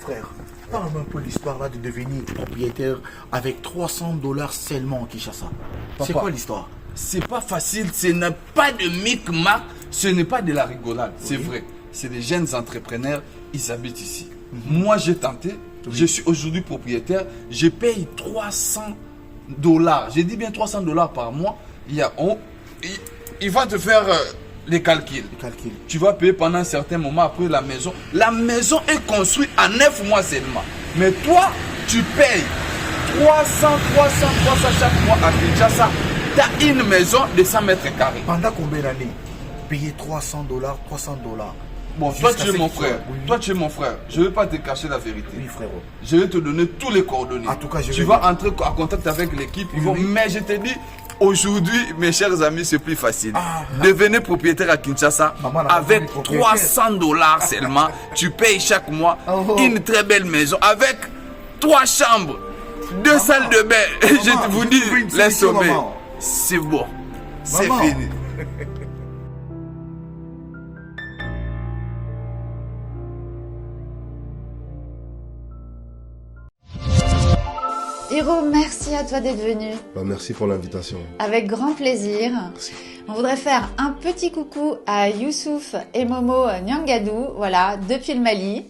Frère, parle-moi un peu l'histoire là de devenir propriétaire avec $300 seulement en Kinshasa. C'est Papa, quoi l'histoire? c'est pas facile, ce n'est pas de micmac, ce n'est pas de la rigolade, c'est vrai. C'est des jeunes entrepreneurs, ils habitent ici. Moi, j'ai tenté, je suis aujourd'hui propriétaire, je paye $300. J'ai dit bien $300 par mois. Il va te faire les calculs. Tu vas payer pendant un certain moment après la maison. La maison est construite en 9 mois seulement. Mais toi, tu payes 300 chaque mois à Kinshasa. Tu as une maison de 100 mètres carrés. Pendant combien d'années? Payer $300, $300. Bon, toi tu es mon frère. Toi tu es mon frère. Je ne vais pas te cacher la vérité. Oui, frérot. Je vais te donner tous les coordonnées. En tout cas, tu vas entrer en contact avec l'équipe. Mais je te dis, aujourd'hui, mes chers amis, c'est plus facile. Devenez propriétaire à Kinshasa avec $300 seulement. Tu payes chaque mois une très belle maison avec 3 chambres, 2 salles de bain. Je vous dis, les sommets. C'est bon. C'est fini. Hiro, merci à toi d'être venu. Merci pour l'invitation. Avec grand plaisir. Merci. On voudrait faire un petit coucou à Youssouf et Momo Nyangadou, voilà, depuis le Mali.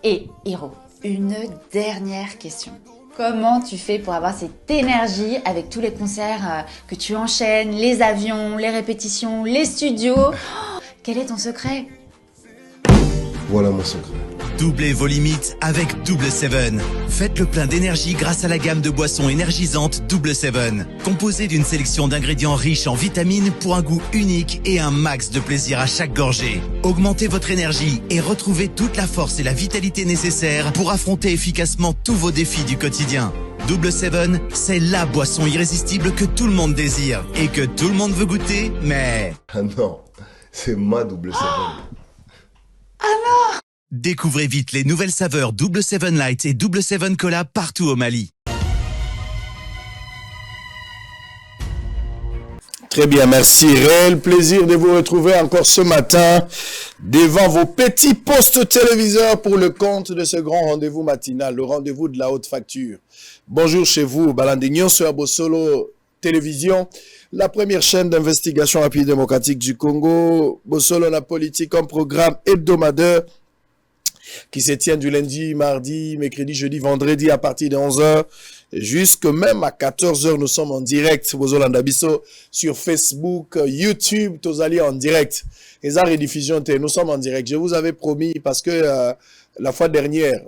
Et Hiro, une dernière question. Comment tu fais pour avoir cette énergie avec tous les concerts que tu enchaînes, les avions, les répétitions, les studios? Quel est ton secret? Voilà mon secret. Doublez vos limites avec Double 7. Faites le plein d'énergie grâce à la gamme de boissons énergisantes Double 7. Composée d'une sélection d'ingrédients riches en vitamines pour un goût unique et un max de plaisir à chaque gorgée. Augmentez votre énergie et retrouvez toute la force et la vitalité nécessaires pour affronter efficacement tous vos défis du quotidien. Double 7, c'est la boisson irrésistible que tout le monde désire et que tout le monde veut goûter, mais... Ah non, c'est ma Double 7. Découvrez vite les nouvelles saveurs Double 7 Light et Double 7 Cola partout au Mali. Très bien, merci. Réel plaisir de vous retrouver encore ce matin devant vos petits postes téléviseurs pour le compte de ce grand rendez-vous matinal, le rendez-vous de la haute facture. Bonjour chez vous, Balandignon sur Bosolo Télévision, la première chaîne d'investigation rapide démocratique du Congo. Bosolo la politique, un programme hebdomadaire qui se tient du lundi, mardi, mercredi, jeudi, vendredi à partir de 11h jusque même à 14h. Nous sommes en direct, Bozolanda Bisso, sur Facebook, YouTube, Tozali en direct. Les arts et diffusion, nous sommes en direct. Je vous avais promis parce que la fois dernière,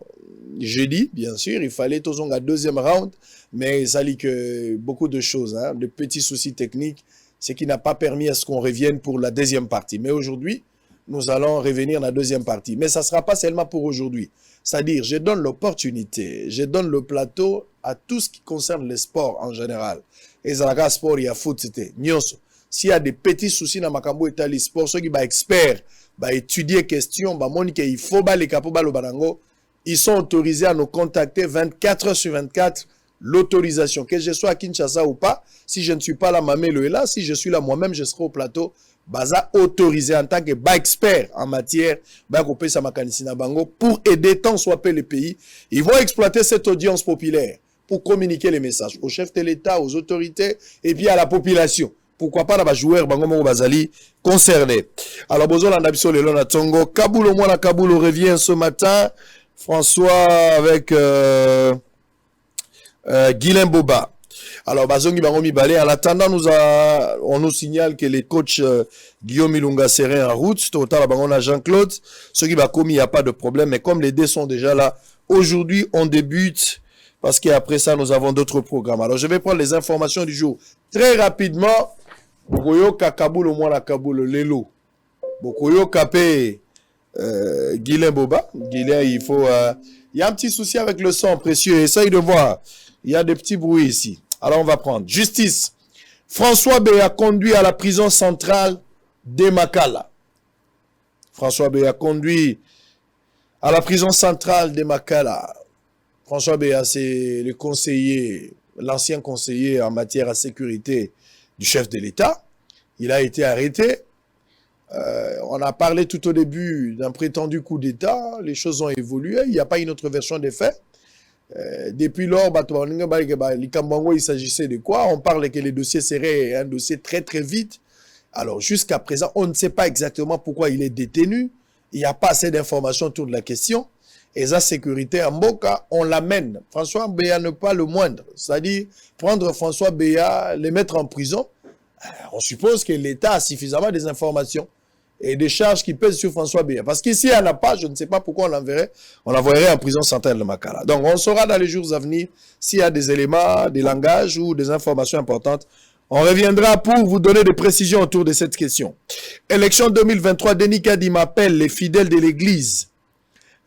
jeudi, bien sûr, il fallait Tozong à deuxième round, mais ça lit que beaucoup de choses, de petits soucis techniques, ce qui n'a pas permis à ce qu'on revienne pour la deuxième partie. Mais aujourd'hui, nous allons revenir dans la deuxième partie. Mais ça ne sera pas seulement pour aujourd'hui. C'est-à-dire, je donne l'opportunité, je donne le plateau à tout ce qui concerne le sport en général. Et Zalaga sport, il y a foot, c'était nyonso. S'il y a des petits soucis dans Makambo et Tali sport, ceux qui sont experts, étudier questions, il faut les capos, ils sont autorisés à nous contacter 24 heures sur 24. L'autorisation, que je sois à Kinshasa ou pas, si je ne suis pas là, Mamelo est là, si je suis là moi-même, je serai au plateau. Baza autorisé en tant que expert en matière pour aider tant soit peu les pays. Ils vont exploiter cette audience populaire pour communiquer les messages aux chefs de l'État, aux autorités et puis à la population. Pourquoi pas les joueurs Bazali concernés. Alors, Bozo Landabiso le Lona Tongo, Kaboulo Mwana Kaboulo revient ce matin. François avec Guilain Boba. Alors, Bazongi Bangomi Balé, en attendant, on nous signale que les coachs Guillaume Ilunga seraient en route. Total, on a Jean-Claude. Ceux qui va commis, il n'y a pas de problème. Mais comme les dés sont déjà là, aujourd'hui, on débute parce qu'après ça, nous avons d'autres programmes. Alors, je vais prendre les informations du jour très rapidement. Bokoyo Kakabou, le mois la Kaboul, Lelo. Bokoyo Kapé, Guilain Boba. Guilain, il faut. Il y a un petit souci avec le son précieux. Essaye de voir. Il y a des petits bruits ici. Alors, on va prendre. Justice. François Béa conduit à la prison centrale de Makala. François Béa conduit à la prison centrale de Makala. François Béa, c'est le conseiller, l'ancien conseiller en matière de sécurité du chef de l'État. Il a été arrêté On a parlé tout au début d'un prétendu coup d'État. Les choses ont évolué. Il n'y a pas une autre version des faits. Depuis lors, il s'agissait de quoi? On parle que le dossier serait un dossier très très vite. Alors jusqu'à présent, on ne sait pas exactement pourquoi il est détenu. Il n'y a pas assez d'informations autour de la question. Et sa sécurité en Boka, on l'amène. François Béa n'est pas le moindre. C'est-à-dire prendre François Béa, le mettre en prison. On suppose que l'État a suffisamment des informations et des charges qui pèsent sur François Béa. Parce qu'ici, il n'y en a pas, je ne sais pas pourquoi on l'enverrait en prison centrale de Makala. Donc, on saura dans les jours à venir s'il y a des éléments, des langages ou des informations importantes. On reviendra pour vous donner des précisions autour de cette question. Élection 2023, Denis Kadim appelle les fidèles de l'Église.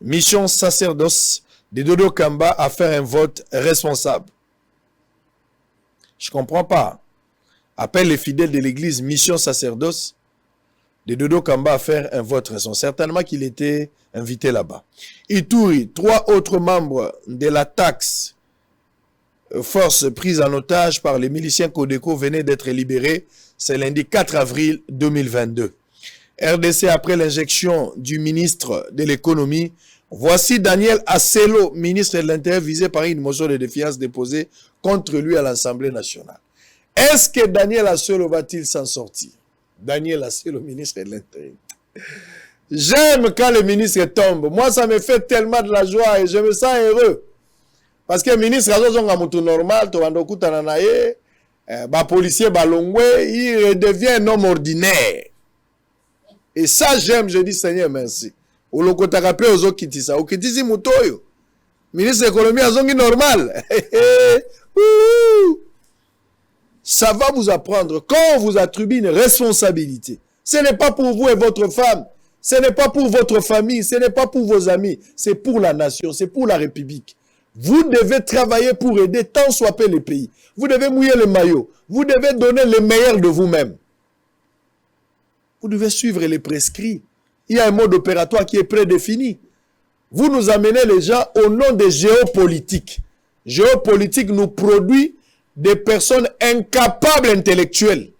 Mission sacerdoce de Dodo Kamba à faire un vote responsable. Je ne comprends pas. Appelle les fidèles de l'Église, mission sacerdoce de Dodo Kamba à faire un vote responsable. Certainement qu'il était invité là-bas. Ituri, 3 autres membres de la taxe force prise en otage par les miliciens Codeco venaient d'être libérés. C'est lundi 4 avril 2022. RDC après l'injection du ministre de l'économie. Voici Daniel Asselo, ministre de l'Intérieur, visé par une motion de défiance déposée contre lui à l'Assemblée nationale. Est-ce que Daniel Asselo va-t-il s'en sortir? Daniel Asselo, ministre de l'Intérieur. J'aime quand le ministre tombe. Moi, ça me fait tellement de la joie et je me sens heureux. Parce que le ministre a un normal, policier balongwe, il redevient un homme ordinaire. Et ça, j'aime, je dis Seigneur, merci. Ou le kotakapé aux autres qui ça. Ou qui disent Moutoyo. Ministre de l'économie a zongi normal. Ça va vous apprendre. Quand on vous attribue une responsabilité, ce n'est pas pour vous et votre femme. Ce n'est pas pour votre famille. Ce n'est pas pour vos amis. C'est pour la nation. C'est pour la République. Vous devez travailler pour aider tant soit peu les pays. Vous devez mouiller le maillot. Vous devez donner le meilleur de vous-même. Vous devez suivre les prescrits. Il y a un mode opératoire qui est prédéfini. Vous nous amenez les gens au nom des géopolitiques. Géopolitique nous produit des personnes incapables intellectuelles.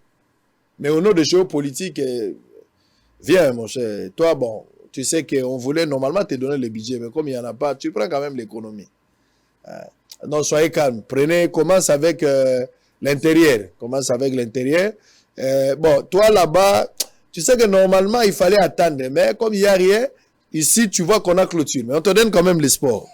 Mais au nom de géopolitique, viens mon cher, toi bon, tu sais qu'on voulait normalement te donner le budget, mais comme il n'y en a pas, tu prends quand même l'économie. Donc soyez calme, commence avec l'intérieur. Commence avec l'intérieur. Bon, toi là-bas, tu sais que normalement il fallait attendre, mais comme il n'y a rien, ici tu vois qu'on a clôture, mais on te donne quand même le sport.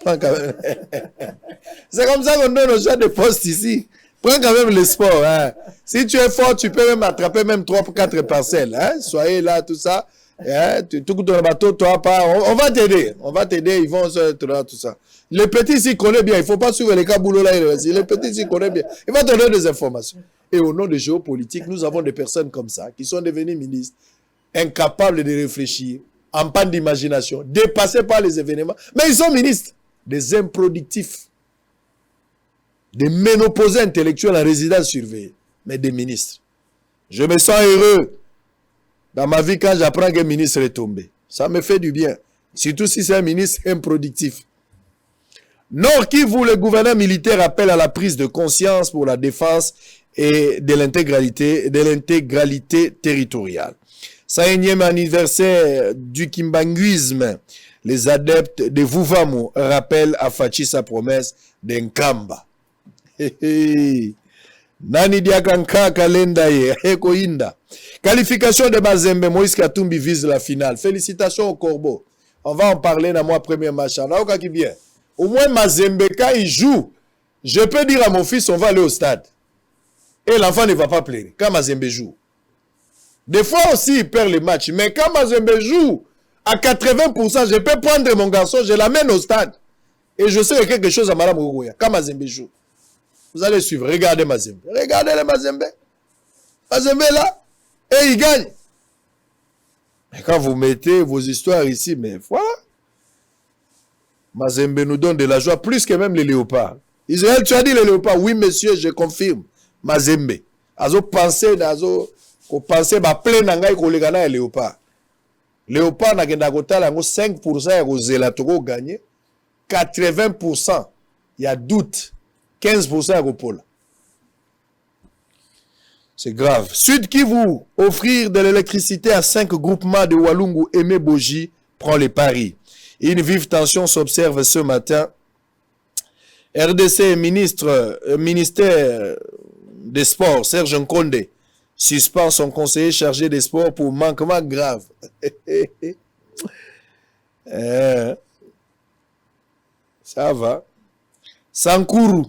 C'est comme ça qu'on donne aux gens des postes ici. Prends quand même le sport. Hein. Si tu es fort, tu peux même attraper même 3 ou 4 parcelles. Hein. Soyez là, tout ça. Hein. Tout le bateau, toi pas. On va t'aider. On va t'aider. Ils vont se trouver tout ça. Le petit s'y connaît bien. Il ne faut pas suivre les cas boulot là. Le petit s'y connaît bien. Il va te donner des informations. Et au nom de géopolitique, nous avons des personnes comme ça qui sont devenues ministres, incapables de réfléchir, en panne d'imagination, dépassés par les événements. Mais ils sont ministres. Des improductifs. Des ménopausés intellectuels en résidence surveillée, mais des ministres. Je me sens heureux dans ma vie quand j'apprends qu'un ministre est tombé. Ça me fait du bien, surtout si c'est un ministre improductif. Nord Kivu, le gouverneur militaire appelle à la prise de conscience pour la défense et de l'intégralité territoriale. 101e anniversaire du kimbanguisme. Les adeptes de Vuvamu rappellent à Fachi sa promesse d'Nkamba. Nani diakanka kalenda ye eko inda. Qualification de Mazembe, Moïse Katumbi vise la finale. Félicitations au Corbeau. On va en parler dans mon premier match. Au moins Mazembe quand il joue, je peux dire à mon fils on va aller au stade. Et l'enfant ne va pas pleurer quand Mazembe joue. Des fois aussi il perd les matchs, mais quand Mazembe joue à 80%, je peux prendre mon garçon, je l'amène au stade. Et je sais quelque chose à Madame Ourouya quand Mazembe joue. Vous allez suivre. Regardez Mazembe. Regardez le Mazembe. Mazembe là. Et il gagne. Et quand vous mettez vos histoires ici, mais voilà. Mazembe nous donne de la joie plus que même les léopards. Israël, tu as dit les léopards. Oui, monsieur, je confirme. Mazembe. Azo pensé, bah plein d'angaï qu'on les gagne les léopards. Léopard n'a qu'un agota, 5% et Zélatoro gagné. 80%. Il y a doute. 15% à Gopola. C'est grave. Sud Kivu, offrir de l'électricité à 5 groupements de Walungu Aimé Boji prend les paris. Une vive tension s'observe ce matin. RDC ministère des Sports, Serge Nkonde, suspend son conseiller chargé des sports pour manquement grave. Ça va. Sankuru,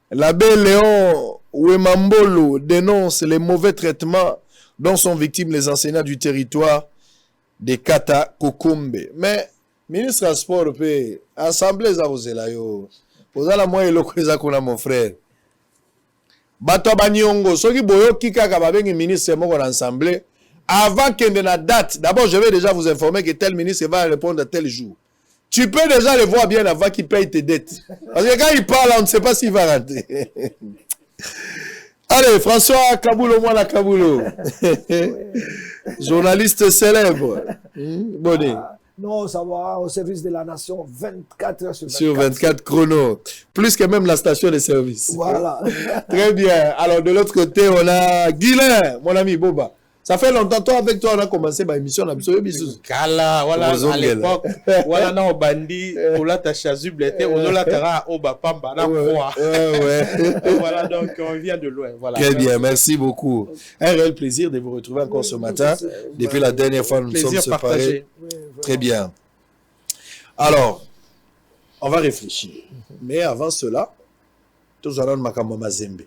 l'abbé Léon Wemambolo dénonce les mauvais traitements dont sont victimes les enseignants du territoire de Kata Kokombe. Mais, ministre des Sports, assemblée za yo. Vous allez moi et mon frère. Bato Banyongo, soki boyo kika kababengi ministre moko l'assemblée. Avant qu'il y ait une date, d'abord je vais déjà vous informer que tel ministre va répondre à tel jour. Tu peux déjà le voir bien avant qu'il paye tes dettes. Parce que quand il parle, on ne sait pas s'il va rentrer. Allez, François Kaboulo, moi la Kaboulo. Journaliste célèbre. Bonnet. Non, ça va, au service de la nation, 24 heures sur 24. Sur 24 chronos. Plus que même la station de service. Voilà. Très bien. Alors, de l'autre côté, on a Guilain, mon ami Boba. Ça fait longtemps, toi, avec toi, on a commencé ma émission. Kala, voilà, à l'époque, voilà, non, bandi, on l'a chasuble, on l'a tara, on va pas, voilà, donc, on vient de loin, voilà. Très bien, merci beaucoup. Un réel plaisir de vous retrouver encore ce matin. Depuis la dernière fois, nous nous sommes séparés. Très bien. Alors, on va réfléchir. Mais avant cela, tous allons Makamba Mazembe.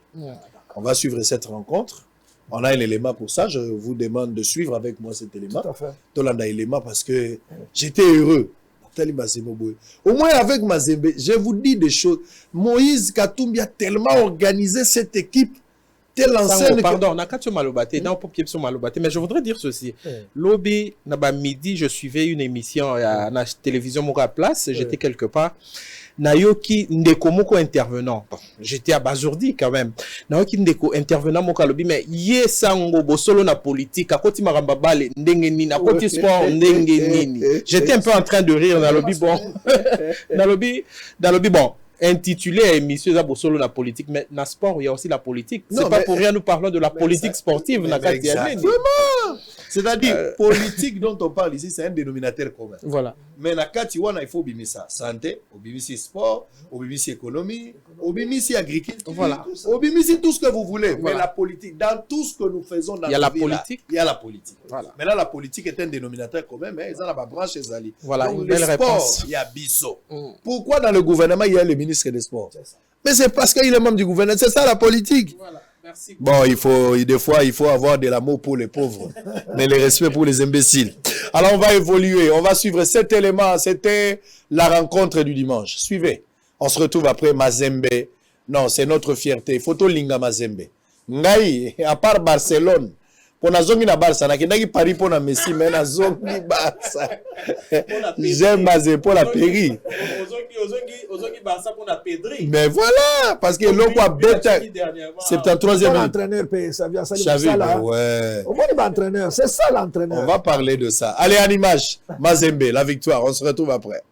On va suivre cette rencontre. On a un élément pour ça. Je vous demande de suivre avec moi cet élément. Tout à fait. Tolanda élément parce que j'étais heureux. Au moins avec Mazembe, je vous dis des choses. Moïse Katumbi a tellement organisé cette équipe. Pardon, on a quatre malobate, mais je voudrais dire ceci. Lobby, midi, je suivais une émission à la télévision Moura Place, j'étais quelque part. Nayoki Ndeko Moko intervenant. Bon, j'étais abasourdi quand même. Nayoki Ndeko intervenant Moka Lobby, mais yé sango bosolo na politique, à côté marambabale, ndengenini, à côté sport, ndengenini. J'étais un peu en train de rire dans le lobby, bon. Dans le lobby, bon. Intitulé à émission Zabosolo la politique, mais dans le sport, il y a aussi la politique. C'est pas pour rien nous parlons de la politique sportive. Exactement. C'est-à-dire, politique dont on parle ici, c'est un dénominateur commun. Voilà. Mais la Katiwana, il faut bimisa santé, au bimisi sport, au bimisi économie, au bimisi agriculture, voilà. Au bimisi tout ce que vous voulez. Voilà. Mais la politique, dans tout ce que nous faisons dans il y a la politique. Il y a la politique. Voilà. Mais là, la politique est un dénominateur commun, mais ils ont la branche et Zali. Voilà, donc, une belle réponse. Il y a Bisso. Pourquoi dans le gouvernement, il y a le ministre des Sports? Mais c'est parce qu'il est membre du gouvernement. C'est ça la politique. Voilà. Merci. Bon, des fois, il faut avoir de l'amour pour les pauvres, mais le respect pour les imbéciles. Alors, on va évoluer. On va suivre cet élément. C'était la rencontre du dimanche. Suivez. On se retrouve après Mazembe. Non, c'est notre fierté. Photo Linga Mazembe. Ngai, à part Barcelone. Pour na zongi na Barça, na kendaki Paris pour na Messi, mais na zongi Barça. J'aime Mazembe pour la Péri. Ozongi Barça pour la Pedri. Mais voilà, parce que l'on voit bête. 73e entraîneur, ça vient ça là. Ouais. Au moins il va entraîneur, c'est ça l'entraîneur. On va parler de ça. Allez, en image, Mazembe, la victoire. On se retrouve après.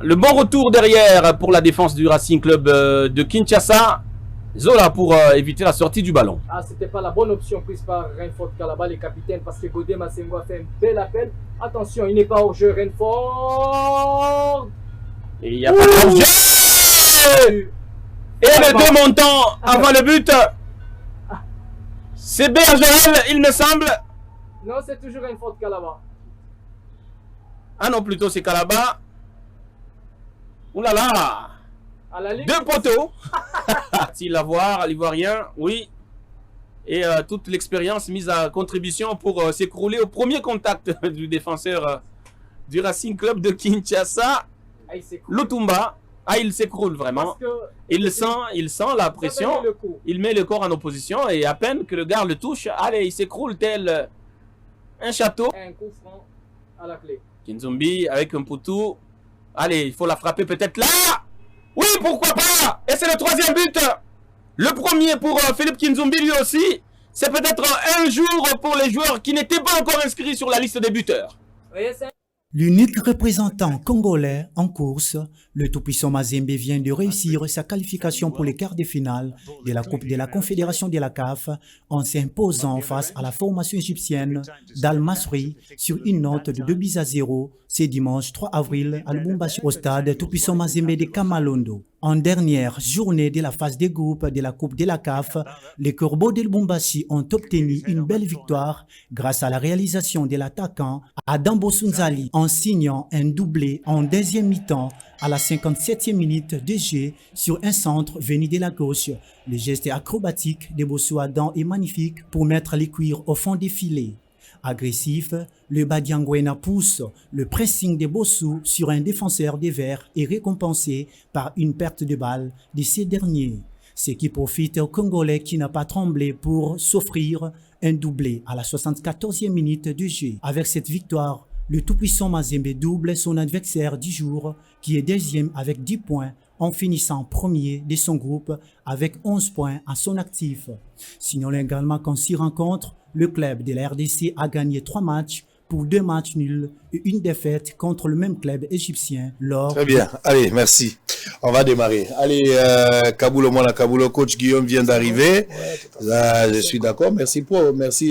Le bon retour derrière pour la défense du Racing Club de Kinshasa. Zola pour éviter la sortie du ballon. Ah, c'était pas la bonne option prise par Renfort Kalaba, les capitaines, parce que Godé Masengo a fait un bel appel. Attention, il n'est pas au jeu, Renfort. Et il n'y a pas de jeu. Et les deux montants avant le but. C'est Bergerel, il me semble. Non, c'est toujours Renfort Kalaba. Ah non, plutôt c'est Kalaba. Ouh là là. Deux poteaux. S'il a voir, l'Ivoirien, oui. Et toute l'expérience mise à contribution pour s'écrouler au premier contact du défenseur du Racing Club de Kinshasa. Lutumba. Ah, il s'écroule vraiment. Il sent la pression. Il met le corps en opposition et à peine que le gars le touche, allez, il s'écroule tel un château. Un coup franc à la clé. Kinzombi avec un poutou. Allez, il faut la frapper peut-être là. Oui, pourquoi pas. Et c'est le troisième but. Le premier pour Philippe Kinzombi lui aussi. C'est peut-être un jour pour les joueurs qui n'étaient pas encore inscrits sur la liste des buteurs. L'unique représentant congolais en course, le tout-puissant Mazembe vient de réussir sa qualification pour les quarts de finale de la Coupe de la Confédération de la CAF en s'imposant face à la formation égyptienne d'Al Masri sur une note de 2-0 ce dimanche 3 avril à Lubumbashi au stade tout-puissant Mazembe de Kamalondo. En dernière journée de la phase des groupes de la Coupe de la CAF, les Corbeaux de Lubumbashi ont obtenu une belle victoire grâce à la réalisation de l'attaquant Adam Bosunzali en signant un doublé en deuxième mi-temps à la 57e minute de jeu sur un centre venu de la gauche. Le geste acrobatique de Bossou Adam est magnifique pour mettre les cuirs au fond des filets. Agressif, le Badiangwena pousse le pressing de Bossou sur un défenseur des Verts et récompensé par une perte de balle de ces derniers. Ce qui profite au Congolais qui n'a pas tremblé pour s'offrir un doublé à la 74e minute de jeu. Avec cette victoire, le tout-puissant Mazembe double son adversaire du jour qui est deuxième avec 10 points en finissant premier de son groupe avec 11 points à son actif. Signalons également qu'en 6 rencontres, le club de la RDC a gagné 3 matchs pour 2 matchs nuls et une défaite contre le même club égyptien lors... Très bien, allez, merci. On va démarrer. Allez, Kaboulo, coach Guillaume vient d'arriver. Là, je suis d'accord, merci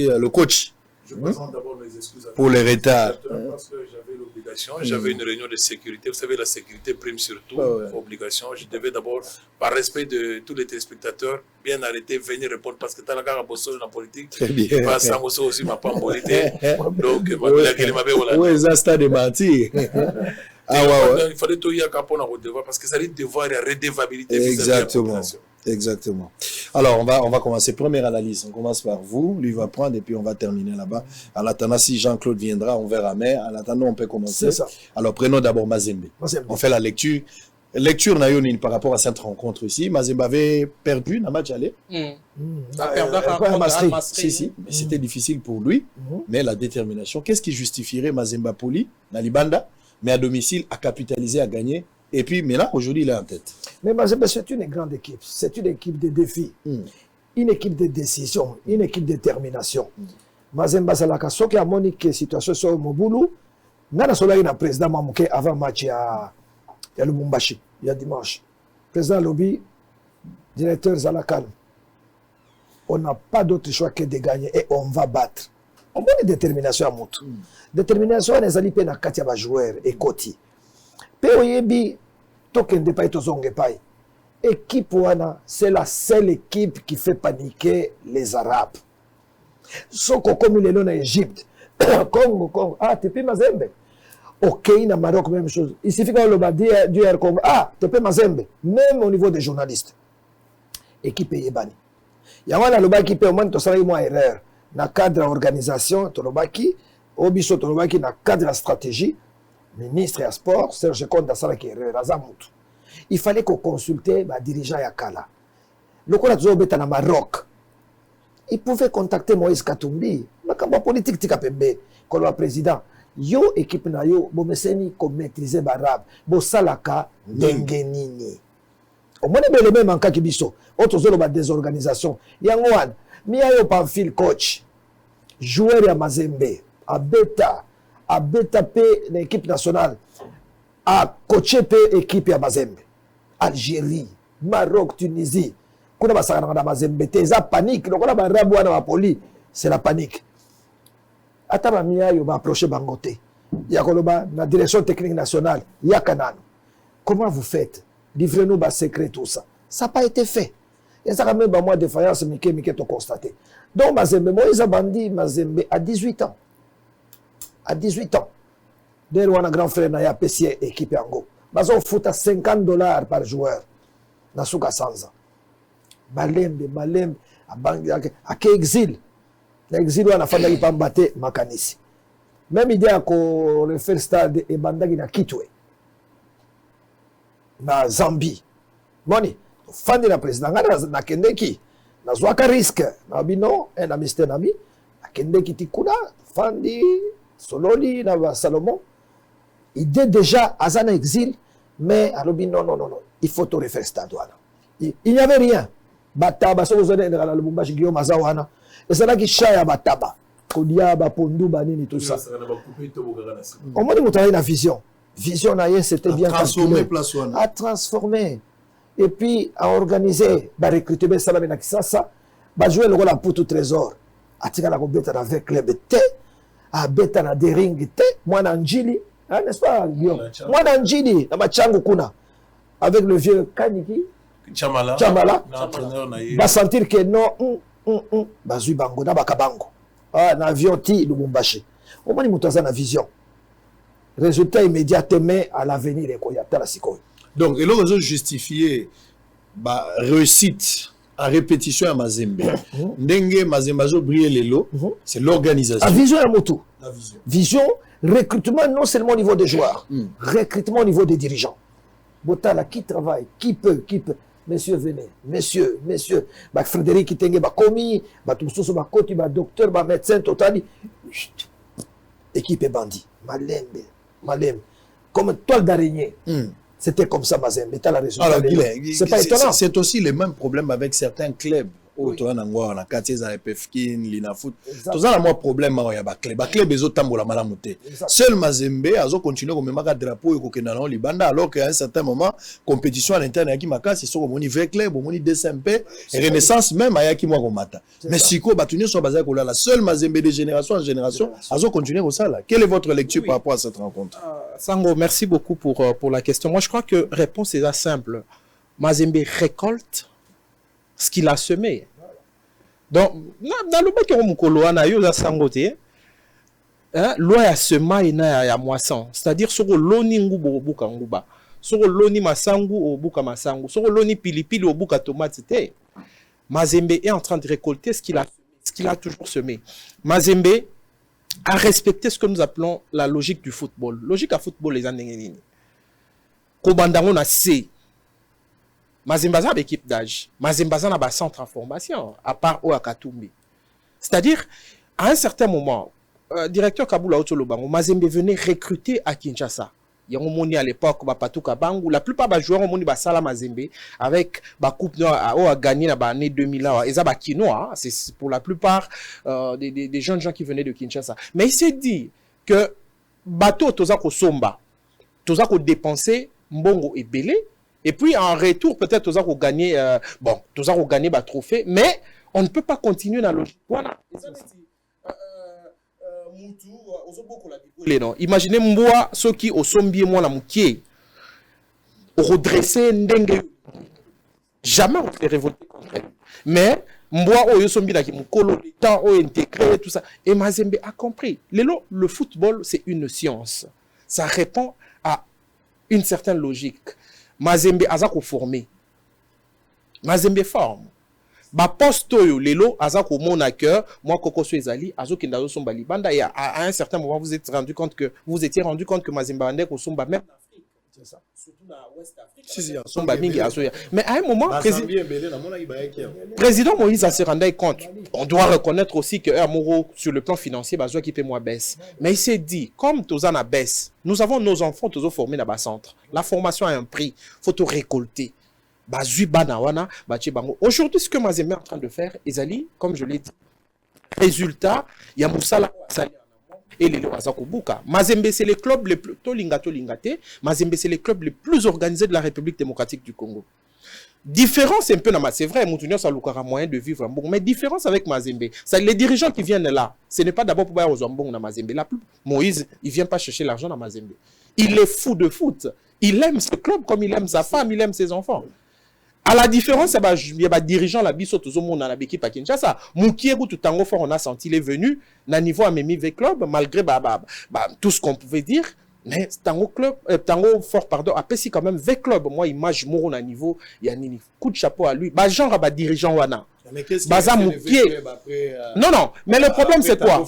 le coach. Je présente d'abord mes excuses pour les retards. Parce que j'avais l'obligation, j'avais une réunion de sécurité. Vous savez, la sécurité prime surtout. Obligation. Je devais d'abord, par respect de tous les téléspectateurs, bien arrêter, venir répondre parce que tu as la gare à la politique. Très bien. Pas ça aussi, ma pas en politique. Donc, oui, ça c'est de mentir. Il fallait tout y avoir pour devoir parce que ça dit devoir et redevabilité. Exactement. Alors, on va commencer. Première analyse. On commence par vous. Lui va prendre et puis on va terminer là-bas. En attendant, si Jean-Claude viendra, on verra. Mais en attendant, on peut commencer. C'est ça. Alors, prenons d'abord Mazembe. On fait la lecture. Lecture Nayoni par rapport à cette rencontre ici. Mazembe avait perdu dans le match aller. Si, mais c'était difficile pour lui. Mais la détermination. Qu'est-ce qui justifierait Mazembe Poli, Nalibanda, mais à domicile, à capitaliser, à gagner? Et puis, mais là, aujourd'hui, il est en tête. Mais c'est une grande équipe. C'est une équipe de défis. Une équipe de décision. Une équipe de détermination. Mazembe Salaka, ce qui a moniqué situation sur Moboulou, nana sola ina président Mamouké avant match à Lubumbashi, il y a dimanche. Président Lobby, directeur Zalakan, on n'a pas d'autre choix que de gagner et on va battre. On a une détermination à Moutou. Détermination, on a des na katia ba joueurs et Koti. P.O.Y.B. Token de Paï Tozonge Paï. Équipe Wana, c'est la seule équipe qui fait paniquer les Arabes. Soko comme il est là en Égypte, Congo, TP Mazembe. Ok, na Maroc, même chose. Il suffit qu'on le bat du Air Congo. TP Mazembe. Même au niveau des journalistes. Équipe Yébani. Yawana le baki peut au moins to moi erreur. Na cadre organisation, Tolobaki, Obiso Tolobaki, na cadre stratégie. Ministre et sport, Serge Konda Salaki Razamout. Il fallait qu'on consulte les dirigeants Yakala. Le coup de na Maroc. Il pouvait contacter Moïse Katumbi. La campagne politique Tikapembe, comme le président. Yo équipe na yo, bo meseni ko maîtriser barabe, bo salaka dengenini. Au moins le même en cas kibiso. Autre zone ba désorganisation. Yangwan, mi ayo pamphile coach. Joueur ya Mazembe, a BTP l'équipe nationale, a coaché l'équipe à Mazembe. Algérie, Maroc, Tunisie. Quand on a Mazembe, c'est la panique. Donc on a c'est la panique. Atamamia, il va approcher Bangote. Il y a la direction technique nationale. Il y a Canaan. Comment vous faites? Livrez-nous le secret, tout ça. Ça n'a pas été fait. Et ça a même moi défaillance, mais qui est constaté. Donc Mazembe, Moïse Bandi, Mazembe, à 18 ans. À 18 ans. D'ailleurs, on a un grand frère, il a PC équipe en go. Mais on fout à $50 par joueur. Dans ce cas, sans ans. Malembe, à quel exil? L'exil, on a fait un peu de Makanisi. Même idée à refaire le stade et Bandagi na Kitwe. Na Zambie. Moni, fan de la présidente, na Kendeki. Na Zwaka risque. Na Bino, et na Mr. Nami. Na Kendeki Tikuna, fan de Sololi, na Salomon. Il est déjà à un exil, mais à l'obi, non, il faut tout refaire stade. Il n'y avait rien. Bataba, ça vous avez dans le Lubumbashi Guillaume Azawana. Et c'est là qu'il chaya Bataba. kolia bapondu banini tout ça au moins moto na vision c'était bien transformer place à transformer et puis à organiser ba recruter ba sala na kisasa ba jouer le rôle à pour tout trésor atika la kobeta avec club te a beta na dering te mwana njili n'est-ce pas Guillaume mwana njili na machangu kuna avec le vieux Kaniki Chamala va sentir que non bazui bango na bakabango na avion ti Lubumbashi au moins moto na vision résultat immédiatement à l'avenir et quoi la sikoy donc et là justifier ba réussite en répétition à Mazembe ndenge Mazembe zo briller lelo c'est l'organisation la vision à moto vision recrutement non seulement au niveau des joueurs recrutement au niveau des dirigeants Botala qui travaille qui peut messieurs venez messieurs ba Frédéric Kitenge ba komi ba tusoso ba koti ba docteur ba médecin totali équipe bandit Malem comme toile d'araignée c'était comme ça Mazembe la résultat c'est pas étonnant c'est aussi le même problème avec certains clubs autour na na quartier za Pefkin Linafoot tous ça moi problème ya ba club ezotambola malamu te seul Mazembe azo continuer comme maka drapeau ko kena na libanda alors qu'à un certain moment compétition à l'interne qui makasi so comme niveau club au moni DSMP Renaissance même ayaki moi komata mais siko batunyo so bazaki ko la seul Mazembe de génération en génération azo continuer comme ça là quelle est votre lecture par rapport à cette rencontre Sango merci beaucoup pour la question moi je crois que réponse est assez simple Mazembe récolte ce qu'il a semé. Donc, dans le bac on a eu la sangote, loi ya sema ina ya moisson, c'est-à-dire sur loni ngubo buka nguba, sur loni masangu au buka masangu, sur loni pilipili au buka tomate te. Mazembe est en train de récolter ce qu'il a toujours semé. Mazembe a respecté ce que nous appelons la logique du football. Logique à football les années. Kobandango na C. Mazembaza a l'équipe d'âge. Mazembaza n'a pas centre en formation, à part Oakatumbi. C'est-à-dire, à un certain moment, directeur Kabula Otolobango, Mazembe venait recruter à Kinshasa. Il y a un moni à l'époque, Patou Kabangu, la plupart des joueurs ont moni Sala Mazembe, avec la coupe à gagné dans l'année 2000, et ça, Kinoa, c'est pour la plupart des jeunes gens qui venaient de Kinshasa. Mais il s'est dit que bateau Tozako Somba, Tozako dépensé, Mbongo et Belé, et puis en retour, peut-être tous ont gagné, tous ont gagné le trophée, mais on ne peut pas continuer dans le. Voilà. Imaginez moi ceux qui au sombier moi la moukier, redresser ndenge. Jamais on peut révolter contre elle. Mais moi au sombier là qui mukolo le temps au intégré tout ça. Et Mazembe a compris. Le football c'est une science. Ça répond à une certaine logique. Mazembe azako formé. Mazembe forme. Ba posto lelo azako mon à cœur, moi Koko Suezali, azo kindazo somba libanda et à un certain moment vous étiez rendu compte que Mazembe ande ko somba même en Afrique. C'est ça. Surtout dans l'Ouest Afrique. Somba mingi azo. Mais à un moment président Moïse se rendait compte. On doit reconnaître aussi que Amoro sur le plan financier bazo qui paie moins baisse. Mais il s'est dit comme Tozana baisse, nous avons nos enfants tous formés dans bas centre. La formation a un prix, faut tout récolter. Aujourd'hui, ce que Mazembe est en train de faire, Ezali, comme je l'ai dit, résultat, il y a Moussala et les Wazakobuka. Mazembe, c'est les clubs les plus Mazembe, c'est les clubs les plus organisés de la République démocratique du Congo. Différence un peu, c'est vrai, Moutounios a moyen de vivre un bon, mais différence avec Mazembe, les dirigeants qui viennent là, ce n'est pas d'abord pour aller aux Zambon dans Mazembe. Moïse, il ne vient pas chercher l'argent dans Mazembe. Il est fou de foot. Il aime ce club comme il aime sa femme, il aime ses enfants. À la différence, il y a des dirigeants la biso tout le monde dans l'équipe à Kinshasa. Moukiebu tout tango fort on a senti il est venu na niveau Amemi V Club malgré tout ce qu'on pouvait dire mais tango club tango fort pardon a pessi quand même V Club moi image moro na niveau il y a nini coup de chapeau à lui genre dirigeant wana. Mais qu'est-ce non, mais le problème c'est quoi?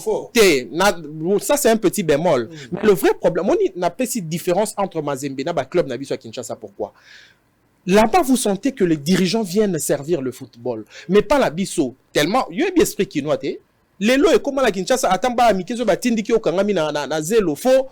Ça c'est un petit bémol. Mais le vrai problème, on n'a pas cette différence entre Mazembe et le club Nabiso à Kinshasa. Pourquoi? Là-bas, vous sentez que les dirigeants viennent servir le football, mais pas la biso. Tellement, il y a un esprit qui noie. Les lois et comment la Kinshasa attend pas à Mikezo Batindiki au Kangami na zélo faux.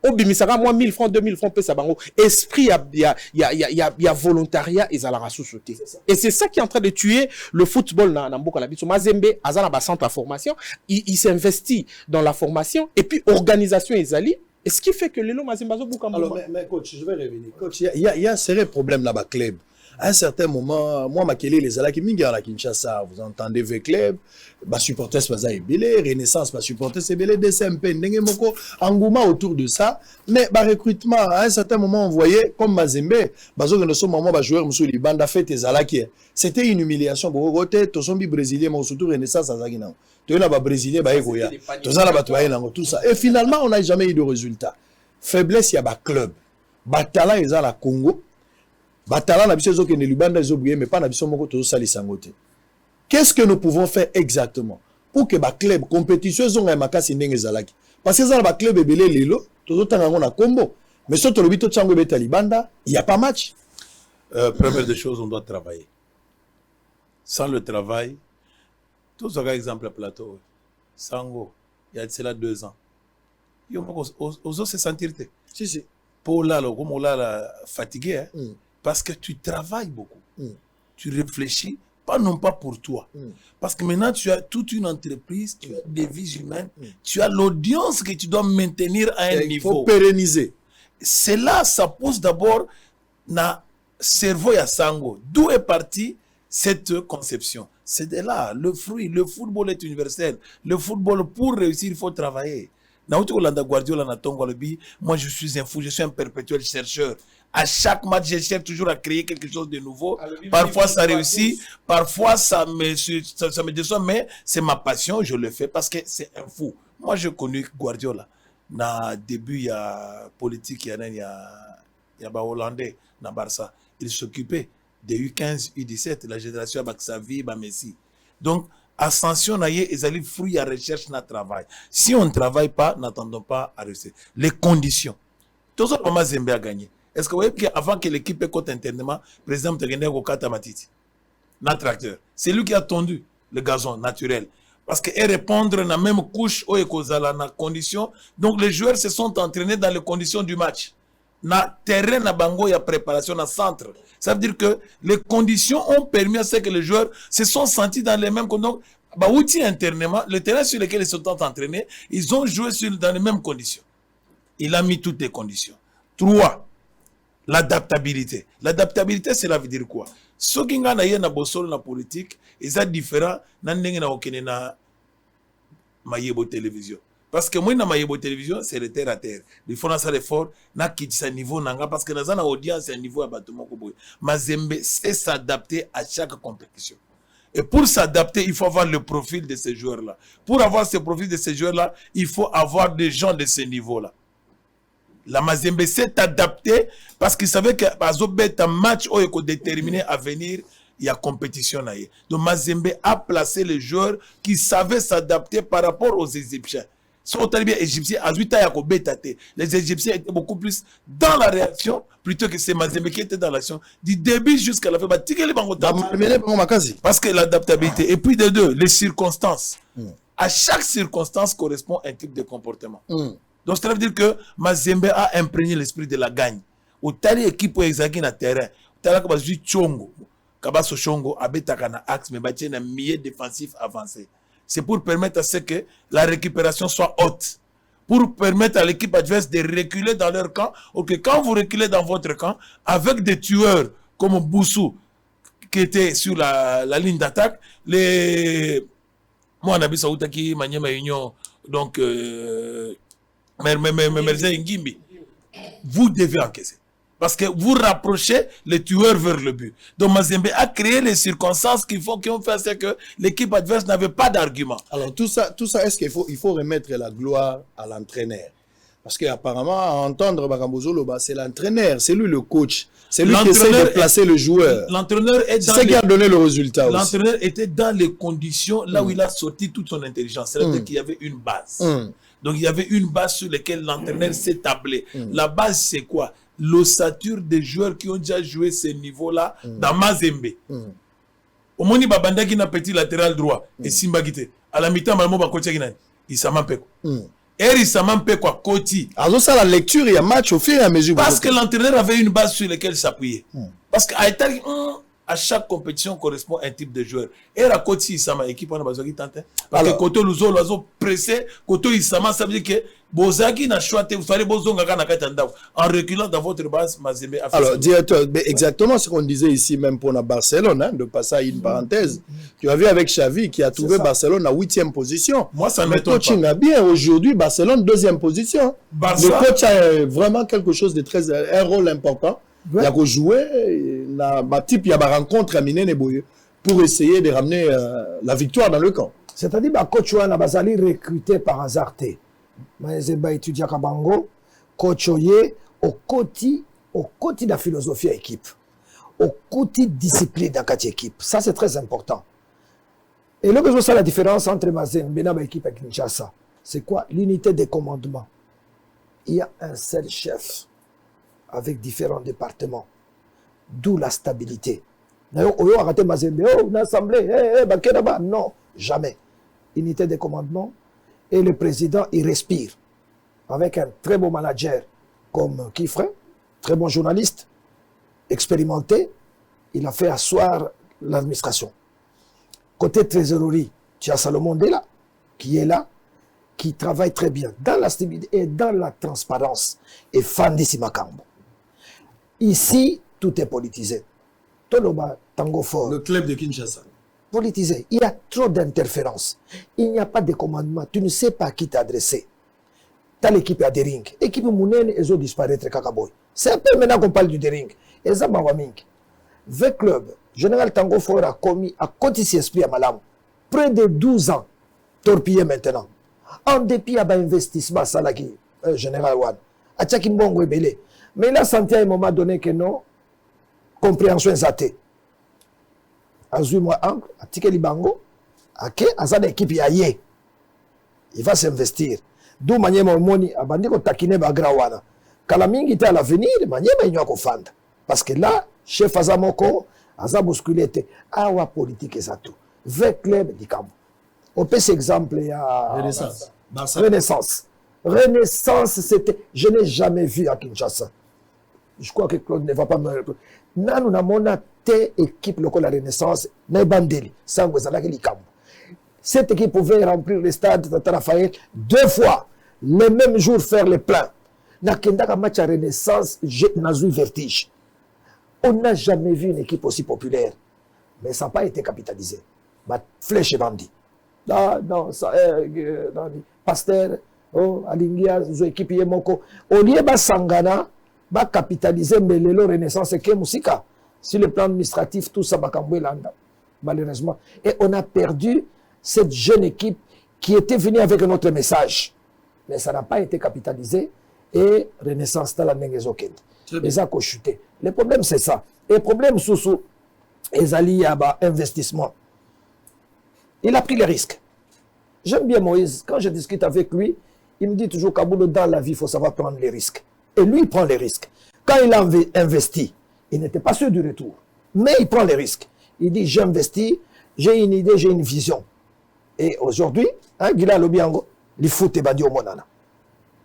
Obimisaka, moi, 1000 francs, 2000 francs, pesa bango. Esprit, il y a volontariat, et ça la sous-sauté. Et c'est ça qui est en train de tuer le football dans Mboka Labiso. Mazembe, Azana ba centre à formation, il s'investit dans la formation, et puis organisation Ezali. Et ce qui fait que Lelo Mazembe Bazo Bouka. Alors, mais coach, je vais revenir. Coach, il y a un sérieux problème là-bas, club. À un certain moment, moi, Makele, les Alaki Minga à Kinshasa, vous entendez V Club, bah supporters Baza Ebele, Renaissance, bah supporters Ebele, DCMP, Nengemoko, Angouma autour de ça. Mais bah recrutement, à un certain moment, on voyait comme Mazembe, Bazo que nous sommes moment, bah joueur Moussou Libanda fait tes Alaki. C'était une humiliation. Bon, côté, Tosombi brésilien, mais surtout Renaissance à Zagina. Tu es là-bas brésilien, bah Egoya. Tout ça là-bas, tout ça. Et finalement, on n'a jamais eu de résultat. Faiblesse, il y a bah club. Bah talent, ils ont la Congo. Batala na biso ke ne libanda ezobouye mais pas na biso moko to sali sangote. Qu'est-ce que nous pouvons faire exactement pour que ba club compétition zonga makasi ndenge zalaki? Parce que ça ba club ebele lelo to tanga ngona combo. Mais so to lobito tsango beta libanda, il y a pas match. Première des choses, on doit travailler. Sans le travail, tout ce exemple à plateau, Sango, il y a de cela 2 ans. Ils ont se sentir. Si. Pour là, comme on l'a fatigué, hein, parce que tu travailles beaucoup. Tu réfléchis, pas non pas pour toi. Parce que maintenant, tu as toute une entreprise, tu as des vies humaines, tu as l'audience que tu dois maintenir à un niveau. Il faut pérenniser. C'est là, ça pose d'abord na cerveau ya Sango. D'où est partie cette conception? C'est de là, le fruit. Le football est universel. Le football, pour réussir, il faut travailler. Moi, je suis un fou, je suis un perpétuel chercheur. À chaque match, je cherche toujours à créer quelque chose de nouveau. Parfois, ça réussit, parfois, ça me déçoit, mais c'est ma passion, je le fais parce que c'est un fou. Moi, je connais Guardiola. Dans début, il y a politique, il y a Hollandais, dans Barça. Il s'occupait des U15, U17, la génération avec Xavi, Messi. Donc, ascension naïe et allez fruit à recherche na travail. Si on ne travaille pas, n'attendons pas à réussir. Les conditions. Tout ça, comment Zembe a gagné? Est-ce que vous voyez qu'avant que l'équipe ait côté internement, le président Mtegende Okata Matiti, notre acteur, c'est lui qui a tondu le gazon naturel. Parce que répondre dans la même couche au Ekozala, na condition. Donc les joueurs se sont entraînés dans les conditions du match. Na terrain na bango, il y a préparation na centre. Ça veut dire que les conditions ont permis à ce que les joueurs se sont sentis dans les mêmes conditions. Bah, outil internement, le terrain sur lequel ils se sont entraînés, ils ont joué dans les mêmes conditions. Il a mis toutes les conditions. 3. L'adaptabilité. L'adaptabilité, cela veut dire quoi? Ce qui est na bosol na politique, ils sont différents na ndenge na okene na mayebo télévision. Parce que moi, dans ma télévision, c'est le terre à terre. Il faut faire l'effort, na kitisa niveau nanga, parce que dans une audience, c'est un niveau à bâtiment. Mazembe sait s'adapter à chaque compétition. Et pour s'adapter, il faut avoir le profil de ces joueurs-là. Pour avoir ce profil de ces joueurs-là, il faut avoir des gens de ce niveau-là. La Mazembe s'est adapté parce qu'il savait que un match où il est déterminé à venir, il y a compétition. Donc Mazembe a placé les joueurs qui savaient s'adapter par rapport aux Égyptiens. Les Égyptiens étaient beaucoup plus dans la réaction plutôt que ces Mazembe qui étaient dans l'action du début jusqu'à la fin. Parce que l'adaptabilité. Et puis de deux, les circonstances. À chaque circonstance correspond un type de comportement. Donc ça veut dire que Mazembe a imprégné l'esprit de la gagne. Au tali équipe où ils na terrain, tala ka bazu chongo, kabaso chongo abetaka na axe mais batie na milieu défensif avancé. C'est pour permettre à ce que la récupération soit haute. Pour permettre à l'équipe adverse de reculer dans leur camp. Ou que quand vous reculez dans votre camp, avec des tueurs comme Boussou, qui était sur la ligne d'attaque, les... Moi, on a vu Saoutaki, Maniema Union, donc, Ngimbi. Vous devez encaisser. Parce que vous rapprochez les tueurs vers le but. Donc Mazembe a créé les circonstances qui ont fait ce que l'équipe adverse n'avait pas d'argument. Alors tout ça est-ce qu'il faut remettre la gloire à l'entraîneur? Parce qu'apparemment, à entendre Bakambozolo, c'est l'entraîneur, c'est lui le coach. C'est lui qui essaie de placer le joueur. L'entraîneur est c'est qui a donné le résultat aussi. L'entraîneur était dans les conditions là où il a sorti toute son intelligence. C'est-à-dire qu'il y avait une base. Donc il y avait une base sur laquelle l'entraîneur s'est tablé. La base, c'est quoi? L'ossature des joueurs qui ont déjà joué ce niveau-là dans Mazembe. Au Moni Babanda qui n'a petit latéral droit et Simba Gite. À la mi-temps, il s'en Erisama Mpekwa Koti. Alors ça, la lecture, il y a match au fur et à mesure. Parce que l'entraîneur avait une base sur laquelle s'appuyer. Parce qu'à chaque compétition correspond à un type de joueur. Et la Koti Isama, équipe, on a besoin de tenter. Parce que Koto Luzo, l'oiseau pressé, Koto Isama, ça veut dire que Bozaki n'a choisi, vous savez, en reculant dans votre base, Mazembe a fait. Alors, directeur, exactement ce qu'on disait ici, même pour la Barcelone, hein, de passer à une parenthèse. Tu as vu avec Xavi qui a trouvé Barcelone à 8e position. Moi, ça le m'étonne coaching pas. a bien. Aujourd'hui, Barcelone, 2e position. Le coach a vraiment quelque chose de très, un rôle important. Il y a joué, ma type, il y a une rencontre à Mine Neboye pour essayer de ramener la victoire dans le camp. C'est-à-dire que coach Wana Bazali recruté par hasard. Mazembe étudiant Kabango, coach Oye, au côté de la philosophie à équipe, au côté de discipline dans cette équipe. Ça, c'est très important. Et là, c'est la différence entre Mazembe et l'équipe à Kinshasa. C'est quoi? L'unité de commandement. Il y a un seul chef avec différents départements. D'où la stabilité. D'ailleurs, on a raté Mazembe, on a assemblé, non, jamais. Unité de commandement. Et le président, il respire. Avec un très bon manager comme Kifre, très bon journaliste, expérimenté, il a fait asseoir l'administration. Côté trésorerie, tu as Salomon Dela, qui est là, qui travaille très bien dans la stabilité et dans la transparence. Et Fandi Simakambo. Ici, tout est politisé. Toloba, Tango Fort. Le club de Kinshasa. Politisé. Il y a trop d'interférences. Il n'y a pas de commandement. Tu ne sais pas à qui t'adresser. Tu as l'équipe à Dering. L'équipe Mounene, ils ont disparu. C'est un peu maintenant qu'on parle du Dering. Et ça, le club, Général Tango Fort a commis, à côté de esprit à Malam, près de 12 ans, torpillé maintenant. En dépit à l'investissement, ça là qui, Général Wan, à Tchakimbongo et Belé. Mais il a senti à un moment donné que non, compréhension est athée. Azui-moi Ankle, à Tikeli Bango, à Ké, à Zad équipe Yaye. Il va s'investir. D'où Maniema Omoni, à Bandiko Takine Bagrawana. Kalamingi était à l'avenir, Maniema Inyo Kofanda. Parce que là, chef Azamoko, Aza bousculé, Awa politique et ça tout. Vrai club d'Ikam. On peut s'exemple à Renaissance. Renaissance. Renaissance, c'était. Je n'ai jamais vu à Kinshasa. Je crois que Claude ne va pas me. Nous avons une équipe locale à la Renaissance, Naibandeli, cette équipe pouvait remplir le stade de Tata Raphaël 2 fois, le même jour faire le plein. Dans un match à Renaissance, j'ai eu vertige. On n'a jamais vu une équipe aussi populaire. Mais ça n'a pas été capitalisé. Flèche et bandit. Non, ça, Pasteur, Alingia, équipe Yemoko. Au lieu de Sangana, va capitaliser Melelo Renaissance et Kemusika. Sur le plan administratif, tout ça va Landa, malheureusement. Et on a perdu cette jeune équipe qui était venue avec un autre message. Mais ça n'a pas été capitalisé. Et Renaissance, dans la Nengezoken. Les a chuté. Le problème, c'est ça. Et le problème, sous Ezali Yaba, investissement. Il a pris les risques. J'aime bien Moïse. Quand je discute avec lui, il me dit toujours Kaboulou, dans la vie, il faut savoir prendre les risques. Et lui, il prend les risques. Quand il a investi, il n'était pas sûr du retour. Mais il prend les risques. Il dit, j'ai investi, j'ai une idée, j'ai une vision. Et aujourd'hui, Gila Lobiango, il fout les bandits au Monana.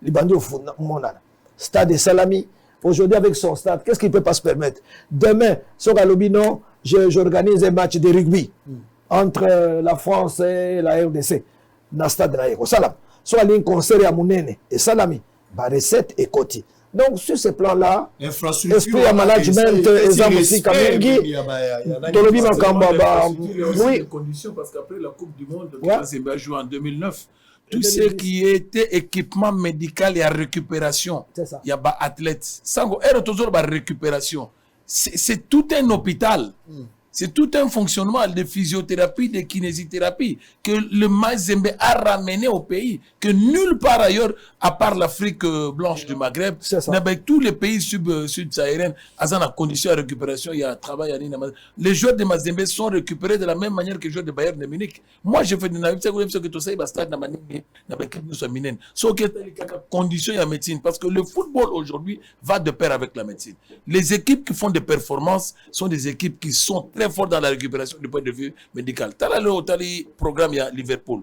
Les bandits au Monana. Stade de Salami, aujourd'hui avec son stade, qu'est-ce qu'il ne peut pas se permettre? Demain, sur Galobino, j'organise un match de rugby entre la France et la RDC. Dans le stade de l'Aéro. Salam. Soit un concert à Mounene et Salami. Recette et Koti. Donc, sur ce plan-là, esprit à management, exemple aussi, Kamengi, Tolobi Makamba, oui. Conditions parce qu'après la Coupe du Monde, Mazembe a joué en 2009. Tout ce qui était équipement médical et à récupération, il y a des athlètes. Sango, et toujours la récupération. C'est tout un hôpital. C'est tout un fonctionnement de physiothérapie, de kinésithérapie que le Mazembe a ramené au pays, que nulle part ailleurs, à part l'Afrique blanche du Maghreb, avec tous les pays sud-sahariens, dans la condition de récupération, il y a un travail. Les joueurs de Mazembe sont récupérés de la même manière que les joueurs de Bayern de Munich. Moi, je fais des conditions de médecine, parce que le football aujourd'hui va de pair avec la médecine. Les équipes qui font des performances sont des équipes qui sont très fortes dans la récupération du point de vue médical. T'as le programme à Liverpool.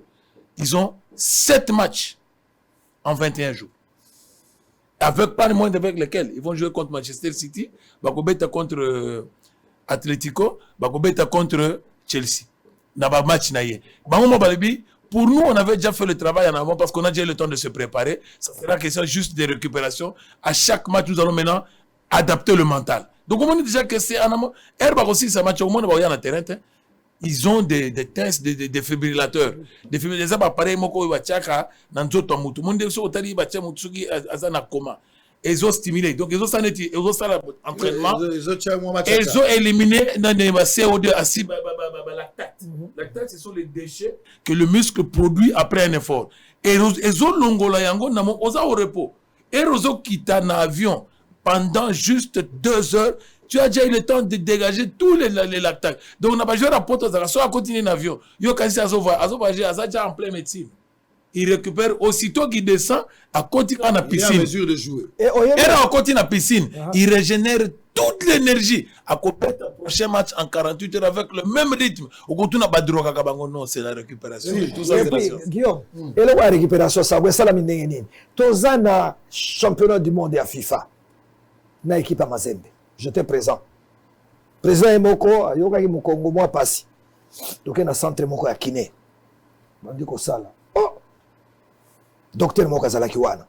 Ils ont 7 matchs en 21 jours. Avec pas de moyens avec lesquels ils vont jouer contre Manchester City, Bakobeta contre Atletico, Bakobeta contre Chelsea. Dans le match naïe. Pour nous, on avait déjà fait le travail en avant parce qu'on a déjà eu le temps de se préparer. Ça sera question juste de récupération. À chaque match, nous allons maintenant adapter le mental. Donc, on dit déjà que c'est en amont. Herba aussi, ça match au monde, il y a un terrain. Ils ont des tests, des défibrillateurs. Des défibrillateurs, pareil, moko ibachaka, nanzo tomu. Tout le monde dit so otali ibacha mutsugi azana koma. Ils ont stimulé. Donc, ils ont ça entraînement. Ils ont éliminé dans les CO2 acide lactate. Lactate, ce sont les déchets que le muscle produit après un effort. Et ils ont longola yango namo oza au repos. Et ils ont quitté un avion pendant juste 2 heures. Tu as déjà eu le temps de dégager tous les lactates. Donc, on n'a pas joué à porte, on a continué l'avion. Yo kasi azovager, déjà en pleine médecine. Il récupère aussitôt qu'il descend, à continuer à la piscine. Il est en mesure de jouer. Et on continue à la piscine. Il régénère toute l'énergie. À compléter le prochain match en 48 heures avec le même rythme. Au continue à drogue non, c'est la récupération. Tout ça, et puis, Guillaume, et la récupération, ça va la mine. Tous un championnat du monde à FIFA. Na équipe à Mazembe. J'étais présent. Président Emoko, yoga ki Mukongo moi passi. Donc na centre moko ya kiné. Bandi ko sala. Oh. Docteur moko azala ki wana.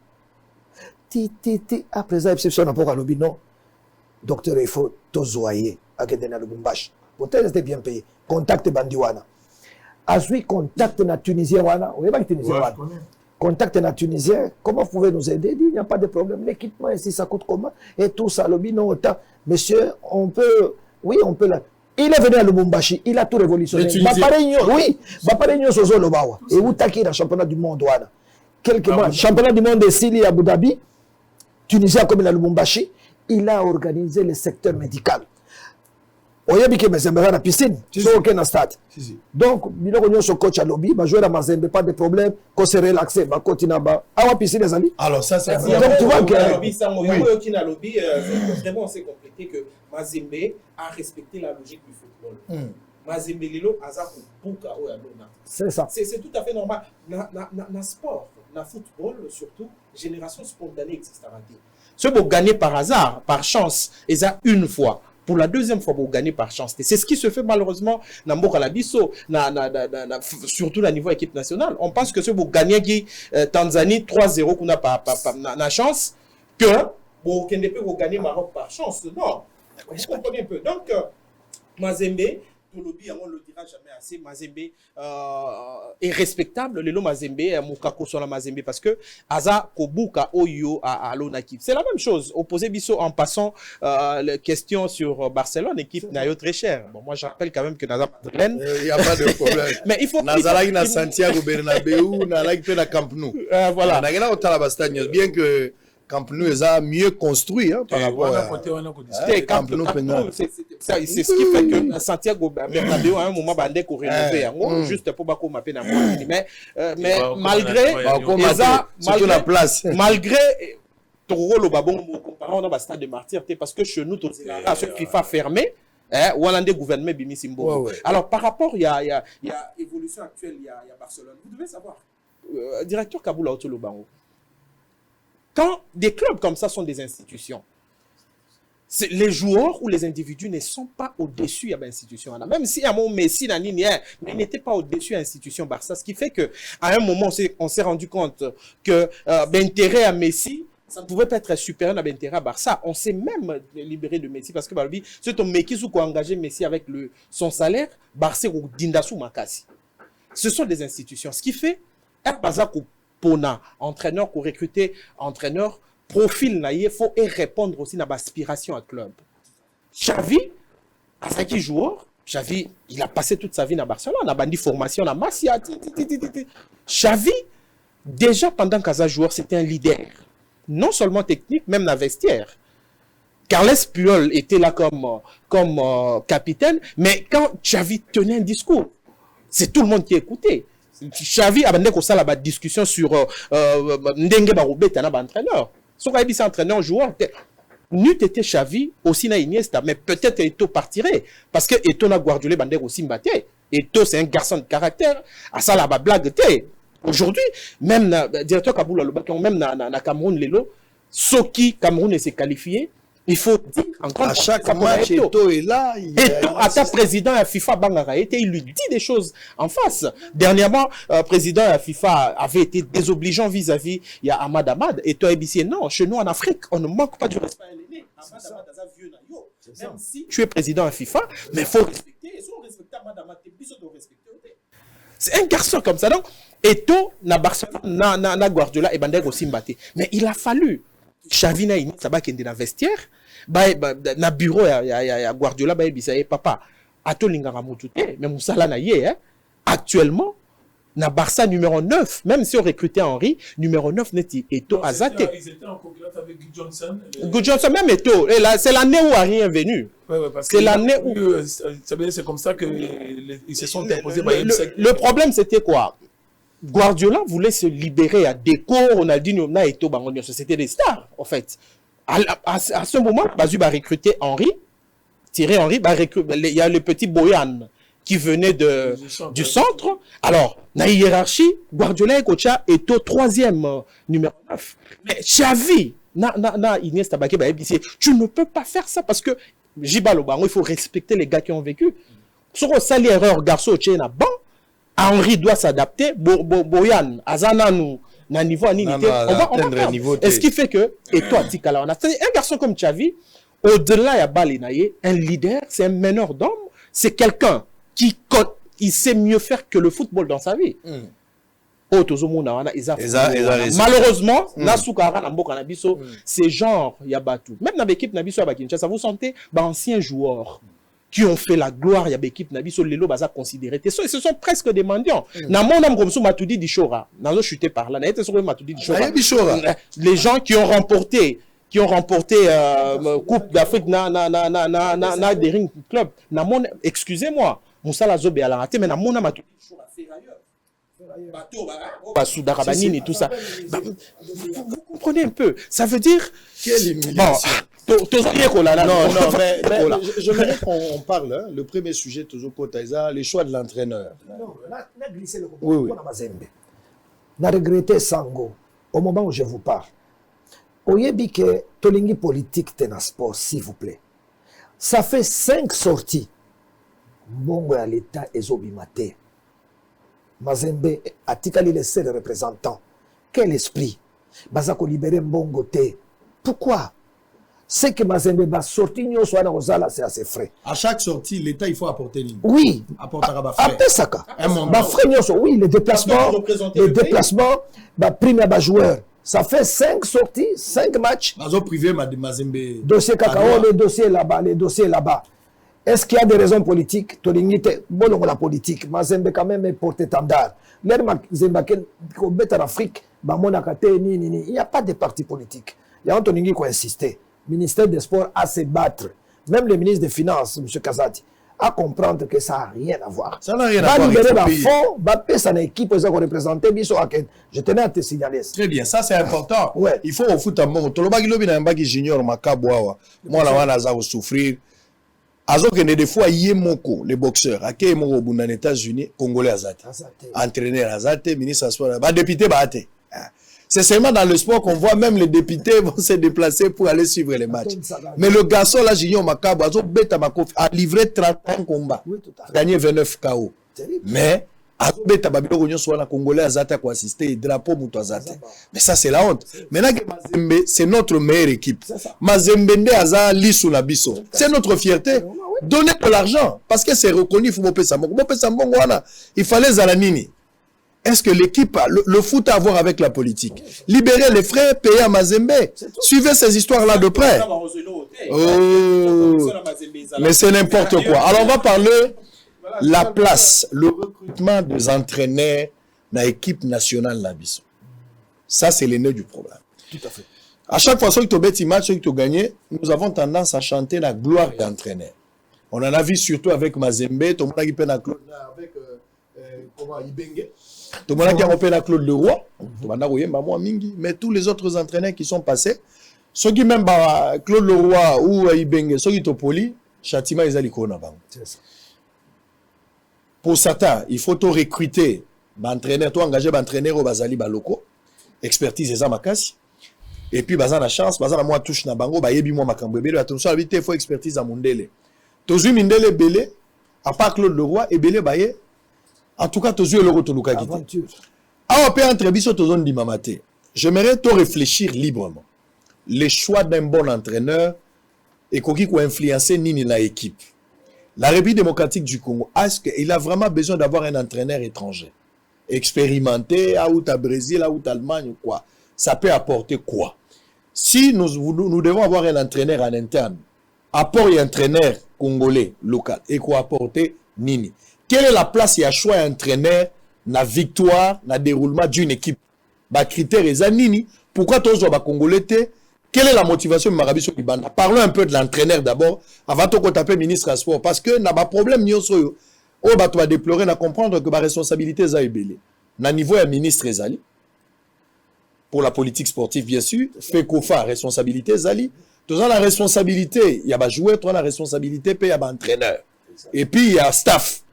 Ti à présent exception na poka lobi non. Docteur il faut tozoyer akende na Lubumbashi. Peut-être c'était bien payé. Contacte bandi wana. Azui contact na Tunisien wana. Oyeba ki Tunisien wana. Contact na Tunisien, comment vous pouvez nous aider? Il n'y a pas de problème. L'équipement ici, ça coûte comment? Et tout ça, le non autant. Monsieur, on peut, oui, on peut là. Il est venu à Lubumbashi, il a tout révolutionné. Oui, Bapareigno Sozo Lobawa. Et où t'as qui le championnat du monde, wana? Quelques mois, championnat du monde de Sili à Abu Dhabi, Tunisien comme il a Lubumbashi, il a organisé le secteur médical. Oyebi ke Mazembe na piscine, so aucun stade. Donc, biloko nyonso coach à lobby, ba jouer à Mazembe, pas de problème, qu'on se relaxer, ba continue ba. Awa piscine les amis. Alors ça c'est donc tu vois que lobby ça mo yokina lobby vraiment c'est compliqué que Mazembe a respecté la logique du football. Mazembe lilo aza ko buka o ya lona. C'est ça. C'est tout à fait normal. Na sport, na football surtout, génération spontanée existe à rater. Ce beau gagner par hasard, par chance, et ça une fois. Pour la deuxième fois, vous gagnez par chance. C'est ce qui se fait malheureusement dans Mboka Labiso, surtout au niveau équipe nationale. On pense que ce vous gagnez qui Tanzanie 3-0 qu'on n'a pas la chance, que vous gagnez Maroc par chance. Non, vous comprenez un peu. Donc, Mazembe, pour lobby, on ne le dira jamais assez, Mazembe est respectable. Le Mazembe, Moukako sur la Mazembe, parce que Aza Kobuka Oyo à l'Onakip. C'est la même chose. Opposé Bisso en passant la question sur Barcelone, équipe Nayo très chère. Bon, moi, je rappelle quand même que Naza Madeleine. Il n'y a pas de problème. Mais il faut. Nazalaki na Santiago Bernabéu, Nazalaki na Camp Nou. Voilà. Bien que Camp Nou est mieux construit par rapport à Camp Nou. C'est ce qui fait que Santiago Bernabéu à un moment bandé qu'on rénové juste pour pas qu'on m'appelle à moi. Mais malgré la place, malgré Toro le babon comparant dans le stade de Martyr parce que chez nous tout ce FIFA fermé. Hollandais gouvernement Bimi Simbo. Alors par rapport il y a évolution actuelle il y a Barcelone. Vous devez savoir directeur Kaboula Otolo Bango. Quand des clubs comme ça sont des institutions, les joueurs ou les individus ne sont pas au-dessus de l'institution. Même si à mon Messi, il n'était pas au-dessus de l'institution Barça. Ce qui fait qu'à un moment, on s'est rendu compte que l'intérêt à Messi, ça ne pouvait pas être supérieur à l'intérêt à Barça. On s'est même libéré de Messi parce que c'est ton mec qui a engagé Messi avec son salaire, Barça ou Dindasu Makasi. Ce sont des institutions. Ce qui fait Pona, entraîneur pour recruter entraîneur, profil il faut répondre aussi à l'aspiration à club. Xavi, Azaki joueur, Xavi, il a passé toute sa vie à Barcelone, il a bandi formation à Masia. Xavi, déjà pendant qu'Aza joueur, c'était un leader. Non seulement technique, même dans le vestiaire. Carles Puyol était là comme capitaine, mais quand Xavi tenait un discours, c'est tout le monde qui écoutait. Xavi a une discussion sur Ndenge Barobeta na entraîneur. Son gars entraîneur joueur n'eût été Xavi aussi na Iniesta mais peut-être Eto'o partirait parce que Eto'o na Guardiola Bandé aussi mbaté. Eto'o c'est un garçon de caractère à ça la blague té. Aujourd'hui, même le directeur Kaboula, même na Cameroun, Lelo, Soki, Cameroun s'est qualifié, il faut dire encore à chaque match, Eto est là. Eto, à ta président à FIFA Bangara, il lui dit des choses en face. Dernièrement, président à FIFA avait été désobligeant vis-à-vis il y a Ahmad. Eto ABC, non, chez nous en Afrique, on ne manque pas du respect à l'aîné. Même si tu es président à FIFA, mais il faut respecter. Et si on respecte Ahmad, c'est un garçon comme ça. Donc, Eto, na Barcelone, na Guardiola et Bandeg aussi mbaté. Mais il a fallu. Xavi na ini sabaki ende na vestiaire na bureau ya Guardiola ba ebisa papa atolingaka mutu te mais musala na ye actuellement na Barça numéro 9 même si on recrutait Henry numéro 9 neti Eto Azate ils étaient en concurrence avec Good Johnson même Eto et là c'est l'année où Henry est venu c'est l'année où c'est comme ça que ils se sont imposés le problème c'était quoi. Guardiola voulait se libérer à Deco, Ronaldinho, Eto, c'était des stars, en fait. À ce moment, Bazu va recruter Henry, Thierry Henry, il y a le petit Boyan qui venait du centre. Alors, dans la hiérarchie, Guardiola et Kocha Eto, 3e numéro 9. Mais Xavi, Inès Tabake, tu ne peux pas faire ça parce que, Jibalo, il faut respecter les gars qui ont vécu. Sur le sali erreur, garçon, tu es là, bon. Henry doit s'adapter. Boyan, Azananou, na niveau à Ninité, on va et ce qui fait que, et toi, Tikala, on a fait un garçon comme Xavi, au-delà ya Balinaye, un leader, c'est un meneur d'homme, c'est quelqu'un qui il sait mieux faire que le football dans sa vie. Malheureusement, c'est genre Yabatou. Même dans l'équipe Nabiso à Kinshasa, vous sentez anciens joueurs qui ont fait la gloire, il y a l'équipe Nabiso Lelo Baza considéré. Ce sont presque des mendiants. Matoudi Dishora, chuté par là. Les gens qui ont remporté Coupe d'Afrique na des Ring Club. Excusez-moi, Moussa Zobe a la raté, mais Namona Matoudi Dishora fait ailleurs. Et tout ça. Vous comprenez un peu. Ça veut dire. Quelle humiliation. Non, mais j'aimerais qu'on parle, hein, le premier sujet, toujours Kotaïza, les choix de l'entraîneur. Non, on a glissé le oui. On a regretté Sango, au moment où je vous parle. Oyebi que Tolingi politique ten sport, s'il vous plaît. Ça fait 5 sorties. Mbongo à l'État et Zobimate. Mazembe a tikali les seuls représentants. Quel esprit? Bazako libérer Mbongo te. Pourquoi? C'est que Mazembe va sortir, c'est assez frais. À chaque sortie, l'État, il faut apporter une. Oui. Après ça, oui, les déplacements, prime à joueur. Ça fait 5 sorties, 5 matchs. Privé, Mazembe. Dossier Cacao, les dossiers là-bas. Est-ce qu'il y a des raisons politiques? Bon, la politique. Mazembe quand même est porte-étendard. Il n'y a pas de parti politique. Il y a Antoningi qui a insisté. Le ministère des Sports a se battre. Même le ministre des Finances, M. Kazati, à comprendre que ça n'a rien à voir. Ça n'a rien à voir. Libérer la fond, son équipe qui représenter. Je tenais à te signaler. Très bien, ça c'est important. Ouais. Il faut au foot à mon. Tolobagi lobi na mbaki junior makaboa. Moi la wana za souffrir. Azoke ne des fois yemoko les boxeurs. Ake moko bunda aux États-Unis, congolais azate. Entraîneur azate, ministre sport, ba député ba ate. C'est seulement dans le sport qu'on voit même les députés vont se déplacer pour aller suivre les matchs. Mais le garçon là, Junior Makabo, a livré 31 combats, gagné 29 KO. Mais Congolais Azata pour assister drapeau Moutouazate. Mais ça c'est la honte. Maintenant que Mazembe, c'est notre meilleure équipe. Mazembe Aza Lissou Nabiso. C'est notre fierté. Donnez de l'argent parce que c'est reconnu. Il fallait Zalanini. Est-ce que l'équipe, le foot a à voir avec la politique? Libérer les frais, payer à Mazembe. Suivez ces histoires-là de près. Oh, mais c'est n'importe quoi. Alors on va parler la place, le recrutement des entraîneurs dans l'équipe nationale Nabiso. Ça, c'est le nœud du problème. Tout à fait. À chaque fois que tu as un match, que tu as gagné, nous avons tendance à chanter la gloire des entraîneurs. On en a vu surtout avec Mazembe, tout le monde a fait avec Ibenge. Tout le monde a fait la Claude Leroy, mais tous les autres entraîneurs qui sont passés, ceux qui même Claude Leroy ou Ibenge, ceux qui sont polis, châtiment ils allaient. Pour certains, il faut recruter entraîneur, toi engagé entraîneur au bazali baloko, expertise eza makasi. Et puis baza na chance, baza na moi touche na bango, ba yebi moi makambo ebele, attention habité faut expertise à mondele. Tozu mindele belé, à part Claude Leroy et belé baye. En tout cas, tozu le rotoluka gité. Aventure. Ah, on peut entre biso tozon di mamate. J'aimerais te réfléchir librement. Les choix d'un bon entraîneur et qui peut influencer nini la équipe. La République démocratique du Congo, est-ce qu'il a vraiment besoin d'avoir un entraîneur étranger expérimenté, à ou à Brésil, à ou à Allemagne ou quoi? Ça peut apporter quoi? Si nous devons avoir un entraîneur en interne, apport et entraîneur congolais local, et quoi apporter nini? Quelle est la place et à choix un entraîneur na victoire, na déroulement d'une équipe? Ba critères et nini? Pourquoi tous les Congolais? Quelle est la motivation de Marabiso Kibanda? Parlons un peu de l'entraîneur d'abord, avant de taper ministre à sport. Parce que n'a pas problème, nous va déplorer, na comprendre que ma responsabilité est belé. Na niveau un ministre Zali, pour la politique sportive, bien sûr, fait qu'ofa, responsabilité Zali. Tous la responsabilité, il y a joueur, toi la responsabilité, puis il y a entraîneur. Et puis il y a staff.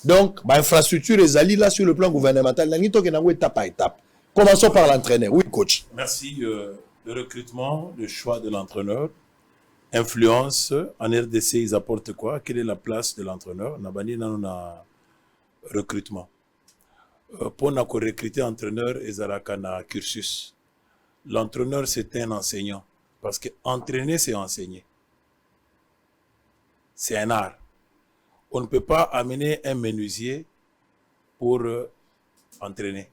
Donc, infrastructure Zali là sur le plan gouvernemental, étape par étape. Commençons par l'entraîneur. Oui, coach. Merci. Le recrutement, le choix de l'entraîneur, influence. En RDC, ils apportent quoi? Quelle est la place de l'entraîneur? Nabani na recrutement. Pour recruter un entraîneur, ils ont un cursus. L'entraîneur, c'est un enseignant. Parce que entraîner, c'est enseigner. C'est un art. On ne peut pas amener un menuisier pour entraîner.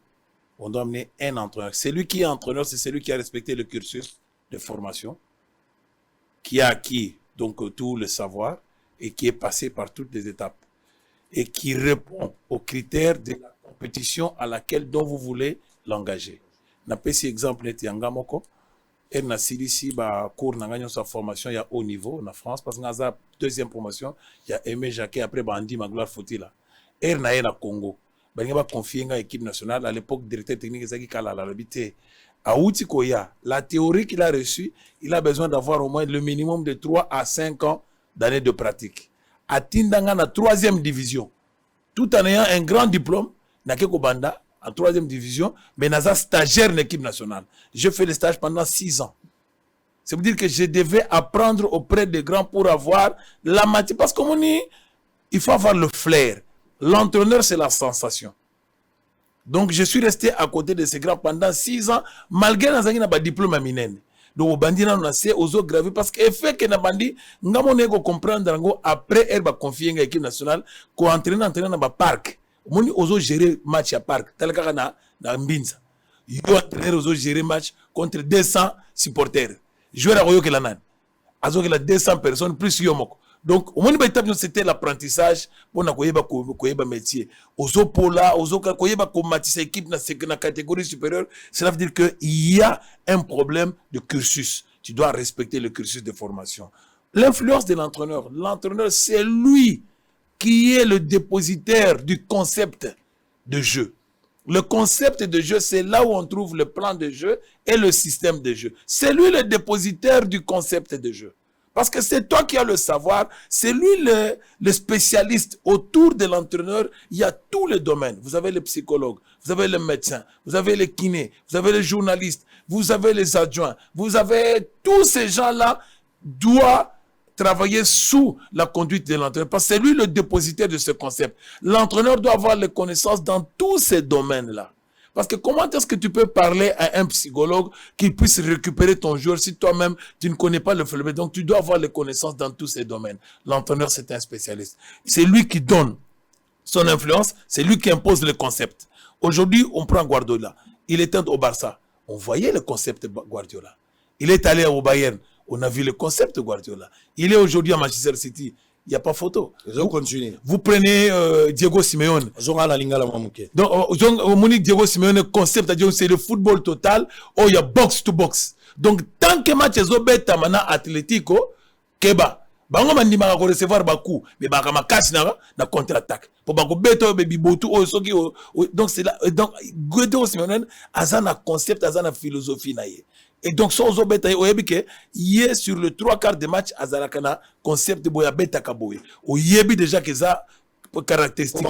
On doit amener un entraîneur. Celui qui est entraîneur, c'est celui qui a respecté le cursus de formation, qui a acquis donc tout le savoir et qui est passé par toutes les étapes et qui répond aux critères de la compétition à laquelle dont vous voulez l'engager. Na pesi exemple net yanga moko et na silisi ba cours na gagnon sa formation il y a haut niveau en France parce que na deuxième promotion il y a Aimé Jacquet après Bandi Magloire Fotila et na Congo. Il va confier à l'équipe nationale. À l'époque, directeur technique, la théorie qu'il a reçue, il a besoin d'avoir au moins le minimum de 3 à 5 ans d'années de pratique. À Tindanga, la 3e division, tout en ayant un grand diplôme, Nakeko Banda, en 3e division, mais Naza stagiaire de l'équipe nationale. Je fais le stage pendant 6 ans. Ça veut dire que je devais apprendre auprès des grands pour avoir la matière. Parce qu'on dit, il faut avoir le flair. L'entraîneur, c'est la sensation. Donc, je suis resté à côté de ces grands pendant 6 ans, malgré un diplôme à Minen. Donc, au bandi, on a essayé aux autres gravés parce que fait que Nabandi, nous avons comprendre après, elle va confier à l'équipe nationale qu'on entraîne dans le parc. On a osé gérer match à parc. Tel que na Mbinza. Il doit entraîner aux autres gérer match contre 200 supporters. Jouer à Royo Kelanan. Azo que la 200 personnes plus Yomoko. Donc, au moins, c'était l'apprentissage pour le métier. Ozo Pola, Ozo Koyeba, comme Matisse équipe dans la catégorie supérieure, cela veut dire qu'il y a un problème de cursus. Tu dois respecter le cursus de formation. L'influence de l'entraîneur. L'entraîneur, c'est lui qui est le dépositaire du concept de jeu. Le concept de jeu, c'est là où on trouve le plan de jeu et le système de jeu. C'est lui le dépositaire du concept de jeu. Parce que c'est toi qui as le savoir, c'est lui le spécialiste. Autour de l'entraîneur, il y a tous les domaines. Vous avez les psychologues, vous avez les médecins, vous avez les kinés, vous avez les journalistes, vous avez les adjoints, vous avez tous ces gens-là doivent travailler sous la conduite de l'entraîneur. Parce que c'est lui le dépositaire de ce concept. L'entraîneur doit avoir les connaissances dans tous ces domaines-là. Parce que comment est-ce que tu peux parler à un psychologue qui puisse récupérer ton joueur si toi-même tu ne connais pas le phénomène? Donc tu dois avoir les connaissances dans tous ces domaines. L'entraîneur, c'est un spécialiste. C'est lui qui donne son influence, c'est lui qui impose le concept. Aujourd'hui, on prend Guardiola. Il était au Barça. On voyait le concept de Guardiola. Il est allé au Bayern. On a vu le concept de Guardiola. Il est aujourd'hui à Manchester City. Il n'y a pas photo. Vous prenez Diego Simeone. Donc, Diego Simeone, concept, c'est le football total. Oh, il y a box to box. Donc, tant que match est obéta mana Atlético, Keba. Bango mandi maka ko recevoir baku, mais baka makasi na contre-attaque. Pour bako beto bebi botu o soki donc c'est là donc Diego Simeone azana concept, azana philosophie na ye. Et donc, son zobeta il est sur le 3/4 des matchs à Zarakana, concept de Boya Beta Kaboé. Au Yebi déjà que ça, caractéristique.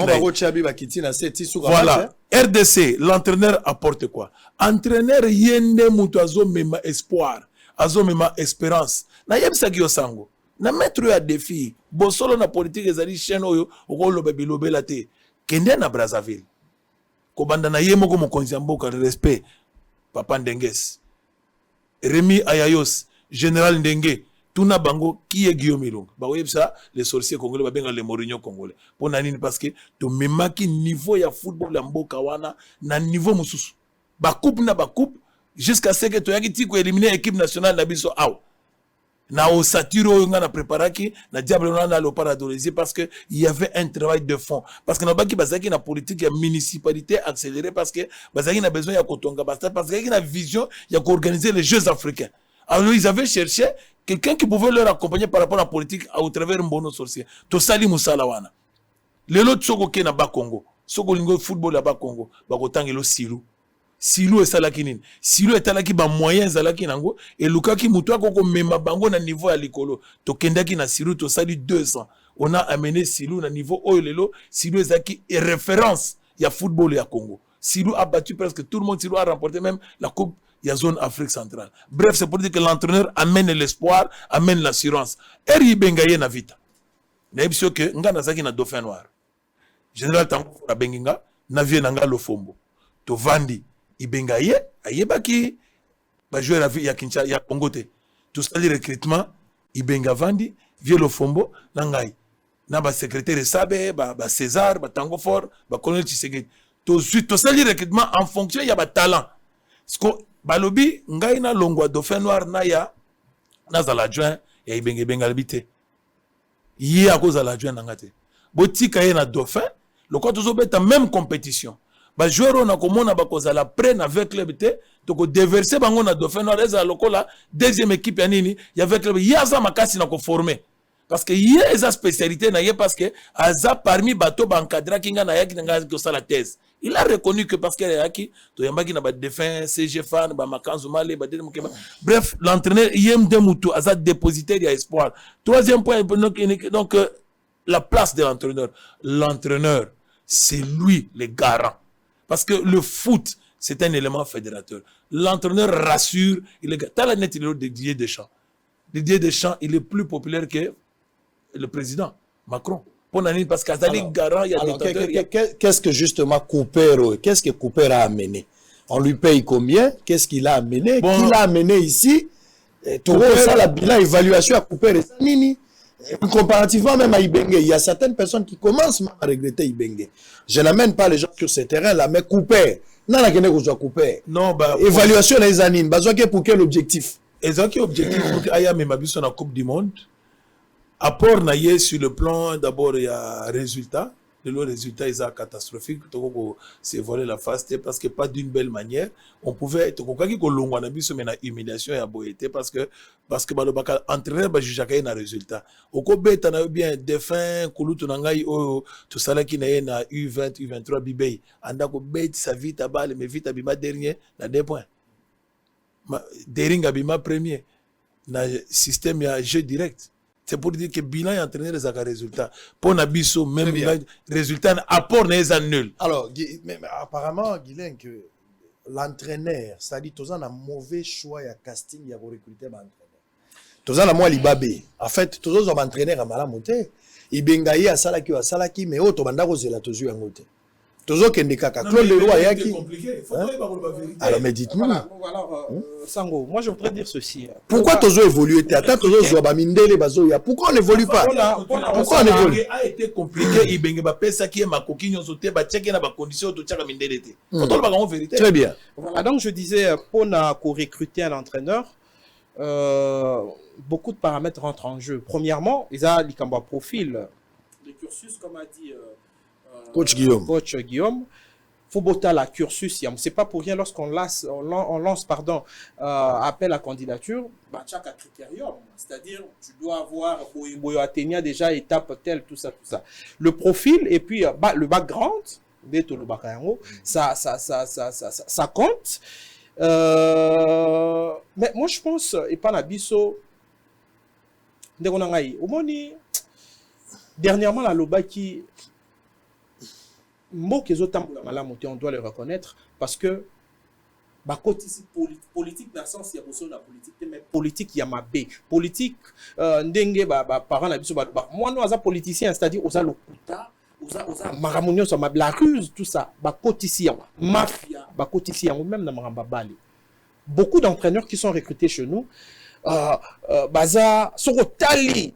Voilà. RDC, l'entraîneur apporte quoi? Entraîneur yende mutu azomema espoir, azomema espérance. Na yebisa ki osango. Na mettre ya défi. Bosolo na politique ezali chaîne oyo okoloba bilobela te. Kende na Brazzaville. Kobanda na ye moko mokonzi mboka respect. Papa Ndenges. Rémi Ayayos, Général Ndenge. Tuna bango qui est Guillaume Ilunga. Bah oui ça les sorciers congolais babenga les Mourinho congolais. Pour nani parce que to memaki niveau ya football la mboka wana na niveau mususu. Ba coupe jusqu'à ce que to yaki tiko éliminer équipe nationale na biso aw. Na osatiro nga na préparaki na diable na le paradolésé parce que il y avait un travail de fond parce que na baki bazaki na politique ya municipalité accélérée parce que bazaki na besoin ya kotonga basta parce que y a une vision ya organiser les Jeux africains. Alors ils avaient cherché quelqu'un qui pouvait leur accompagner par rapport à la politique au travers Mbono Sorcier. To sali musala wana. Lelo tsoko ke na ba Congo. Soko lingo football na ba Congo. Ba kotangelo Silou. Silou e salaki nini? Silou etalaki ba moyens zalaki nango et lukaki mutu akoko mema bango na niveau ya likolo. To kendaki na Silou to sali 200. On a amené Silou na niveau oyo lelo. Silou ezaki référence ya football ya Congo. Silou a battu presque tout le monde. Silou a remporté même la coupe. Il y a zone Afrique centrale. Bref, c'est pour dire que l'entraîneur amène l'espoir, amène l'assurance. Eri bengaye na vita. Na ebisio que nga nazaki na dauphin noir. Général Tango la benginga na vie nanga lofombo. To vandi ibengaye ayebaki ba jouer la vie ya Kinshasa ya Congo te. Tout ça le recrutement ibenga vandi vie lofombo na ngai. Na ba secrétaire Sabe, ba César, ba Tango Fort, ba colonel Tshisekedi. To suite to ça le recrutement en fonction ya ba talent. Balobi ngai na longwa dauphin noir na ya nazala adjoint ya ibenge bengalbite yi akozala adjoint nangate botika ye na dauphin loko tozobeta même compétition ba joueur na komona bakozala prêt na avec club te to ko déverser bango na dauphin noir ezala lokola deuxième équipe ya nini ya avec club yaza makasi na ko former parce que y a esa spécialité na ye parce que aza parmi bato ba encadrer kinga na yaki nga ko sala thèse. Il a reconnu que parce qu'il y a qui, Toyambaki n'a pas de défunt, CG fan, Makanzu Mali, bref, l'entraîneur Yem Demoutou a dépositaire il y a espoir. Troisième point, donc la place de l'entraîneur. L'entraîneur, c'est lui le garant. Parce que le foot, c'est un élément fédérateur. L'entraîneur rassure, il est t'as la net de Didier Deschamps. Didier Deschamps, il est plus populaire que le président Macron. Parce qu'Azali garant, il y a qu'est-ce que justement Cooper, qu'est-ce que Cooper a amené? On lui paye combien? Qu'est-ce qu'il a amené? Bon, qui l'a amené ici? Ça, la bilan évaluation à Cooper. Comparativement même à Ibenge, il y a certaines personnes qui commencent à regretter Ibenge. Je n'amène pas les gens sur ce terrain-là, mais Cooper, non, la Cooper. Non, bah, évaluation des années, pour quel objectif? Quel objectif pour qu'il y ait même sur la Coupe du Monde? Apport naïe sur le plan, d'abord, il y a résultat. Le résultat est catastrophique. C'est volé la face parce que pas d'une belle manière. On pouvait être humiliation et aboyété parce que le entraîneur va juger un résultat. Au Kobe, tu as bien défunt, Kouloutou Nangaï, tout ça qui n'a na U20, U23, Bibé. Andako bête sa vie à balle, mais vite abima dernier, na 2 points. Dering abima premier. Na système y a jeu direct. C'est pour dire que le bilan est entraîné les résultats. Pour Nabiso, même résultat, apport n'est pas nul. Alors, mais apparemment, Guilain, que l'entraîneur, ça dit, tu as un mauvais choix de casting pour recruter un entraîneur. Tu as un moi libabé. En fait, tu as un entraîneur à Malamoté. Il bengaye à Salaki, mais autre, tu as un tozu en côté. Toujours qu'il n'y a qu'à Claude Leroy. C'est compliqué. Alors, mais dites-nous. Alors, Sango, moi je voudrais dire ceci. Pourquoi tu as évolué? Pourquoi on n'évolue pas? Pourquoi on évolue? A été compliqué. Il y a des qui est ma coquille, conditions Très bien. Voilà, donc je disais, pour recruter un entraîneur, beaucoup de paramètres rentrent en jeu. Premièrement, il y a le profil. Le cursus, comme a dit Coach Guillaume, faut botter la cursus. C'est pas pour rien lorsqu'on lance, appel à candidature, chaque critérium. C'est-à-dire, tu dois avoir atteigner déjà étape telle, tout ça. Le profil et puis le background, ça compte. Mais moi je pense, et pas la biso, dernièrement la Lobaki on doit le reconnaître parce que politique dans le sens il y a besoin de la politique mais politique il y a ma b politique ndenge parents na biso moi nous as politicien c'est-à-dire aux lokuta aux maramunyo sur la ruse tout ça coticiens mafia coticiens ou même dans maramba bali beaucoup d'entraîneurs qui sont recrutés chez nous baza soko tali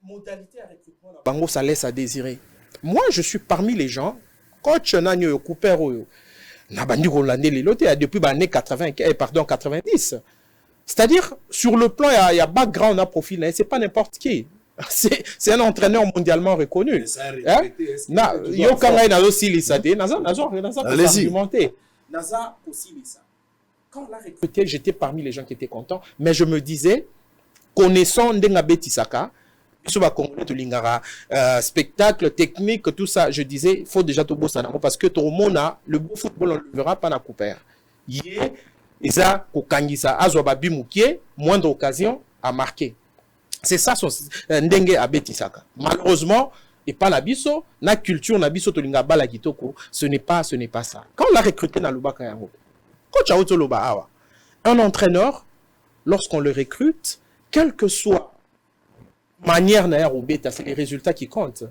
modalité à recrutement bango ça laisse à désirer. Moi je suis parmi les gens coach nanyo Cooper depuis les années 90. C'est-à-dire, sur le plan, il y a background, à profil, c'est pas n'importe qui. C'est un entraîneur mondialement reconnu. Quand on l'a recruté, j'étais parmi les gens qui étaient contents, mais je me disais, connaissant Ndengabe Tisaka, spectacle, technique, tout ça, je disais, il faut déjà tout beau ça parce que tout le monde a le beau football, on ne le verra pas dans Cooper. Isa kokangisa azwababi mukie, moindre occasion à marquer. C'est ça son Ndenge Abetisaka. Malheureusement, et pas nabiso, na culture nabiso tolinga bala kitoko, ce n'est pas ça. Quand on l'a recruté dans Lubaka Yango, coach Aoto Loba Awa, un entraîneur, lorsqu'on le recrute, quel que soit manière naïre ou bêta, c'est les résultats qui comptent.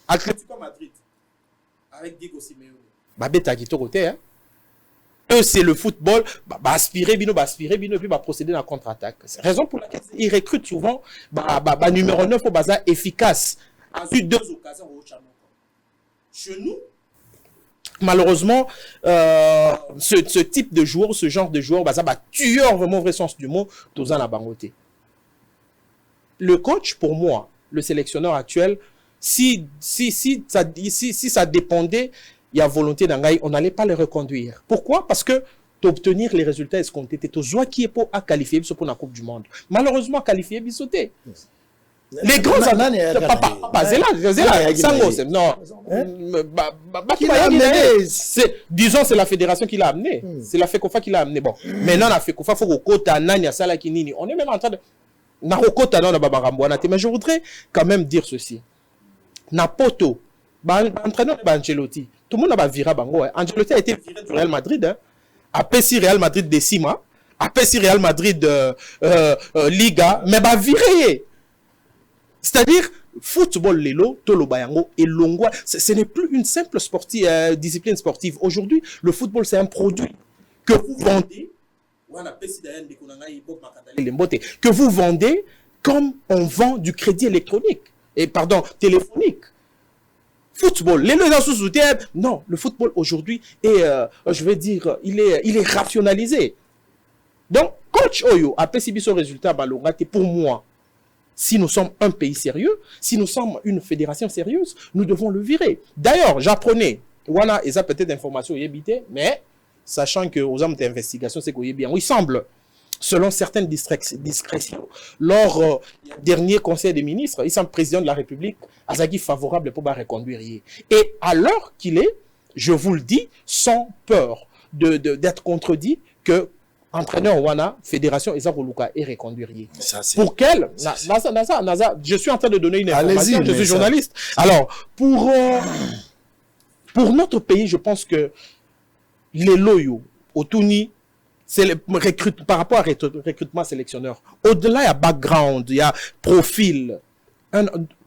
Atlético Madrid, avec Diego Simeone, bêta qui côté, hein. Eux, c'est le football, aspirer, bino, et puis procéder dans la contre-attaque. C'est la raison pour laquelle ils recrutent souvent, numéro 9 au bazar efficace. A eu 2 occasions au Chamon. Chez nous, malheureusement, ce type de joueur, ce genre de joueur, tueur, vraiment vrai sens du mot, tous en la bangoté. Le coach, pour moi, le sélectionneur actuel, si ça dépendait, il y a volonté d'Angaï, on n'allait pas le reconduire. Pourquoi? Parce que d'obtenir les résultats escomptés, c'est aux joies qui est pour qualifier pour la Coupe du Monde. Malheureusement, qualifier, bisoté. Les grands disons, c'est la fédération qui l'a amené. C'est la FECOFA qui l'a amené. Bon, maintenant, la FECOFA, il faut qu'on on est même en train de... Mais je voudrais quand même dire ceci. Napoto, entraîneur d'Ancelotti, tout le monde a viré Bango. Ancelotti a été viré du Real Madrid. Après si Real Madrid décima, après si Real Madrid Liga, mais viré. C'est-à-dire, football Lelo, Tolo Bayango et Longwa, ce n'est plus une simple discipline sportive. Aujourd'hui, le football, c'est un produit que vous vendez. Que vous vendez comme on vend du crédit électronique et téléphonique. Football, non, le football aujourd'hui est, je vais dire, il est rationalisé. Donc, coach Oyo a perçu son résultat pour moi. Si nous sommes un pays sérieux, si nous sommes une fédération sérieuse, nous devons le virer. D'ailleurs, j'apprenais, voilà, et ça peut-être d'informations mais sachant que aux hommes d'investigation, c'est qu'il y a bien. Il semble, selon certaines discrétions, lors du dernier conseil des ministres, il semble président de la République, Azaki favorable pour reconduire. Et à l'heure qu'il est, je vous le dis, sans peur d'être contredit, que entraîneur Wana, fédération Ezakoluka est reconduire. Pour quel je suis en train de donner une information, je suis journaliste. Alors, pour notre pays, je pense que les loyaux, au Touni, c'est par rapport à recrutement sélectionneur. Au-delà, il y a background, il y a profil.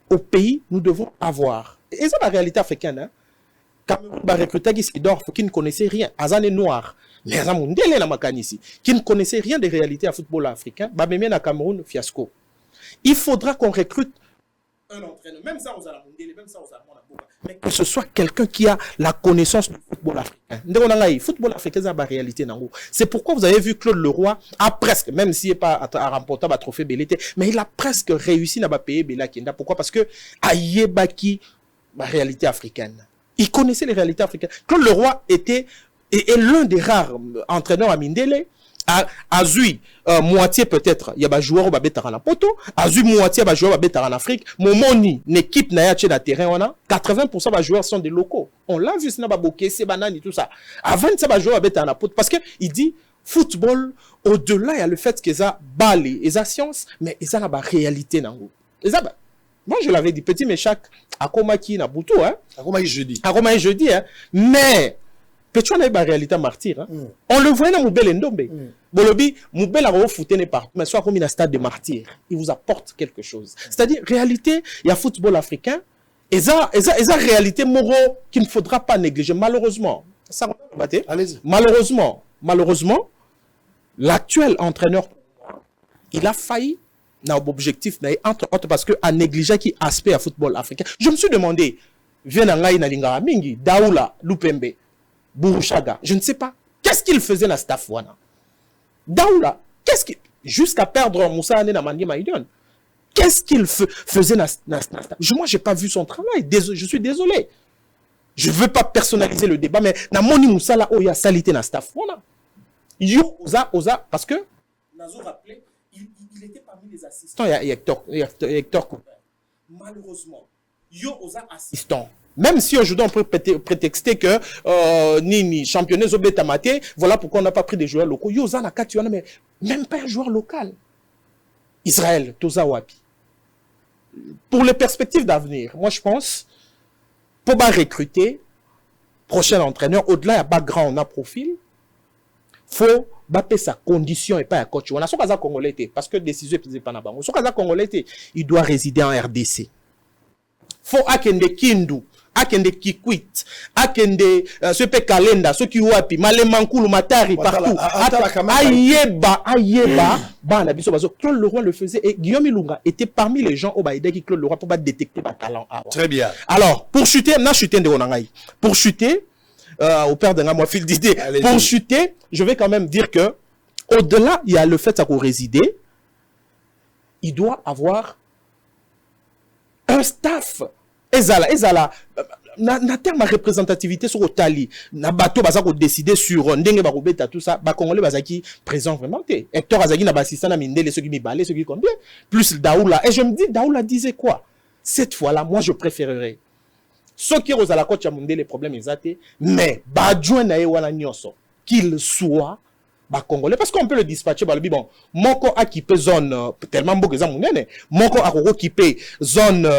Au pays, nous devons avoir. Et c'est la réalité africaine. Hein? Cameroun va recruter qui ne connaissait rien. Azan est noir. Mais qui ne connaissait rien des réalités à football africain. Babemien Cameroun, fiasco. Il faudra qu'on recrute un entraîneur. Même ça, on a même ça, mais que ce soit quelqu'un qui a la connaissance du football africain. Le football africain, c'est la réalité. C'est pourquoi vous avez vu Claude Leroy a presque, même s'il n'est pas remporté un trophée Belleté, mais il a presque réussi à payer Bella Kenda. Pourquoi? Parce que Ayebaki, la réalité africaine. Il connaissait les réalités africaines. Claude Leroy est l'un des rares entraîneurs à Mindele. Azui, moitié peut-être, il y a des joueurs qui sont en poto. Azui, moitié, il y a des joueurs qui sont en Afrique. Momoni, une équipe n'a pas de terrain. 80% des joueurs sont des locaux. On l'a vu, c'est banani, tout ça. Avant, ça va jouer en poto. Parce qu'il dit, football, au-delà, il y a le fait qu'ils ont balé, ils ont science, mais ils ont la réalité. Moi, je l'avais dit, petit Méchac, Akomaki na Boutou, hein. Akomaki jeudi. Akomaki jeudi, hein. Mais, Petro n'a pas réalité martyr, hein. On le voyait dans Moubel Ndombe. Bolobi, Moubel a refouté partout, mais soit comme il a un stade de martyr. Il vous apporte quelque chose. C'est-à-dire, réalité, il y a football africain, et ça, réalité morale qu'il ne faudra pas négliger, malheureusement. Ça, malheureusement, l'actuel entraîneur, il a failli dans l'objectif, entre autres, parce qu'il a négligé qui aspect à football africain. Je me suis demandé, Daoula, Lupembe, Bourouchaga, je ne sais pas, qu'est-ce qu'il faisait dans staff wana? Daoula, qu'est-ce qu'il, jusqu'à perdre Moussa Ané na Mandi Maïdion, qu'est-ce qu'il faisait dans staff? Moi, je n'ai pas vu son travail, je suis désolé. Je ne veux pas personnaliser le débat, mais dans Moni Moussa, là, il y a salité dans staff wana. Yo, oza, parce que, Nazo rappelé, il était parmi les assistants. Il y a Hector Couper. Malheureusement, yo oza assistant. Même si aujourd'hui on peut prétexter que Nini, championnat Zobeta Maté, voilà pourquoi on n'a pas pris des joueurs locaux. Yo oza na katuana, mais même pas un joueur local. Israël, Toza Wapi. Pour les perspectives d'avenir, moi je pense, pour recruter prochain entraîneur, au-delà il y a background, on a profil, faut baper sa condition et pas un coach. On a son cas congolais, parce que décision est pas là-bas. Son cas congolais, il doit résider en RDC. Faut akende Kindu, akende Kikwit, akende Sepe Kalenda, ceux qui wapi, Malemankulu, Matari, partout. Ayeba, Bana Biso Bazo. Claude Leroy le faisait et Guillaume Ilunga était parmi les gens au Baïda qui Claude Leroy pour pas détecter par talent. Très bien. Alors, pour chuter, pour chuter, au père d'un moi fil d'idée. Pour chuter, je vais quand même dire que au-delà, il y a le fait qu'on résider, il doit avoir un staff. Ezala, na terme de représentativité sur Otali, na bateau baza ko décider sur ndenge ba robeta tout ça, ba congolais bazaki présent vraiment té. Hector Azaki na assistant na Mindele ceux qui mi balé, ceux qui combien plus Daoula. Et je me dis Daoula disait quoi? Cette fois-là, moi je préférerais ceux qui osent à la côte Chamundé les problèmes exactés, mais badjouen na wana nyonso qu'il soit ba congolais parce qu'on peut le dispatcher ba le bon moko a équipé zone tellement beau que ça munene moko a occupé zone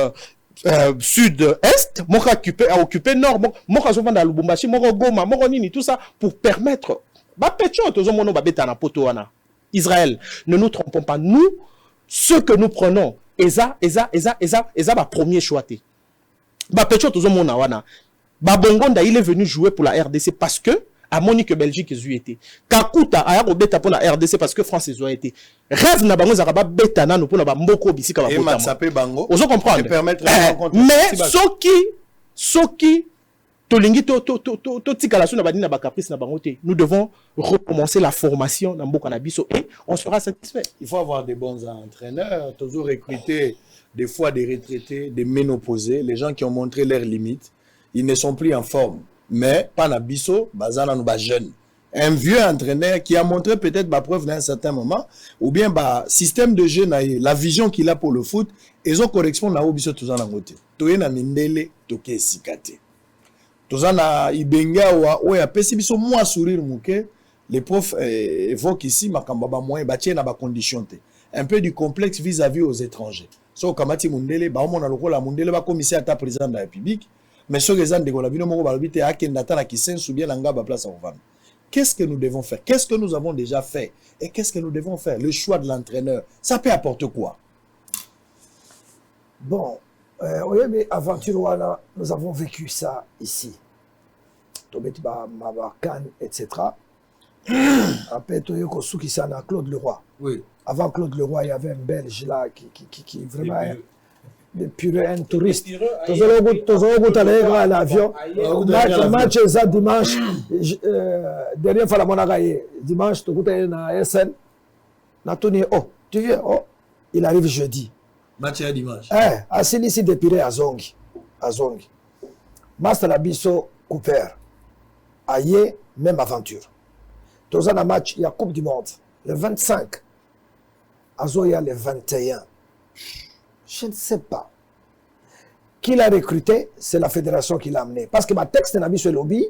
sud-est, moko a occupé nord, moko a vendre à Lubumbashi, moko Goma, moko nini tout ça pour permettre ba petcho tozo mono ba beta na poto wana. Israël, ne nous trompons pas, nous ce que nous prenons eza ba premier choix té. Ba Petro tozo mona wana. Ba Bongonda il est venu jouer pour la RDC parce que à Monique Belgique ils été. Kakuta aya ko beta pour la RDC parce que France ils ont été. Rêve na bango zakaba beta na no pour na ba mboko bisika ba bota. Et Matsape bango. Ozo comprendre. Mais soki tolingi to tikala so na ba na ba caprice na bango té. Nous devons recommencer la formation na mboka na biso et on sera satisfait. Il faut avoir des bons entraîneurs, toujours recruter des fois des retraités, des ménopausés, les gens qui ont montré leurs limites, ils ne sont plus en forme. Mais, pas na biso, bazana nou ba jeune. Un vieux entraîneur qui a montré peut-être ma preuve dans un certain moment, ou bien ba système de jeu, la vision qu'il a pour le foot, ils ont correction na obiso tout ça na côté. Toye na mindele, toke sikate. Tout ça na ibenga ou ya pesi biso moi sourire mouke, les profs évoquent ici makamba moyen batie na ba condition te. Un peu du complexe vis-à-vis aux étrangers. So kamati mundele ba omona lokola mundele ba commissaire à président de la République mais so gezan de gola bino moko ba lobite akenda ta na kisensu bien nga ba place à vendre. Qu'est-ce que nous devons faire? Qu'est-ce que nous avons déjà fait? Et qu'est-ce que nous devons faire? Le choix de l'entraîneur, ça peut apporter quoi? Bon, mais aventure wana, nous avons vécu ça ici. Tobeti ba Mabakan, etc. Après Toyoko Souki Sana, Claude Leroy. Oui. Avant Claude Leroy, il y avait un Belge là qui vraiment des pureux, un touriste. Toujours à l'avion. Match ça dimanche. Dernière fois la monagaye. Dimanche, tu goûtes à SN. Natuni, oh, tu viens, oh, il arrive jeudi. Match à dimanche. À Sinici de Piré à Zongi. Master Abisso Cooper. Aïe, même aventure. Dans un match, il y a Coupe du Monde. Le 25. Azoya le 21. Je ne sais pas. Qui l'a recruté, c'est la fédération qui l'a amené. Parce que ma texte n'a mis sur le lobby.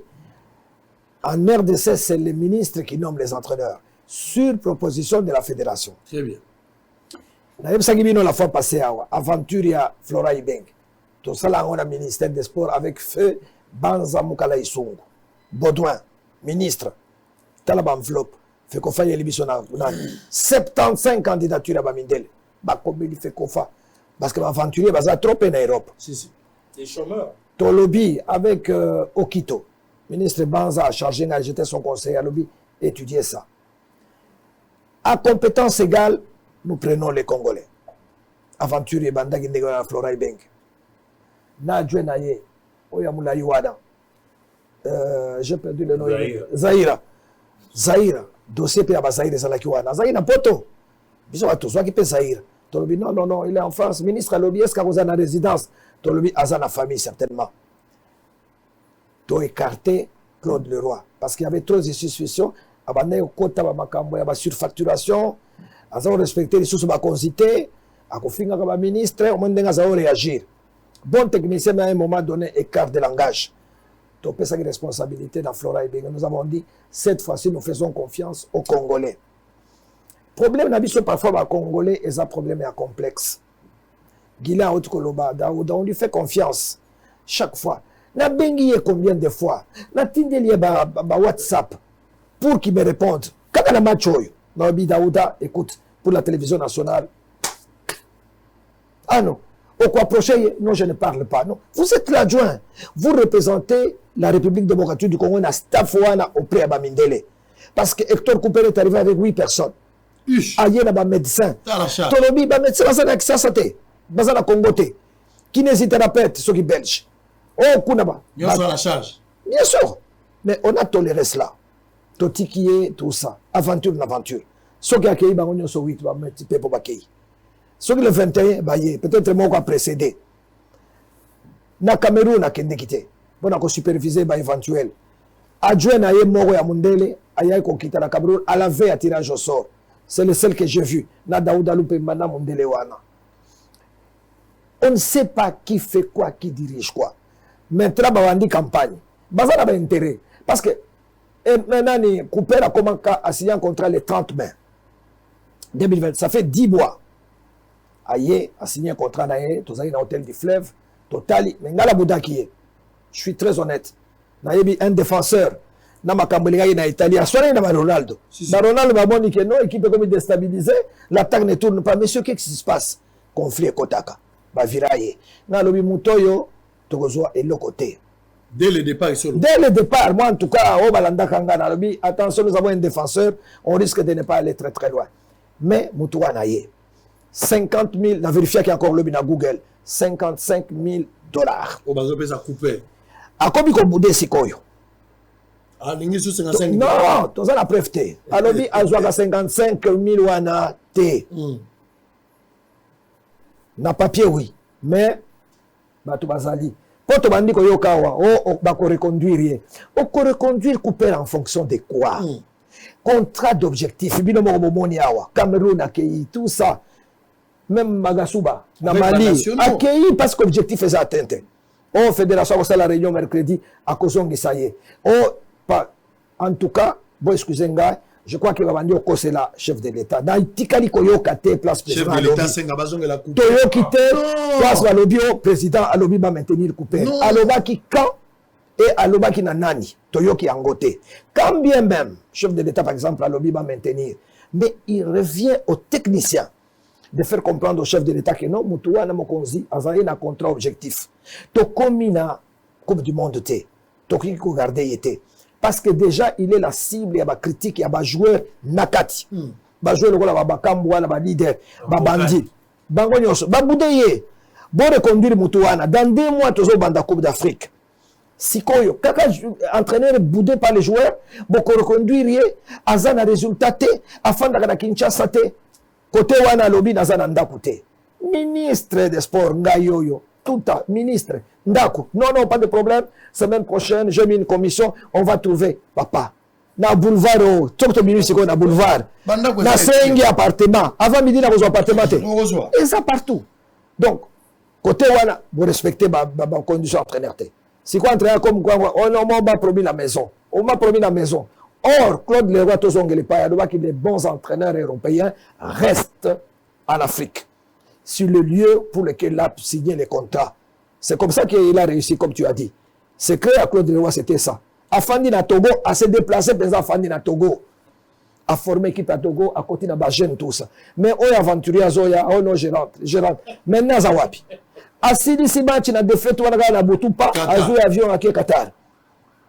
En RDC, c'est le ministre qui nomme les entraîneurs. Sur proposition de la fédération. Très bien. nayebisaki bino la fois passée awa aventure ya Flora Ibeng tosala yango na ministère des sports avec feu Banza Mukala Isungu Baudouin ministre tala ba enveloppe fait kofa yeli biso na 75 candidatures à Bamindele bakomeli fait kofa parce que aventurier baza trop en Europe les chômeurs Tolobi avec Okito ministre Banza a chargé j'étais son conseiller à lobby étudier ça à compétence égale nous prenons les Congolais. Aventurier bandaki ndeko na Flora Ibeng. Na adjoint na ye. Oya Moulayi Wada. J'ai perdu le nom. Zaïra. Dossier pe ya Zaïra ezalaki wana. Zaïra poto. Biso bato zwaki pe Zaïra. Tolobi non, il est en France. Ministre à lobby, est-ce qu'il a na résidence? Tolobi aza na famille certainement. To écarter Claude Leroy parce qu'il y avait trop de suspicions. Abandé au kota ba makambo ya ba surfacturation. Azao respecter les sous ba concité, a kofinga comme ministre, au moins denga azao réagir. Bon technicien mais à un moment donné écart de langage. Topé sa responsabilité dans Flora Ibeng. Nous avons dit cette fois-ci nous faisons confiance aux Congolais. Problème n'habite parfois les Congolais et ça problème est complexe. Guila Haute Koloba, on lui fait confiance chaque fois. Na bengi combien de fois? Na tindeli ba WhatsApp pour qu'il me réponde. Quand on a match Nabi Daouda, écoute, pour la télévision nationale. Ah non. Au quoi prochain, non, je ne parle pas. Non. Vous êtes l'adjoint. Vous représentez la République démocratique du Congo, na Stafouana au pré à Bamindele. Parce que Hector Cooper est arrivé avec 8 personnes. Aïe, na ba médecin. Tolobi, ba médecin, bazana Kisasate. Bazana Congote. Kinésithérapeute, ceux qui belge. Oh, Kunaba. Bien sûr, à la charge. Bien sûr. Mais on a toléré cela. Totikié, tout ça. Aventure, n'aventure. Ceux qui accueillent, ils sont 8, ils peuvent pas accueillir. Ceux qui le 21, peut-être moi qui a précédé. Na Cameroun, na kende kité. Bon, on a supervisé, éventuel. Adjoint na ye moro ya Mundele, aya ko kita na Cameroun, à la veille à tirage au sort. C'est le seul que j'ai vu. Na Daouda Loupé, Mana Mundele wana. On ne sait pas qui fait quoi, qui dirige quoi. Maintenant, on dit campagne. Baza n'a pas intérêt. Parce que maintenant, Cooper a commencé à signer un contrat le 30 mai 2020. Ça fait 10 mois. Aïe a signé un contrat dans l'hôtel du Fleuve. Totali. Mais Ngala Bouda qui est. Je suis très honnête. Nayebi un défenseur. Nama Kambolinga na Italie. Soirée na Ronaldo. Na Ronaldo va bon que non, équipe comme déstabilisée. L'attaque ne tourne pas. Monsieur, qu'est-ce qui se passe? Conflit Kotaka. Ba viraye. Na lobi Mutoyo. Togozoa et le côté. Dès le départ, dès le départ, moi en tout cas, au Balanda Kangana, attention, nous avons un défenseur, on risque de ne pas aller très très loin. Mais Moutouan Naye, 50 000, la vérifié qu'il y a encore le bin à Google, 55 000 $. Au bazo pesa coupé. A combien qu'on boudé si koyo? Ah, n'ingi sous 55 000. Non, tu as la preuve te. Alors, il a 55 000 wana te. Na papier, oui. Mais, Batou Bazali. Quand on dit qu'on va reconduire, on va reconduire Cooper en fonction de quoi? Contrat d'objectif. Cameroun accueilli, tout ça. Même Magasuba, dans Mali, accueilli parce que l'objectif est atteint. Oh, fédération, ça la réunion mercredi à Kozongi, ça y est. Oh, en tout cas, bon, excusez-moi, je crois qu'il va dire que c'est la chef de l'État. Dans Tikali Koyo Kate, place président. Chef de l'État, c'est Ngabazon de la Coupe. Toyo Kite, place Valobio, président Alobi va maintenir Cooper. Aloba qui quand et Aloba qui nanani. Toyo qui angoté. Quand bien même, chef de l'État, par exemple, Alobi va maintenir. Mais il revient aux techniciens de faire comprendre au chef de l'État que non, Moutouwa na Mokonzi, Azaye na contrat objectif. To komina Coupe du Monde te. To qui garder yete. Parce que déjà, il est la cible, il y a des critiques, il y a des joueurs nakati. Des joueurs, il y a des kambouana, des leaders, des bandits. Bango nyonso, ba boudeye. Bon reconduire Moutouana. Dans 2 mois, tu as la Coupe d'Afrique. Si koyo, kaka entraîneur boudé par les joueurs, bon reconduire, azana résultat te, afin de la Kinshasa te, côté wana lobby nazana ndakute. Ministre des Sports, ngayoyo. Tout à ministre, Ndaku. Non, non, pas de problème. Semaine prochaine, j'ai mis une commission. On va trouver, papa. Na boulevard, tout le minute, c'est quoi, na boulevard. Na 5 appartements. Avant midi, na vos appartements. Et ça partout. Donc, côté wana, vous respectez ma condition entraîneur. C'est quoi entraîneur comme quoi, on m'a promis la maison. On m'a promis la maison. Or, Claude Leroy, tous les bons entraîneurs européens restent en Afrique. sur le lieu pour lequel il a signé les contrats. C'est comme ça qu'il a réussi, comme tu as dit. C'est que à Claude Leroy, c'était ça. Afandi na Togo, à se déplacer, président Afandi na Togo, à former équipe à Togo, à côté de Bajen, tout ça. Mais on est aventurier, oh non, je rentre. Maintenant, Zawapi. Asidi si match na défaite, on a boutou pas, à jouer avion à Qatar.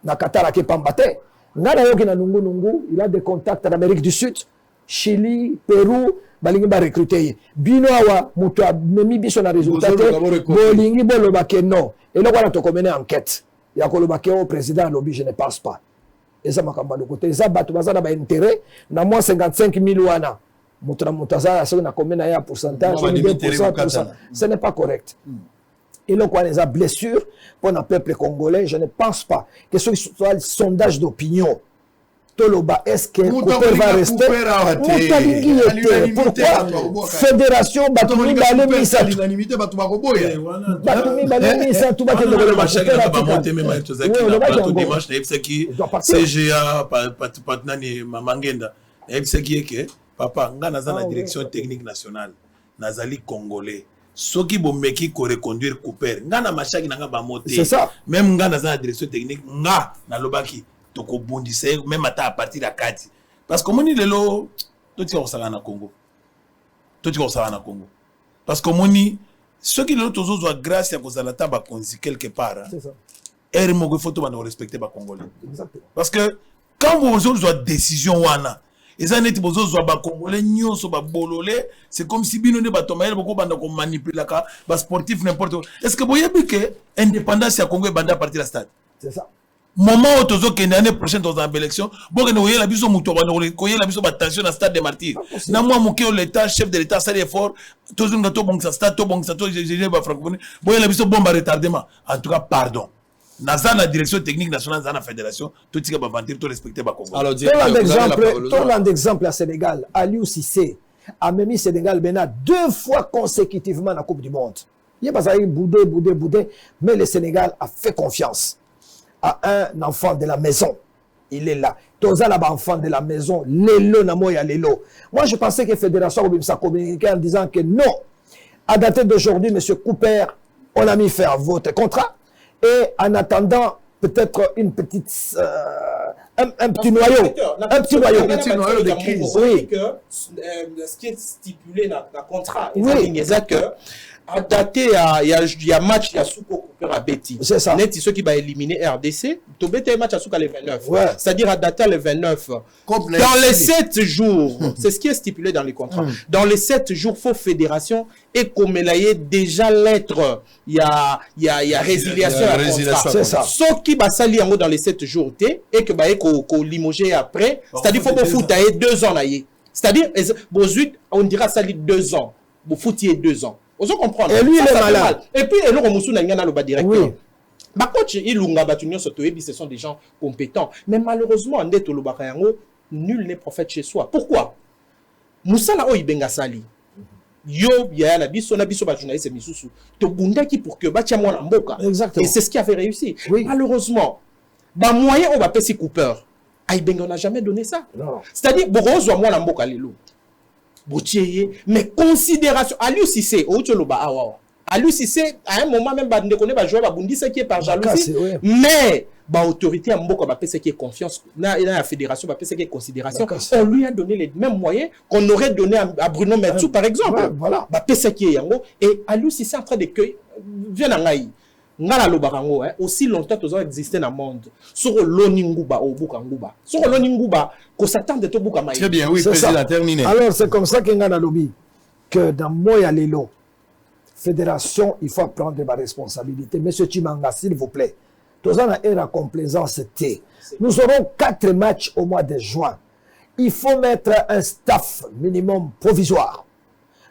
Na Qatar, à Pambate. Ngana yoki na Nungu, il a des contacts en Amérique du Sud, Chili, Pérou, balingi ba recruter. Bino awa, mutu memi biso na résultat. Bolingi bolo bake non. Et là, on a to mener enquête. Il y a le président lobby, je ne pense pas. Et ça m'a de côté. Ça bat intérêt. Na moins 55 000 wana. Moutaza, ça a combien de pourcentage? Ce n'est pas correct. Et donc, on a des blessures pour le peuple congolais. Je ne pense pas que ce soit le sondage d'opinion. Toloba, est-ce que Cooper va rester? Pourquoi Fédération Batoumi Balé Misa l'unanimité Batoumi Balé Misa tout Baké CGA Patnani Mamangenda papa nga naza na direction technique nationale nazali congolais soki bomeki ko reconduire Cooper nga na machaki nanga ba moté c'est ça même nga naza na direction technique nga na lobaki toko bondise même ata à partir de kati parce que moni lelo toti ko sala na Congo parce que moni soki lelo tozo zo grâce ya kozala ta ba konzi quelque part c'est ça er mo ko photo ba no respecter ba congolais exactement parce que quand vous zo décision wana eza neti bozo zo ba congolais nyonso ba bololé c'est comme si bino ne ba tomaele boko banda ko manipuler ka ba sportif n'importe quoi est-ce que boyebi que indépendance ya Congo banda partir la stade c'est ça moment où tozo kende année prochaine dans une élection boke ne oyela biso muto ba no koyela biso ba tension na stade des martyrs na moi moké l'état chef de l'état sali effort tozo ngato bongsa stade to bongsa to je ba francophonie boyela biso bomba retardement en tout cas pardon Naza la direction technique nationale de la fédération, tout ce qui va vendre, tout respecter ba Congo. Alors, un exemple à Sénégal, Aliou Cissé a même mis Sénégal 2 fois consécutivement dans la Coupe du Monde. Il n'y a pas eu boudé, mais le Sénégal a fait confiance à un enfant de la maison. Il est là. Tous les enfants de la maison, l'élo namoya l'élo. Moi, je pensais que la fédération a communiqué en disant que non, à dater d'aujourd'hui, M. Cooper, on a mis fin à votre contrat. Et en attendant, peut-être une petite, un petit noyau de crise. Oui. Ce qui est stipulé dans le contrat, c'est que à dater, il y a match, il y a Souko Cooper à Betty. C'est ça. Net, ceux qui va éliminer RDC, tu bête un match à Souka le 29. Ouais. C'est-à-dire à dater le 29. Dans les 7 jours, c'est ce qui est stipulé dans les contrats. Dans les 7 jours, faut fédération et comme déjà lettre, il y a résiliation à contrat. C'est ça. Sauf qui va salir en haut dans les 7 jours et que va être limogé après. C'est-à-dire qu'il faut foutre 2 ans. C'est-à-dire, on dira salir 2 ans. Vous foutiez 2 ans. Vous comprenez? Et lui, il est malade. Et puis, il y a le directeur. Bah, coach, ce sont des gens compétents. Mais malheureusement, nul n'est prophète chez soi. Pourquoi? Moussala Oibenga Sali. Yo, ya la biso na biso ba journaliste misusu. To bundaki pour que batia mwana mboka. Exactement. Et c'est ce qui a fait réussir. Oui. Malheureusement, bah moyen on va passer Cooper. Aïbenga n'a jamais donné ça. C'est-à-dire, Borozo mwana mboka lelo. Mais considération, Aliou Cissé, Aliou Cissé, à un moment même, on ne jouer ce qui est par jalousie, mais l'autorité a ce qui est confiance, la fédération a ce qui est considération, on lui a donné les mêmes moyens qu'on aurait donné à Bruno Metsu, par exemple. Voilà. Ce qui est et Aliou Cissé est en train de cueillir, viens à Ngaï. Aussi longtemps que nous avons existé dans le monde, sur l'Oninguba ou Bukanguba, sur l'Oninguba, qu'on s'attend de tout Bukamaï. Très bien, oui, président, terminé. Alors, c'est comme ça qu'il y a dans lobby que dans Moya Lelo, fédération, il faut prendre ma responsabilité. Monsieur Chimanga, s'il vous plaît, tous en a complaisance. Nous aurons 4 matchs au mois de juin. Il faut mettre un staff minimum provisoire.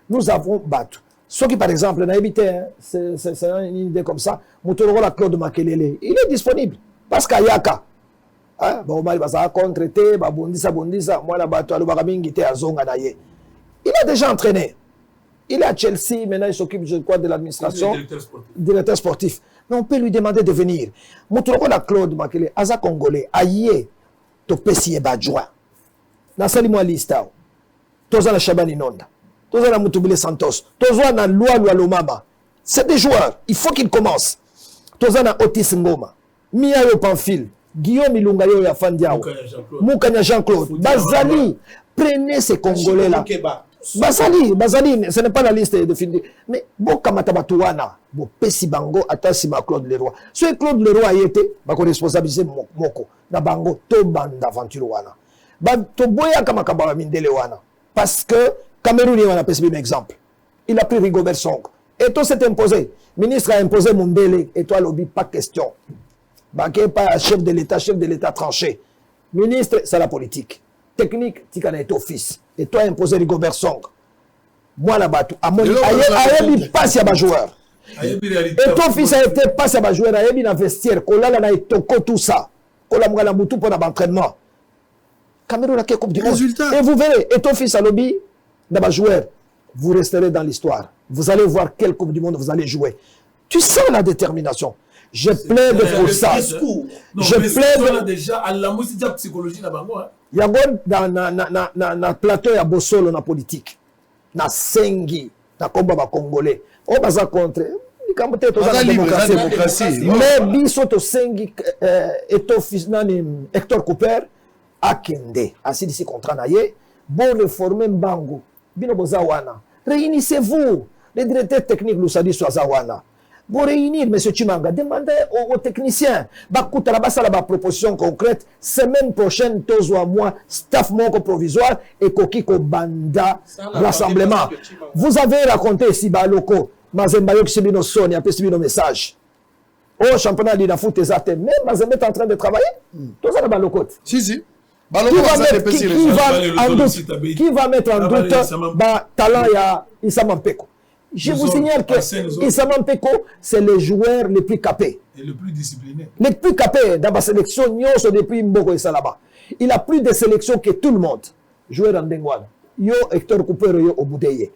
Nous avons battu. Ce qui, par exemple, n'a évité, c'est une idée comme ça, la Claude Makelele, il est disponible. Parce qu'il y a qu'à. Il a déjà entraîné. Il est à Chelsea, maintenant il s'occupe, je crois, de l'administration. Directeur sportif. Mais on peut lui demander de venir. La Claude Makelele, Aza Congolais, Aïe, to Pessie Badjoua. Nasali moi lista. Tozana Chabani Nonda. Toza na Mutubile Santos. Toza na Loi Lomaba. C'est des joueurs. Il faut qu'ils commencent. Toza na Otis Ngoma. Miayo Pamphile. Guillaume Ilungayo ya Fandiao. Moukanya Jean-Claude. Bazali. Prenez ces Congolais-là. Bazali, ce n'est pas la liste définie. Mais bon, Kamatabatuana, bon, Pessi Bango, Atasima Claude Leroy. Ce Claude Leroy a été, bako responsabilisé Moko, na Bango, to banda aventure wana. To boya Kamakaba Mindele wana. Parce que Cameroun, on a pris un exemple. Il a pris Rigobert Song. Et tout s'est imposé. Le ministre a imposé Mundele. Et toi, lobby, pas question. Banque pas chef de l'État tranché. Ministre, c'est la politique. Technique, tu connais ton fils. Et toi, imposer Rigobert Song. Moi, là-bas, Ayebi passe à ma joueur. Et ton fils a été passé à ma joueur. Ayebi na vestiaire. Kola la na etoko tout ça. Kola mga la moutou pour l'entraînement. Cameroun a quelle coupe du monde. Et vous verrez. Et ton fils a lobby dans ma joueur. Vous resterez dans l'histoire. Vous allez voir quelle coupe du monde vous allez jouer. Tu sens la détermination. Je plaide pour ça. Je plaide déjà à la musique psychologie na bango. Il y a na plateau ya Bosolo na politique. Na sengi na komba ba congolais. On baza contre ikambote to za démocratie. Mais biso to sengi eto fils nani Hector Cooper akende. Asidi si contrat na ye bon réformer Mbango. Bino boza wana. Réunissez-vous. Les directeurs techniques nous dit soit wana. Pour réunir, M. Chimanga, demandez aux techniciens. Bakuta la basa la proposition concrète. Semaine prochaine, tous ou moi, staff moko provisoire et kokiko banda rassemblement. Vous avez raconté ici, Baloko, Mazembayo Kisibino Sony, a Pesibino message. Oh, championnat de la foot, même Mazembe est en train de travailler. Tous à la Baloko. Si. Qui va mettre en doute talent ya Issam Mpeko? Je vous signale que Issam Mpeko, c'est le joueur le plus capé. Et le plus discipliné. Le plus capé dans ma sélection, depuis Mboko et Salaba. Il a plus de sélections que tout le monde. Joueur en Dengwan. Yo, Hector Cooper, yo, Oboudeye.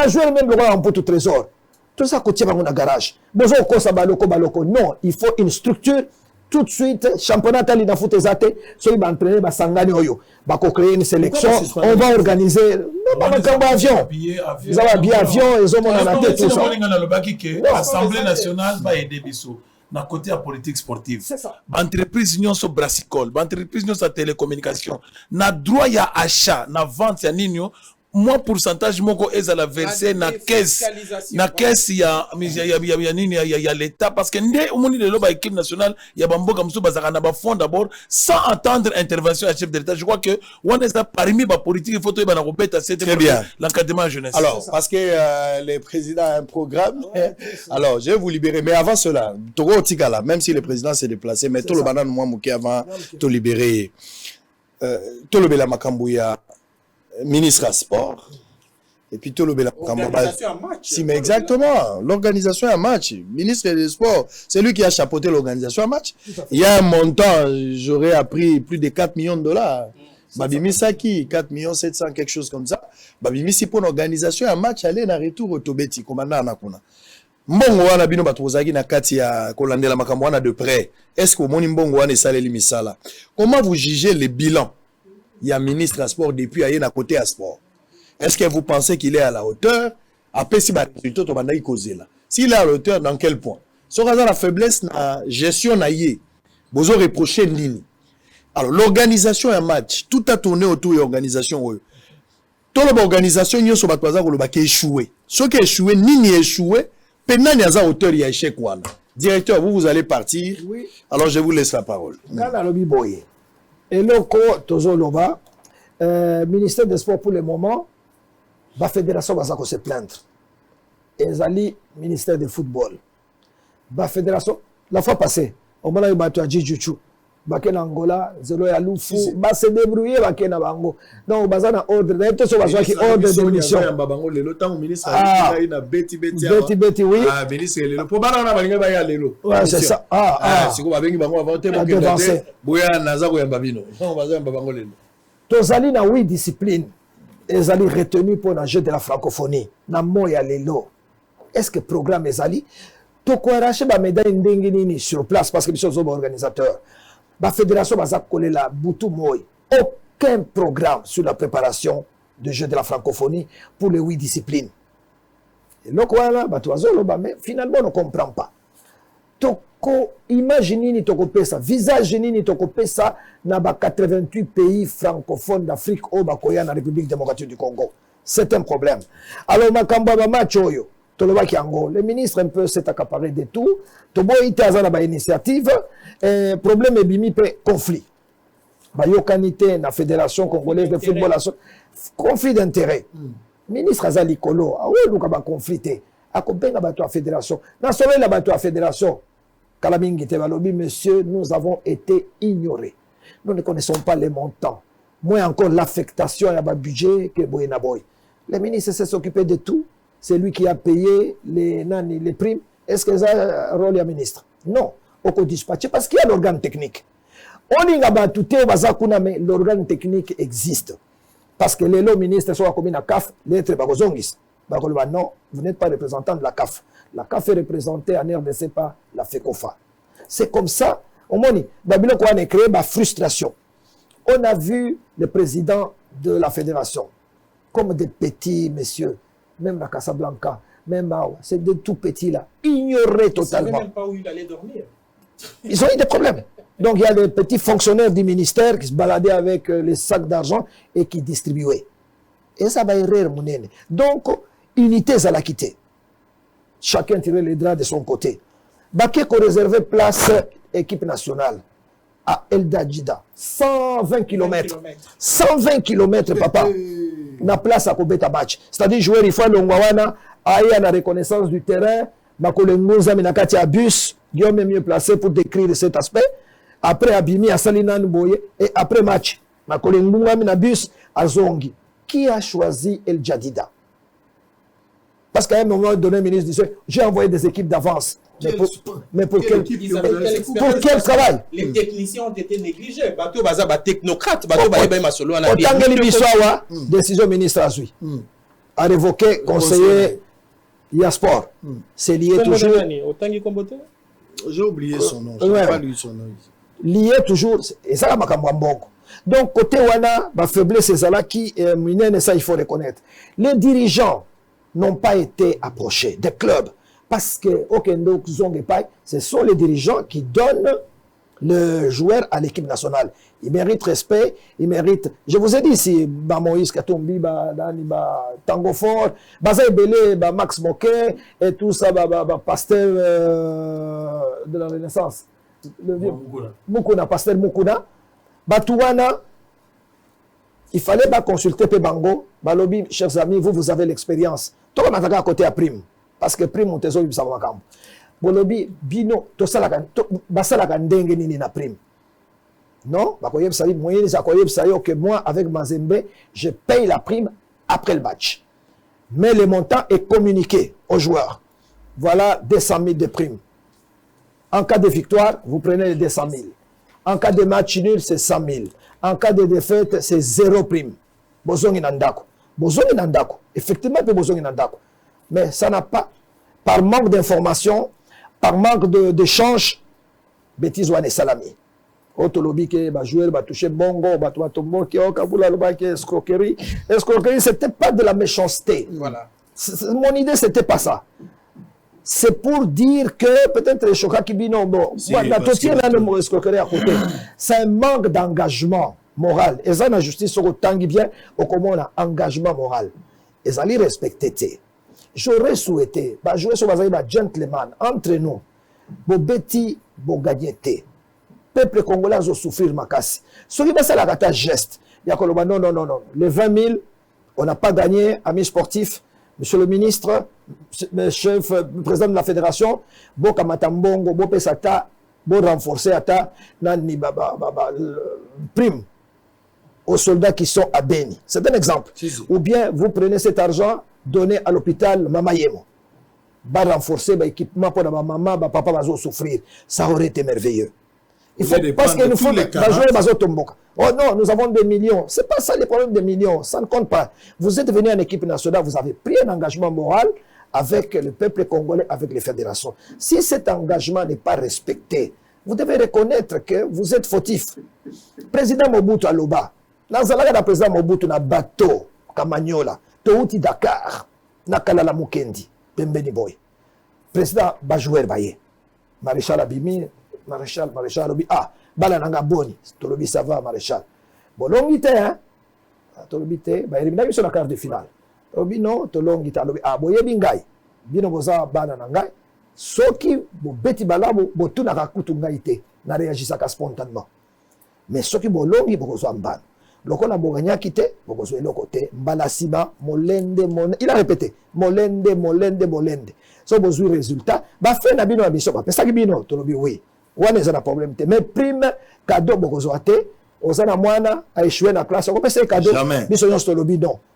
Joueur même le roi en tout trésor. Tout ça, côté dans un garage. Bozo Kosa Baloko. Non, il faut une structure. Tout de suite, championnat tali na foot ezate, celui qui entraîner ba sangani oyo, ba ko créer une sélection, on va organiser ba avion. Ils ont bien avion, ils ont mon la tête tout ça. L'Assemblée nationale va aider biso na côté à politique sportive. C'est ça. Entreprise union so brassicole, entreprise union sa télécommunication, na droit ya achat, na vente ya ninyo. Moi pourcentage moko eza la verser na caisse ya l'état parce que ndé omoni lelo ba équipe nationale ya bamboka musu bazaka na ba fond d'abord sans attendre intervention à chef de l'état. Je crois que on est parmi ba politique il faut to ba na kopeta c'est très bien l'encadrement jeunesse. Alors parce que le président a un programme alors je vais vous libérer mais avant cela Togo Tikala même si le président s'est déplacé mais tout le banane moi muké avant to libérer to le bela makambuya ministre à sport et puis tout le si mais exactement l'organisation à match ministre des sports c'est lui qui a chapeauté l'organisation à match il y a un montant j'aurais appris plus de 4 millions de dollars Babimi Saki 4 millions 700 quelque chose comme ça Babimi si pour l'organisation à match aller na retour au Tobeti commandant nakuna mbongo wana bino batozaki na kati ya kolandela makambo wana de près est-ce que moni mbongo wana esaleli misala comment vous jugez le bilan? Il y a un ministre à sport depuis à côté à sport. Est-ce que vous pensez qu'il est à la hauteur? Après, si s'il est à la hauteur, dans quel point? Si on a la faiblesse, la gestion, vous avez reproché Nini. Alors, l'organisation un match, tout a tourné autour de l'organisation. Toute l'organisation, il y a échoué. Ce qui a échoué, Nini a échoué, pendant qu'il y a à hauteur, il y a échec. Directeur, vous allez partir. Oui. Alors, je vous laisse la parole. Et le Tozo Loba, ministère des Sports pour le moment, la fédération va se plaindre. Et Zali, ministère du football. La fédération, la fois passée, on m'a dit à Djidjouchou, Baken Angola, Zelo ya Lufu, va se débrouiller Baken Bango. Donc, Bazana ordre, d'ailleurs, tout ça va qui ordre de mission. Le temps au ministre a Betty, oui. Ah, ministre, le problème, on a pas lelo. Ouais, c'est ça. C'est quoi, avec Bango, avant de devancer. Bouya, Nazaro et Babino. On va dire Bango lelo. Tozali na 8 disciplines. Ezali retenu pour le jeu de la francophonie. Na moya lelo. Est-ce que programme Ezali? Toko arraché ba médaille ndengini sur place parce que nous sommes organisateurs. La fédération va s'accoler la boutou moi. Aucun programme sur la préparation de jeu de la francophonie pour les 8 disciplines. Et donc voilà, mais finalement on ne comprend pas. Toko imagine ni toko pesa, visage ni toko pesa na ba 88 pays francophones d'Afrique au bakoya na République démocratique du Congo. C'est un problème. Alors makamba ba match oyo, toloba ki ango, le ministre un peu s'est accaparé de tout. Tobo ite azana ba initiative, problème e bimi pe conflit. Ba yokanité na fédération congolaise de football, conflit d'intérêt. Ministre azali kolo, awe luka ba conflité. Akobenga bato à fédération. Na soleil la bato à fédération. Kalamingi te balobi, monsieur, nous avons été ignorés. Nous ne connaissons pas les montants. Moins encore l'affectation à ba budget que boyena boy. Le ministre s'est occupé de tout. C'est lui qui a payé les primes. Est-ce que ça a un rôle à ministre? Non. Au dispatché parce qu'il y a l'organe technique. On y a battu mais l'organe technique existe. Parce que les ministres sont comme une CAF, les Bagozongis. Non, vous n'êtes pas représentant de la CAF. La CAF est représentée en RDC par la FECOFA. C'est comme ça, au moins, Babylone a créé ma frustration. On a vu le président de la fédération comme des petits messieurs, même la Casablanca, même Mao, c'est de tout petits là, ignorés totalement. Ils ne savaient même pas où il allait dormir. Ils ont eu des problèmes. Donc il y a des petits fonctionnaires du ministère qui se baladaient avec les sacs d'argent et qui distribuaient. Et ça va errer, mon aîné. Donc, unité, ça l'a quitté. Chacun tirait les draps de son côté. Bakeko réservait place équipe nationale à El Dajida. 120 km. 120 km, papa. Na place à Kobeta Batch. C'est-à-dire, jouer il faut l'Ongwawana, aïe à la reconnaissance du terrain, Makolengoza Minakati à bus, Guillaume est mieux placé pour décrire cet aspect. Après Abimi à Salinan Boye, et après match, Makolengoza Minabus à Zongi. Qui a choisi El Jadida? Parce qu'à un moment donné, le ministre disait, j'ai envoyé des équipes d'avance. Mais pour quel travail? Les techniciens ont été négligés. Bateau baza ba technocrate, bateau ba yeba masolo na bien. Autant que l'Ibiswawa, décision ministre a suivi. A révoqué conseiller Yasport. C'est lié toujours. Autant que comboté? J'ai oublié son nom. Je n'ai pas lu son nom. Lié toujours. Et ça, Makambamboko. Donc, côté Wana, ma faiblesse, c'est ça qui, ça, il faut reconnaître. Les dirigeants n'ont pas été approchés des clubs. Parce que Okendo Zongepai, ce sont les dirigeants qui donnent le joueur à l'équipe nationale. Ils méritent respect, ils méritent. Je vous ai dit ici, Moïse Katombi, Tango Fort, Baza Ebele, Max Moquet, et tout ça, pasteur de la Renaissance. Mukuna, pasteur Mukuna. Batouana, il fallait consulter Pebango. Balobi, chers amis, vous avez l'expérience. Toi, on a à côté à prime. Parce que prime, on te zoe bisa wakam. Bolobi, bino, to salaka, basalaka ndenge nini na prime. Non, bakoyeb saïd, moyen les akoyeb saïd, que moi, avec Mazembe, je paye la prime après le match. Mais le montant est communiqué aux joueurs. Voilà 200 000 de prime. En cas de victoire, vous prenez les 200 000. En cas de match nul, c'est 100 000. En cas de défaite, c'est 0 prime. Bozongi nandako. Bozongi nandako. Effectivement, bozongi nandako. Mais ça n'a pas, par manque d'information, par manque d'échange, bêtise ou salami. Otolobi qui va jouer, va toucher bongo, va tomber, qui est escroquerie. Escroquerie, c'était pas de la méchanceté. Voilà. Mon idée, c'était pas ça. C'est pour dire que peut-être les chocs qui non bon, la totière là le mot escroquerie à côté. C'est un manque d'engagement moral. Et ça, la justice, au tangi bien, au comment on a engagement moral. Et ça, les respecter. J'aurais souhaité, jouer sur un gentleman entre nous. Bo beti, bo gagné. Peuple congolais a souffrir makasi. Ce qui est la geste. Il y a non. Les 20 000, on n'a pas gagné, amis sportifs. Monsieur le ministre, le chef, le président de la fédération, bo kamatambongo, bo pesata, bo renforcer ata, nani prime aux soldats qui sont à Beni. C'est un exemple. Ou bien vous prenez cet argent, donnez à l'hôpital Mamayemo. Va renforcer l'équipement pour ma maman, papa va souffrir. Ça aurait été merveilleux. Il faut, parce qu'il nous faut jouer Tomboka. Oh non, nous avons des millions. Ce n'est pas ça les problèmes des millions. Ça ne compte pas. Vous êtes venu en équipe nationale, vous avez pris un engagement moral avec le peuple congolais, avec les fédérations. Si cet engagement n'est pas respecté, vous devez reconnaître que vous êtes fautif. Président Mobutu Aloba, dans le président Mobutu, na bateau, Kamagnola, Touti Dakar, Nakalala Mukendi, Pembeni Boy. Président Bajouer Baye, Maréchal Abimi, Maréchal Obi, Balananga Boni, Tolobi Sava, Maréchal. Bon, longité, hein? Tolobi te, il sur la carte de finale. Tolobi non, Tolongité, Boye Bingai, Bino Boza, Bananangai, Soki, Beti Balabo, Botuna Rakutu Ngaite, n'a réagi spontanément. Mais Soki Bolongi, Bozo Mban. Lokola Boganya quitté, Bozo le côté, Mbalasiba, Molende, il a répété, Molende. So Bozo résultat, fait Nabino Abiso, ça qui bino, Tolobi, oui. Ouane est un problème. Mais prime, cadeau, Bozo Ate, Osana Moana a échoué dans la classe. On peut faire cadeau. Jamais.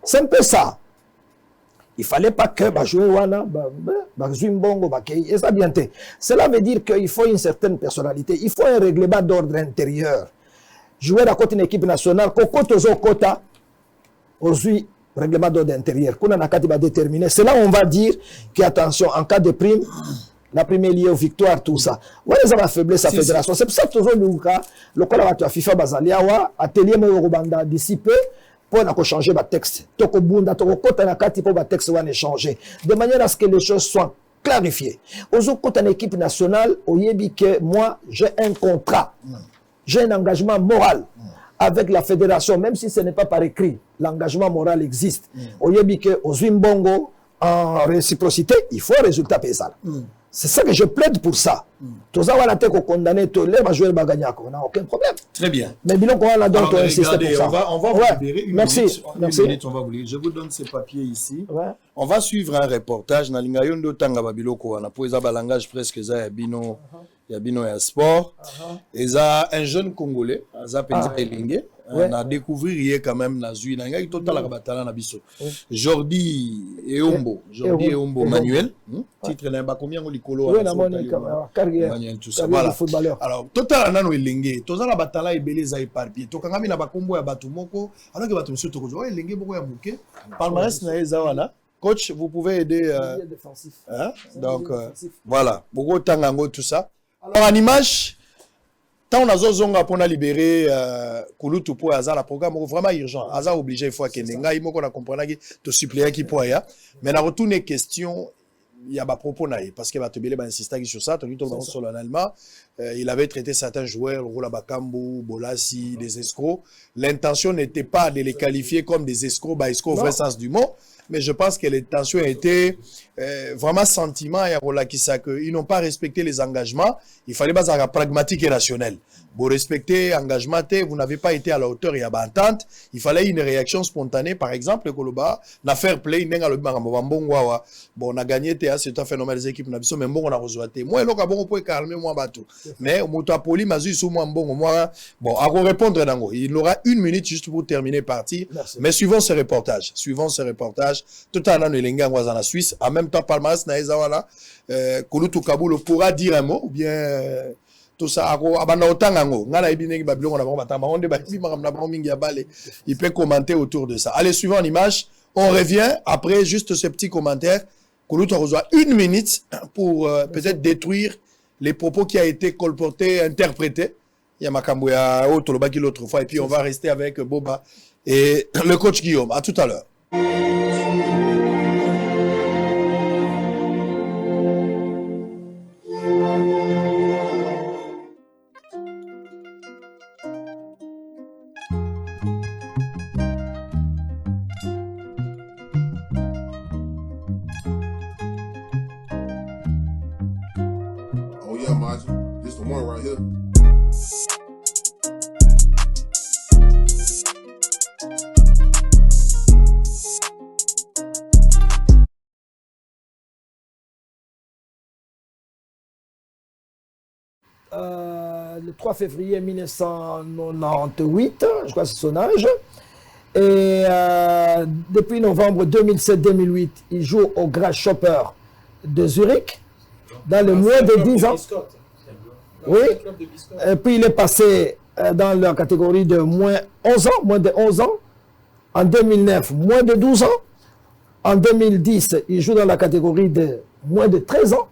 C'est un peu ça. Il ne fallait pas que jouer Wana, Zimbongo, et ça bien. Cela veut dire qu'il faut une certaine personnalité. Il faut un règlement d'ordre intérieur. Jouer à côté d'une équipe nationale, Kota, aujourd'hui, règlement d'ordre intérieur. Qu'on a déterminé. C'est là où on va dire qu'attention, en cas de prime, la première liée aux victoires, tout ça. Ouais, ça va faiblesse sa fédération. C'est pour ça que toujours le cas, le cas de la FIFA Bazaliawa, atelier Morobanda d'ici peu, pour changer le texte. Toko Bunda, Toko Kota Nakati pour le texte va changer. De manière à ce que les choses soient clarifiées. Aux autres, en équipe nationale, au Yebi que moi, j'ai un contrat. J'ai un engagement moral avec la fédération, même si ce n'est pas par écrit. L'engagement moral existe. Au Yebi que, au Zimbongo, en réciprocité, il faut un résultat paysan. C'est ça que je plaide pour ça. Tous les gens qui ont condamné, tous les joueurs Bagagnac, on n'a aucun problème. Très bien. Mais bien qu'on a donc insisté pour ça. On va vous libérer une Merci. minute, on va vous libérer. Je vous donne ces papiers ici. On va suivre un reportage. Na lingayondo tanga babiloko wana po eza balangage presque za ya bino ya sport. Eza un jeune Congolais, aza penza elenge. On a découvert quand même na zui na ngai total la batala na biso. Jordi Eombo Manuel, titre na ba combien on likolo Manuel tout ça voilà. Alors total nano elenge, tozala batala ebele za éparpillé. To kangami na ba kombo ya batu moko, alors que batu monsieur to ko elenge boko ya muke. Palmarès na eza wana. Coach, vous pouvez aider hein? Donc voilà, beaucoup tangango tout ça. Alors en image tant on a zonga pour libérer Kulutu pour la programme vraiment urgent. Aza obligé il faut que nenga il moko na comprendre que to suppléer qui pour ya. Mais na retourner question il y a ba propos naïe parce que Batebele ba insister sur ça, tout solennellement il avait traité certains joueurs Rola Bakambu, Bolassi, des escrocs. L'intention n'était pas de les qualifier comme des escrocs, escrocs au vrai sens du mot. Mais je pense que l'intention était vraiment sentiment et ils n'ont pas respecté les engagements. Il fallait pas être pragmatique et rationnel. Vous respectez l'engagement, vous n'avez pas été à la hauteur et à l'entente. Il fallait une réaction spontanée. Par exemple, Koloba, na fair play, bon, on a gagné, c'est un phénomène des équipes, mais bon, on a reçu. Moi, on peut calmer, moi, bateau. Mais, on a poli, bon, à répondre, il aura une minute juste pour terminer partie. Mais suivons ce reportage. Tout en an, il en la Suisse. En même temps, Palmas, Naezawana, Kulutu Kaboul pourra dire un mot, ou bien, tout ça, il peut commenter autour de ça. Allez, suivant l'image, on revient après juste ce petit commentaire. Kulutu a reçu une minute pour peut-être détruire les propos qui a été colportés, interprétés. Il y a Makambo, il y a Otolobaki l'autre fois, et puis on va rester avec Boba et le coach Guillaume. À tout à l'heure. Le 3 février 1998, je crois que c'est son âge. Et depuis novembre 2007-2008, il joue au Grasshopper de Zurich, dans le moins de 10 ans. Oui. Et puis il est passé dans la catégorie de moins 11 ans, moins de 11 ans. En 2009, moins de 12 ans. En 2010, il joue dans la catégorie de moins de 13 ans.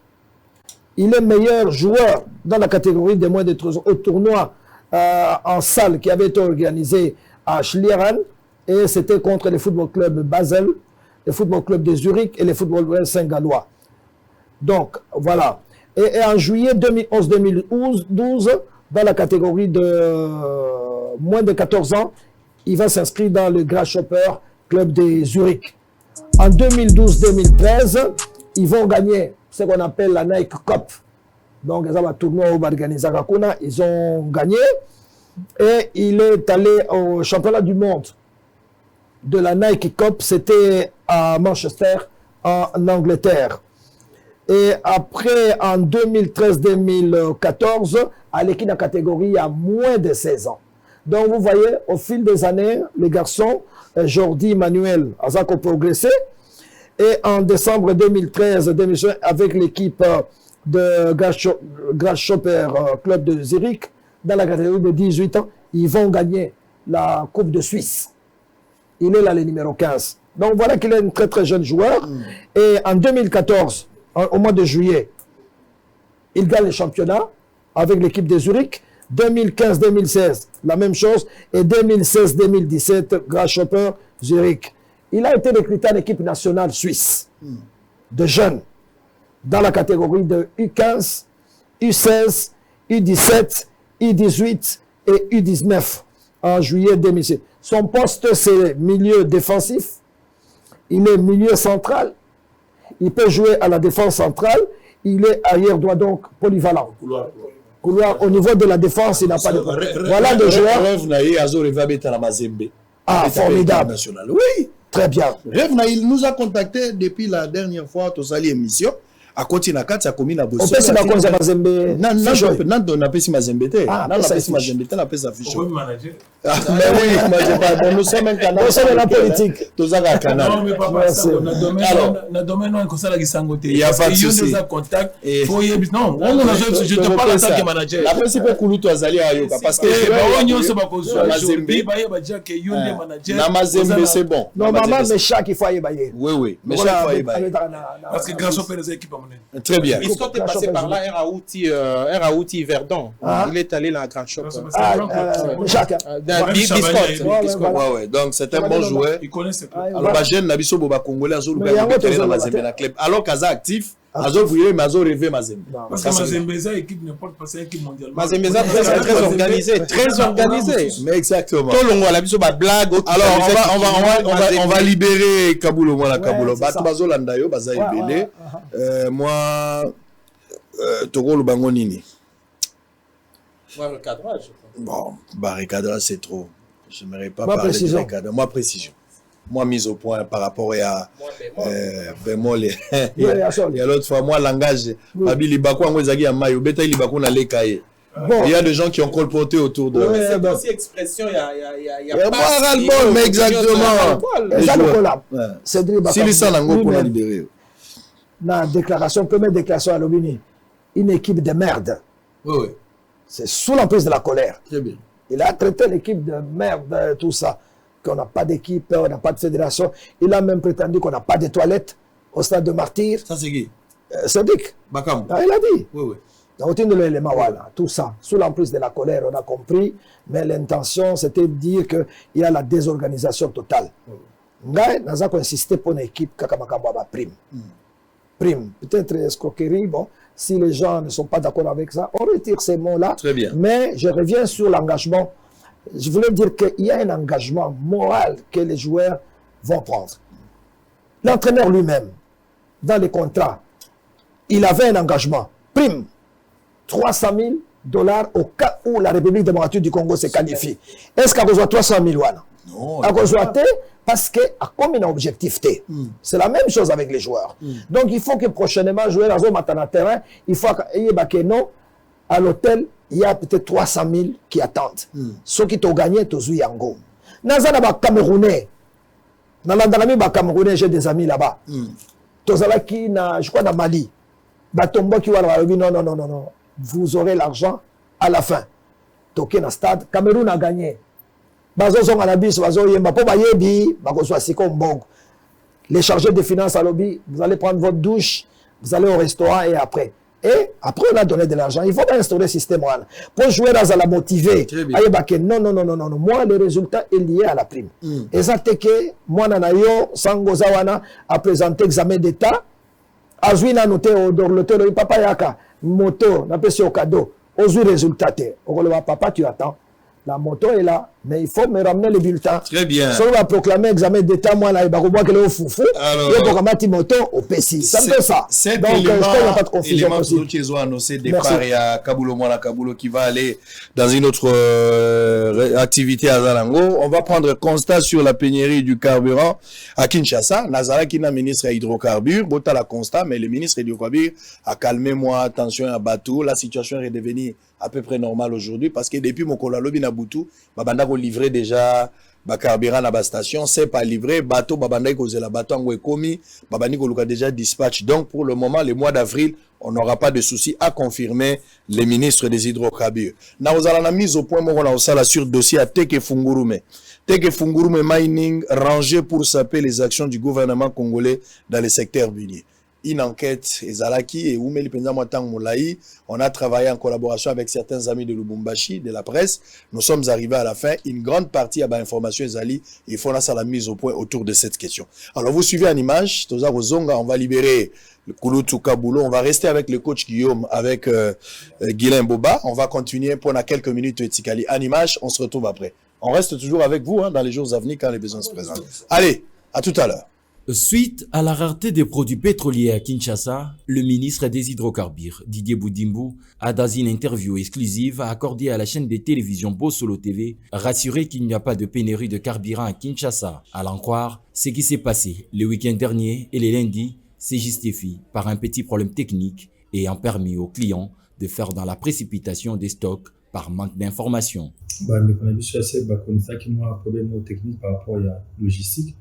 Il est meilleur joueur dans la catégorie de moins de 13 ans au tournoi en salle qui avait été organisé à Schlieffen Et c'était contre les football clubs Basel, le football club de Zurich et le football saint-gallois. Donc, voilà. Et en juillet 2011-2012, dans la catégorie de moins de 14 ans, il va s'inscrire dans le Grasshopper Club de Zurich. En 2012-2013, ils vont gagner ce qu'on appelle la Nike Cup. Donc, ils ont un tournoi organisé à Kuna, ils ont gagné. Et il est allé au championnat du monde de la Nike Cup, c'était à Manchester, en Angleterre. Et après, en 2013-2014, à l'équipe de la catégorie à moins de 16 ans. Donc, vous voyez, au fil des années, les garçons, Jordi, Manuel, ont progressé. Et en décembre 2013-2015, avec l'équipe de Grasshopper Club de Zurich, dans la catégorie de 18 ans, ils vont gagner la Coupe de Suisse. Il est là, le numéro 15. Donc, voilà qu'il est un très, très jeune joueur. Et en 2014, au mois de juillet, il gagne le championnat avec l'équipe de Zurich. 2015-2016, la même chose. Et 2016-2017, Grasshopper Zurich. Il a été recruté en équipe nationale suisse de jeunes dans la catégorie de U15, U16, U17, U18 et U19 en juillet 2016. Son poste, c'est milieu défensif. Il est milieu central. Il peut jouer à la défense centrale. Il est arrière droit, donc polyvalent. Couloir, au niveau de la défense, il n'a pas de... Voilà le joueur. Ah, formidable. Oui. Très bien. Il nous a contacté depuis la dernière fois, tu as l'émission. À continuer à ça commune à Bosso. On peut se faire comme Mazembe. Non, on a pas si Mazembe. Ah, on a pas si Mazembe, on a pas sa fiche. On peut manager. Mais oui, nous sommes un canal. Nous sommes la politique. Tous à un canal. Non, mais pas ça. On a domaine on ça la gisangote. Il y a pas de souci. Il y a contact. Non, on a je te parle en tant que manager. La principale Koulou tu azali ayoka parce que on y se ba ko so Mazembe ba ye ba dire que yonde manager. Na Mazembe c'est bon. Normalement mais chaque fois il bailler. Oui, mais chaque fois il bailler. Parce que grâce au les équipes très bien. Mais quand tu es passé par là, Raouti Verdon, il est allé dans la grande shop. Jacques. Ouais. Donc c'est un bon joueur. Il connaît ce club. Alors, jeune Nabiso Boba Congolais, alors qu'Aza actif, Azo Bouye, mais Azo rêvé Mazembe. Parce que Mazembe, c'est équipe n'importe pas, c'est équipe mondiale. Mazembe, c'est très organisé, très organisé. Mais exactement. Tout le monde a la blague. Alors, on va libérer Kaboulo, moi, la Kaboulo. Batubazo Landayo, Baza Ebele. Moi, Togo Lubangonini. Recadrage. Bon, recadrage, c'est trop. Je n'aimerais pas parler de recadrage. Moi, précision. Moi, mise au point par rapport à bémol. Il y a l'autre fois, moi, langage. Babi Libako, Angwezagi, Amayo, Beta Libako, n'a les cahiers. Il y a des gens qui ont colporté autour de. C'est aussi expression, il y a pas ras-le-bol, mais exactement. Si les Sanango pour la libérer. La déclaration, première déclaration à l'Obini, une équipe de merde. Oui. C'est sous l'emprise de la colère. Très bien. Il a traité l'équipe de merde, tout ça. Qu'on n'a pas d'équipe, on n'a pas de fédération. Il a même prétendu qu'on n'a pas de toilettes au stade de Martyr. Ça, c'est qui? Sadiq. Bakam. Il a dit. Oui. Tout ça, sous l'emprise de la colère, on a compris. Mais l'intention, c'était de dire qu'il y a la désorganisation totale. Ngai, nous avons insisté pour une équipe Kakamakamba prime. Prime. Peut-être escroquerie, bon. Si les gens ne sont pas d'accord avec ça, on retire ces mots-là. Très bien. Mais je reviens sur l'engagement. Je voulais dire qu'il y a un engagement moral que les joueurs vont prendre. L'entraîneur lui-même, dans les contrats, il avait un engagement. Prime, $300 000 au cas où la République démocratique du Congo se qualifie. Est-ce qu'elle reçoit 300 000 wana? Non. Elle reçoit parce que comme il a un objectif c'est la même chose avec les joueurs. Donc il faut que prochainement jouer dans un terrain, il faut qu'il y ait non à l'hôtel. Il y a peut-être 300 000 qui attendent. Ceux qui t'ont gagné, tu joues Yango. Dans les Camerounais, j'ai des amis là-bas. Je crois dans Mali. Non. Vous aurez l'argent à la fin. Toké dans le stade. Cameroun a gagné. Les chargés de finances à lobby, vous allez prendre votre douche, vous allez au restaurant et après. Et après, on a donné de l'argent. Il faut pas instaurer le système. Pour jouer dans la motiver. Non. Moi, le résultat est lié à la prime. Et ça, c'est que moi, Nanayo, Sangozawana, a présenté examen d'État. Azwina noté au dorloteur, papa yaka, moto, n'a pas au cadeau. Aux résultats. Papa, tu attends. La moto est là, mais il faut me ramener le bulletin. Très bien. Si on va proclamer examen d'État, moi, là, il va voir que le foufou. Il va programmer moto au PC. Ça me fait ça. Cet donc, élément, je crois qu'il n'y a pas de confusion possible. Ils ont annoncé départ, il y a Kabulo Mwana Kabulo qui va aller dans une autre activité à Zalango. On va prendre constat sur la pénurie du carburant à Kinshasa. Nazara qui est ministre à hydrocarbures. Bota la constat, mais le ministre hydrocarbures a calmé moi, attention à Batou. La situation est devenue à peu près normale aujourd'hui parce que depuis mon kolalobi na Boutou, babanda ko livrer déjà ba carburant na ba station, c'est pas livré, bateau babanda ko zela bateau ngo ekomi, babani ko luka déjà dispatch. Donc pour le moment, le mois d'avril, on n'aura pas de souci à confirmer les ministres des hydrocarbures. Na ozala na mise au point mo na osala sur dossier à Teke Fungurume. Teke Fungurume Mining rangé pour saper les actions du gouvernement congolais dans le secteur minier. Une enquête Ezalaki et Oumeli Penza Mwatang Moulaï. On a travaillé en collaboration avec certains amis de Lubumbashi, de la presse. Nous sommes arrivés à la fin. Une grande partie à l'information Ezali. Il faut la mise au point autour de cette question. Alors vous suivez en image. Toza Rozonga, on va libérer le Kouloutou Kaboulou. On va rester avec le coach Guillaume, avec Guilain Boba. On va continuer pendant quelques minutes Etikali. En image, on se retrouve après. On reste toujours avec vous dans les jours à venir quand les besoins se présentent. Allez, à tout à l'heure. Suite à la rareté des produits pétroliers à Kinshasa, le ministre des Hydrocarbures, Didier Boudimbo, a dans une interview exclusive accordée à la chaîne de télévision Bosolo TV, rassuré qu'il n'y a pas de pénurie de carburant à Kinshasa. À l'en croire, ce qui s'est passé le week-end dernier et les lundis se justifie par un petit problème technique ayant permis aux clients de faire dans la précipitation des stocks par manque d'informations. On a un problème technique par rapport à la logistique.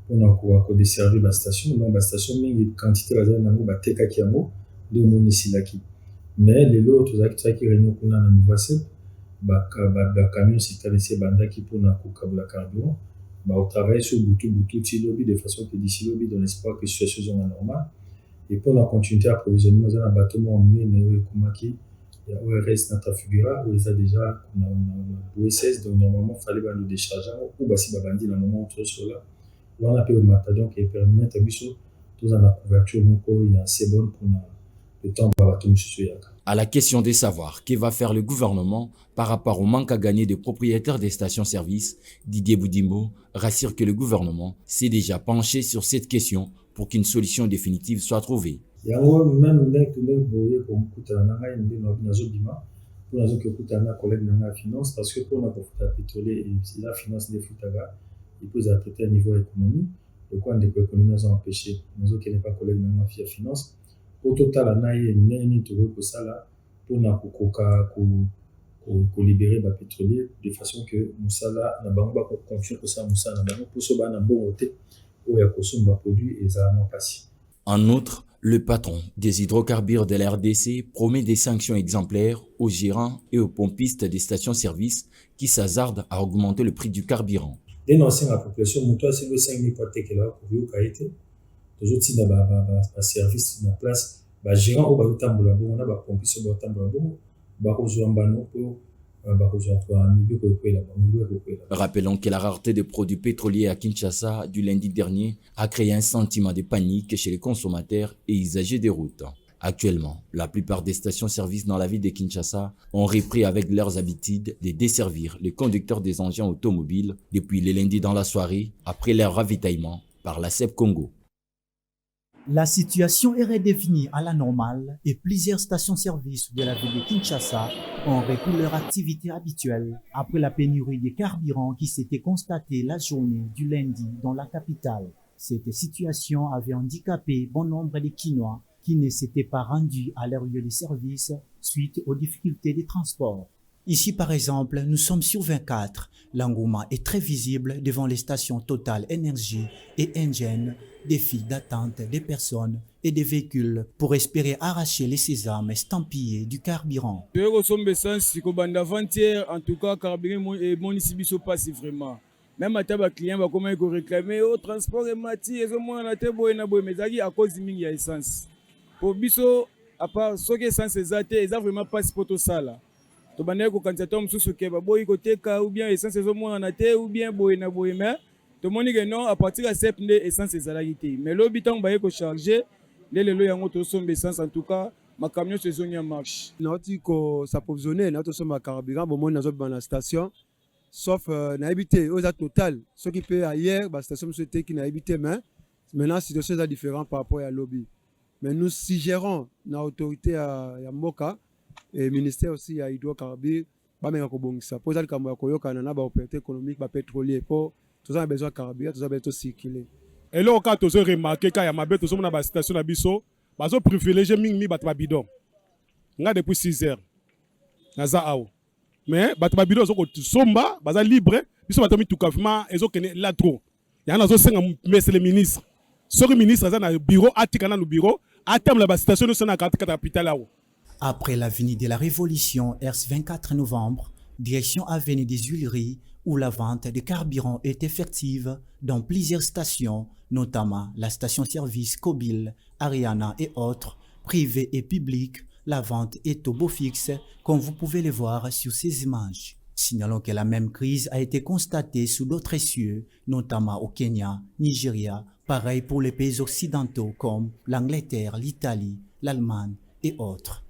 On a desservi la station, donc la station a une quantité de teka qui amo de monissilaki. Mais les autres qui réunion qu'on a dans niveau 7, camion c'est avec banda qui pour na la carburant, on travaille sur boutou tilobi de façon que d'ici lobby dans l'espoir que la situation soit normale. Et pour la continuité d'approvisionnement, on a un bâtiment emmené Néo Kumaki, il y a ORS Nata Figura où ils ont déjà OSS, donc normalement il fallait nous décharger ou si babandi dans le moment où sur là. On a appelé au matador qui permet de mettre tout dans la couverture, donc il y a assez bon pour le temps de battre monsieur. À la question de savoir que va faire le gouvernement par rapport au manque à gagner des propriétaires des stations-service, Didier Boudimbo rassure que le gouvernement s'est déjà penché sur cette question pour qu'une solution définitive soit trouvée. Il y a même des collègues de la finance parce que pour la pétrolier et la finance des Futaga, il peut traiter à niveau économie. Le coin de l'économie a empêché. Nous qui n'est pas collègue de la finance. Au total, on a une pour ça là pour libérer le pétrolier de façon que Moussa là n'a pas confiance que ça Moussa n'a pas pour ce ban bon côté où il y a consommé produit et ça a passé. En outre, le patron des hydrocarbures de la RDC promet des sanctions exemplaires aux gérants et aux pompistes des stations-service qui s'hasardent à augmenter le prix du carburant. Dénoncer la population, moto c'est le 5 000 potes qui est là pour vous qualité. Les autres si na service na place, gérant au batambola bon, on a pompiste au batambola bon, bakozwa mbano pour bakozwa amibe ko kwela bango. Rappelons que la rareté des produits pétroliers à Kinshasa du lundi dernier a créé un sentiment de panique chez les consommateurs et usagers des routes. Actuellement, la plupart des stations-service dans la ville de Kinshasa ont repris avec leurs habitudes de desservir les conducteurs des engins automobiles depuis le lundi dans la soirée après leur ravitaillement par la CEP Congo. La situation est redevenue à la normale et plusieurs stations-service de la ville de Kinshasa ont repris leur activité habituelle après la pénurie de carburant qui s'était constatée la journée du lundi dans la capitale. Cette situation avait handicapé bon nombre de Kinois qui ne s'étaient pas rendus à leur lieu de service suite aux difficultés de transport. Ici, par exemple, nous sommes sur 24. L'engouement est très visible devant les stations Total Énergie et Engen, des files d'attente des personnes et des véhicules pour espérer arracher les sésames estampillés du carburant. En tout cas, carburant et mon ici passe vraiment. Même à table client va comment réclamer au transport et mati et au moins la table et na boy mais à cause de essence. Pour biso à part ce qui est sans ces athées, ils ont vraiment pas ce poteau ça là. Tu vas dire que quand tu as un sous qui va boire côté ou bien essence ces hommes en athée ou bien boire na boire mais tout le monde dit non à partir de cette essence ces alagité. Mais l'habitant va être chargé, les lots yango to sombe essence en tout cas. Ma camion se zone en marche. Nauti ko s'approvisionner, nauti so ma carburant bon na zo dans la station. Sauf na habité aux total. Ce qui peut ailleurs, la station souhaité qui n'a habité mais maintenant situation est différente par rapport à lobby. Mais nous si gérons na autorité à Moka et ministère aussi à hydrocarbures ba menga ko bongisa. Pour ça le kamwa ko yoka na ba opérateur économique ba pétrolier pour tous a besoin de carburant, tous a besoin de circuler. Et là quand tu as remarqué quand il y a ma bête sur la station na biso bazo privilégié mingi batba bidon nga depuis 6 heures naza awo mais batba bidon zoko somba baza libre biso batomi tukafima ezo kene la trop ya nazo senga monsieur le ministre sori ministre aza na bureau atika na no bureau atem la station no na capitale awo. Après l'avenue de la Révolution, RS 24 novembre, direction avenue des Huileries, où la vente de carburant est effective dans plusieurs stations, notamment la station-service Kobil, Ariana et autres, privées et publiques. La vente est au beau fixe, comme vous pouvez le voir sur ces images. Signalons que la même crise a été constatée sous d'autres cieux, notamment au Kenya, Nigeria, pareil pour les pays occidentaux comme l'Angleterre, l'Italie, l'Allemagne et autres.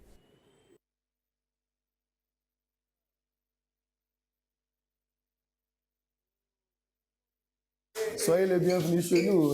Soyez les bienvenus chez nous.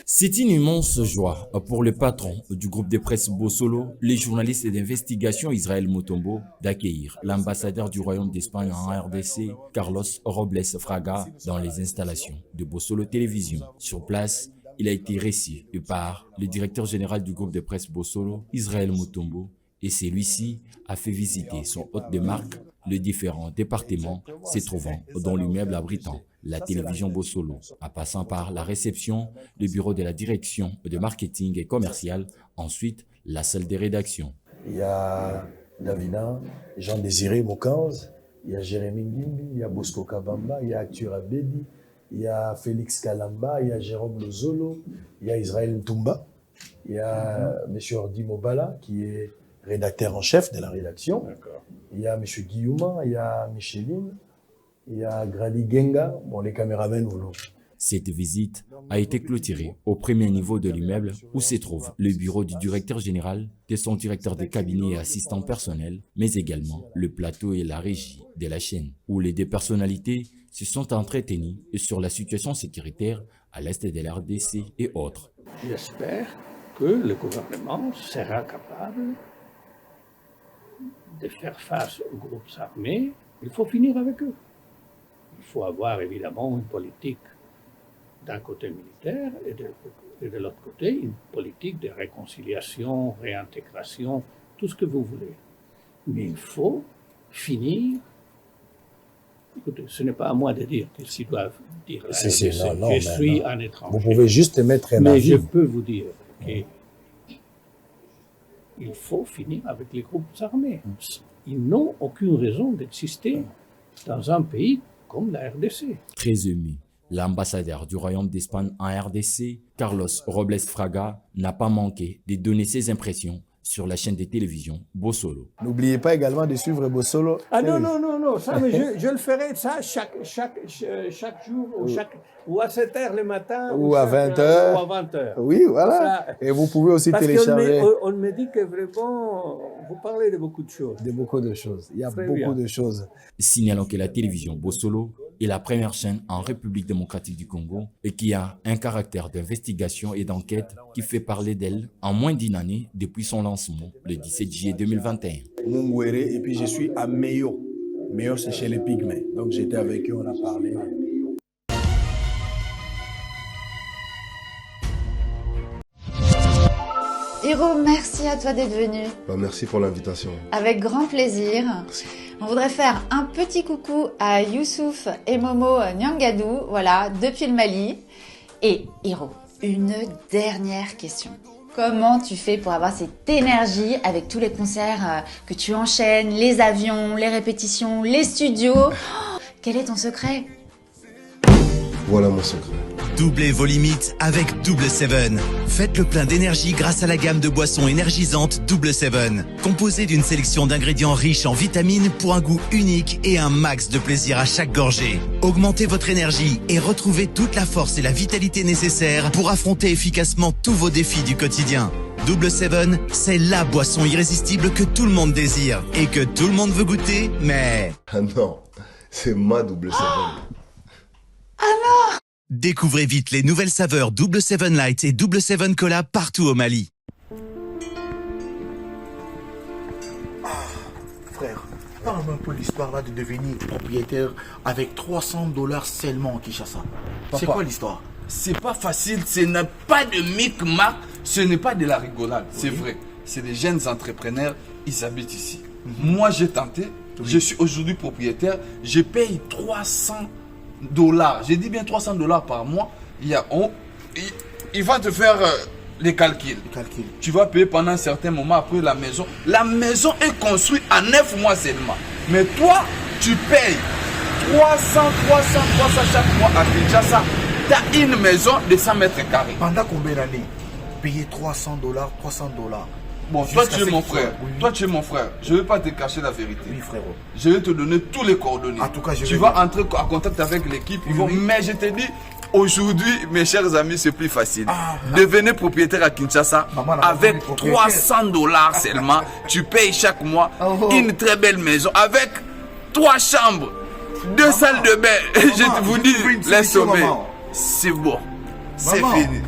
C'est une immense joie pour le patron du groupe de presse Bossolo, les journalistes d'investigation Israël Mutombo, d'accueillir l'ambassadeur du Royaume d'Espagne en RDC, Carlos Robles Fraga, dans les installations de Bossolo Télévision. Sur place, il a été reçu par le directeur général du groupe de presse Bossolo, Israël Mutombo, et celui-ci a fait visiter son hôte de marque, les différents départements se trouvant dans l'immeuble abritant la télévision Bossolo, en passant par la réception, le bureau de la direction de marketing et commercial, ensuite la salle de rédaction. Il y a Davina, Jean-Désiré Mokanz, il y a Jérémy Ngimbi, il y a Bosco Kabamba, il y a Actur Abedi, il y a Félix Kalamba, il y a Jérôme Lozolo, il y a Israël Ntumba, il y a M. Ordi Mobala qui est rédacteur en chef de la rédaction, il y a M. Guillaume, il y a Micheline, il y a Grady Genga, bon, les caméramens voulons. Cette visite a été clôturée au premier niveau de l'immeuble où se trouve le bureau du directeur général, de son directeur de cabinet et assistant personnel, mais également le plateau et la régie de la chaîne, où les deux personnalités se sont entretenues sur la situation sécuritaire à l'est de la RDC et autres. J'espère que le gouvernement sera capable de faire face aux groupes armés. Il faut finir avec eux. Il faut avoir évidemment une politique d'un côté militaire et de l'autre côté une politique de réconciliation, réintégration, tout ce que vous voulez. Mais il faut finir. Écoutez, ce n'est pas à moi de dire ce qu'ils doivent dire. Je suis un étranger. Vous pouvez juste mettre un avis. Mais je peux vous dire qu'il faut finir avec les groupes armés. Ils n'ont aucune raison d'exister dans un pays comme la RDC. Très ému, l'ambassadeur du Royaume d'Espagne en RDC, Carlos Robles Fraga, n'a pas manqué de donner ses impressions sur la chaîne de télévision Bossolo. N'oubliez pas également de suivre Bossolo. Ah non, ça, mais je le ferai ça chaque jour ou à 7 h le matin ou à 20 h. Ou à 20 h. Oui, voilà. Ça, et vous pouvez aussi télécharger. On me dit que vraiment, vous parlez de beaucoup de choses. De beaucoup de choses. Il y a beaucoup de choses. Signalons que la télévision Bossolo est la première chaîne en République démocratique du Congo et qui a un caractère d'investigation et d'enquête qui fait parler d'elle en moins d'une année depuis son lancement, le 17 juillet 2021. Mungwere, et puis je suis à Meyo. Meyo, c'est chez les Pygmées. Donc j'étais avec eux, on a parlé. Hiro, merci à toi d'être venu. Merci pour l'invitation. Avec grand plaisir. Merci. On voudrait faire un petit coucou à Youssouf et Momo Nyangadou, voilà, depuis le Mali. Et Hiro, une dernière question. Comment tu fais pour avoir cette énergie avec tous les concerts que tu enchaînes, les avions, les répétitions, les studios? Quel est ton secret? Voilà mon secret. Doublez vos limites avec Double Seven. Faites le plein d'énergie grâce à la gamme de boissons énergisantes Double Seven. Composée d'une sélection d'ingrédients riches en vitamines pour un goût unique et un max de plaisir à chaque gorgée. Augmentez votre énergie et retrouvez toute la force et la vitalité nécessaires pour affronter efficacement tous vos défis du quotidien. Double Seven, c'est la boisson irrésistible que tout le monde désire et que tout le monde veut goûter, mais... Ah non, c'est ma Double Seven. Ah non! Découvrez vite les nouvelles saveurs Double Seven Light et Double Seven Cola partout au Mali. Frère, parle-moi un peu l'histoire là de devenir propriétaire avec 300 $ seulement en Kinshasa. C'est Papa, quoi l'histoire? C'est pas facile, ce n'est pas de micmac, ce n'est pas de la rigolade, c'est vrai. C'est des jeunes entrepreneurs, ils habitent ici. Moi j'ai tenté, je suis aujourd'hui propriétaire, je paye 300 $. J'ai dit bien 300 $ par mois. Il va te faire les calculs. Tu vas payer pendant un certain moment après la maison. La maison est construite en 9 mois seulement. Mais toi, tu payes 300 chaque mois à Kinshasa. Tu as une maison de 100 mètres carrés. Pendant combien d'années? Payer 300 $, 300 $. Bon, toi tu es mon frère. Toi tu es mon frère. Je ne vais pas te cacher la vérité. Oui, frérot. Je vais te donner tous les coordonnées. En tout cas, tu vas entrer en contact avec l'équipe. Mais je te dis, aujourd'hui, mes chers amis, c'est plus facile. Devenez propriétaire à Kinshasa avec 300 $ seulement. Tu payes chaque mois une très belle maison avec 3 chambres, 2 salles de bain. Je vous dis, les sommets, c'est bon. C'est fini.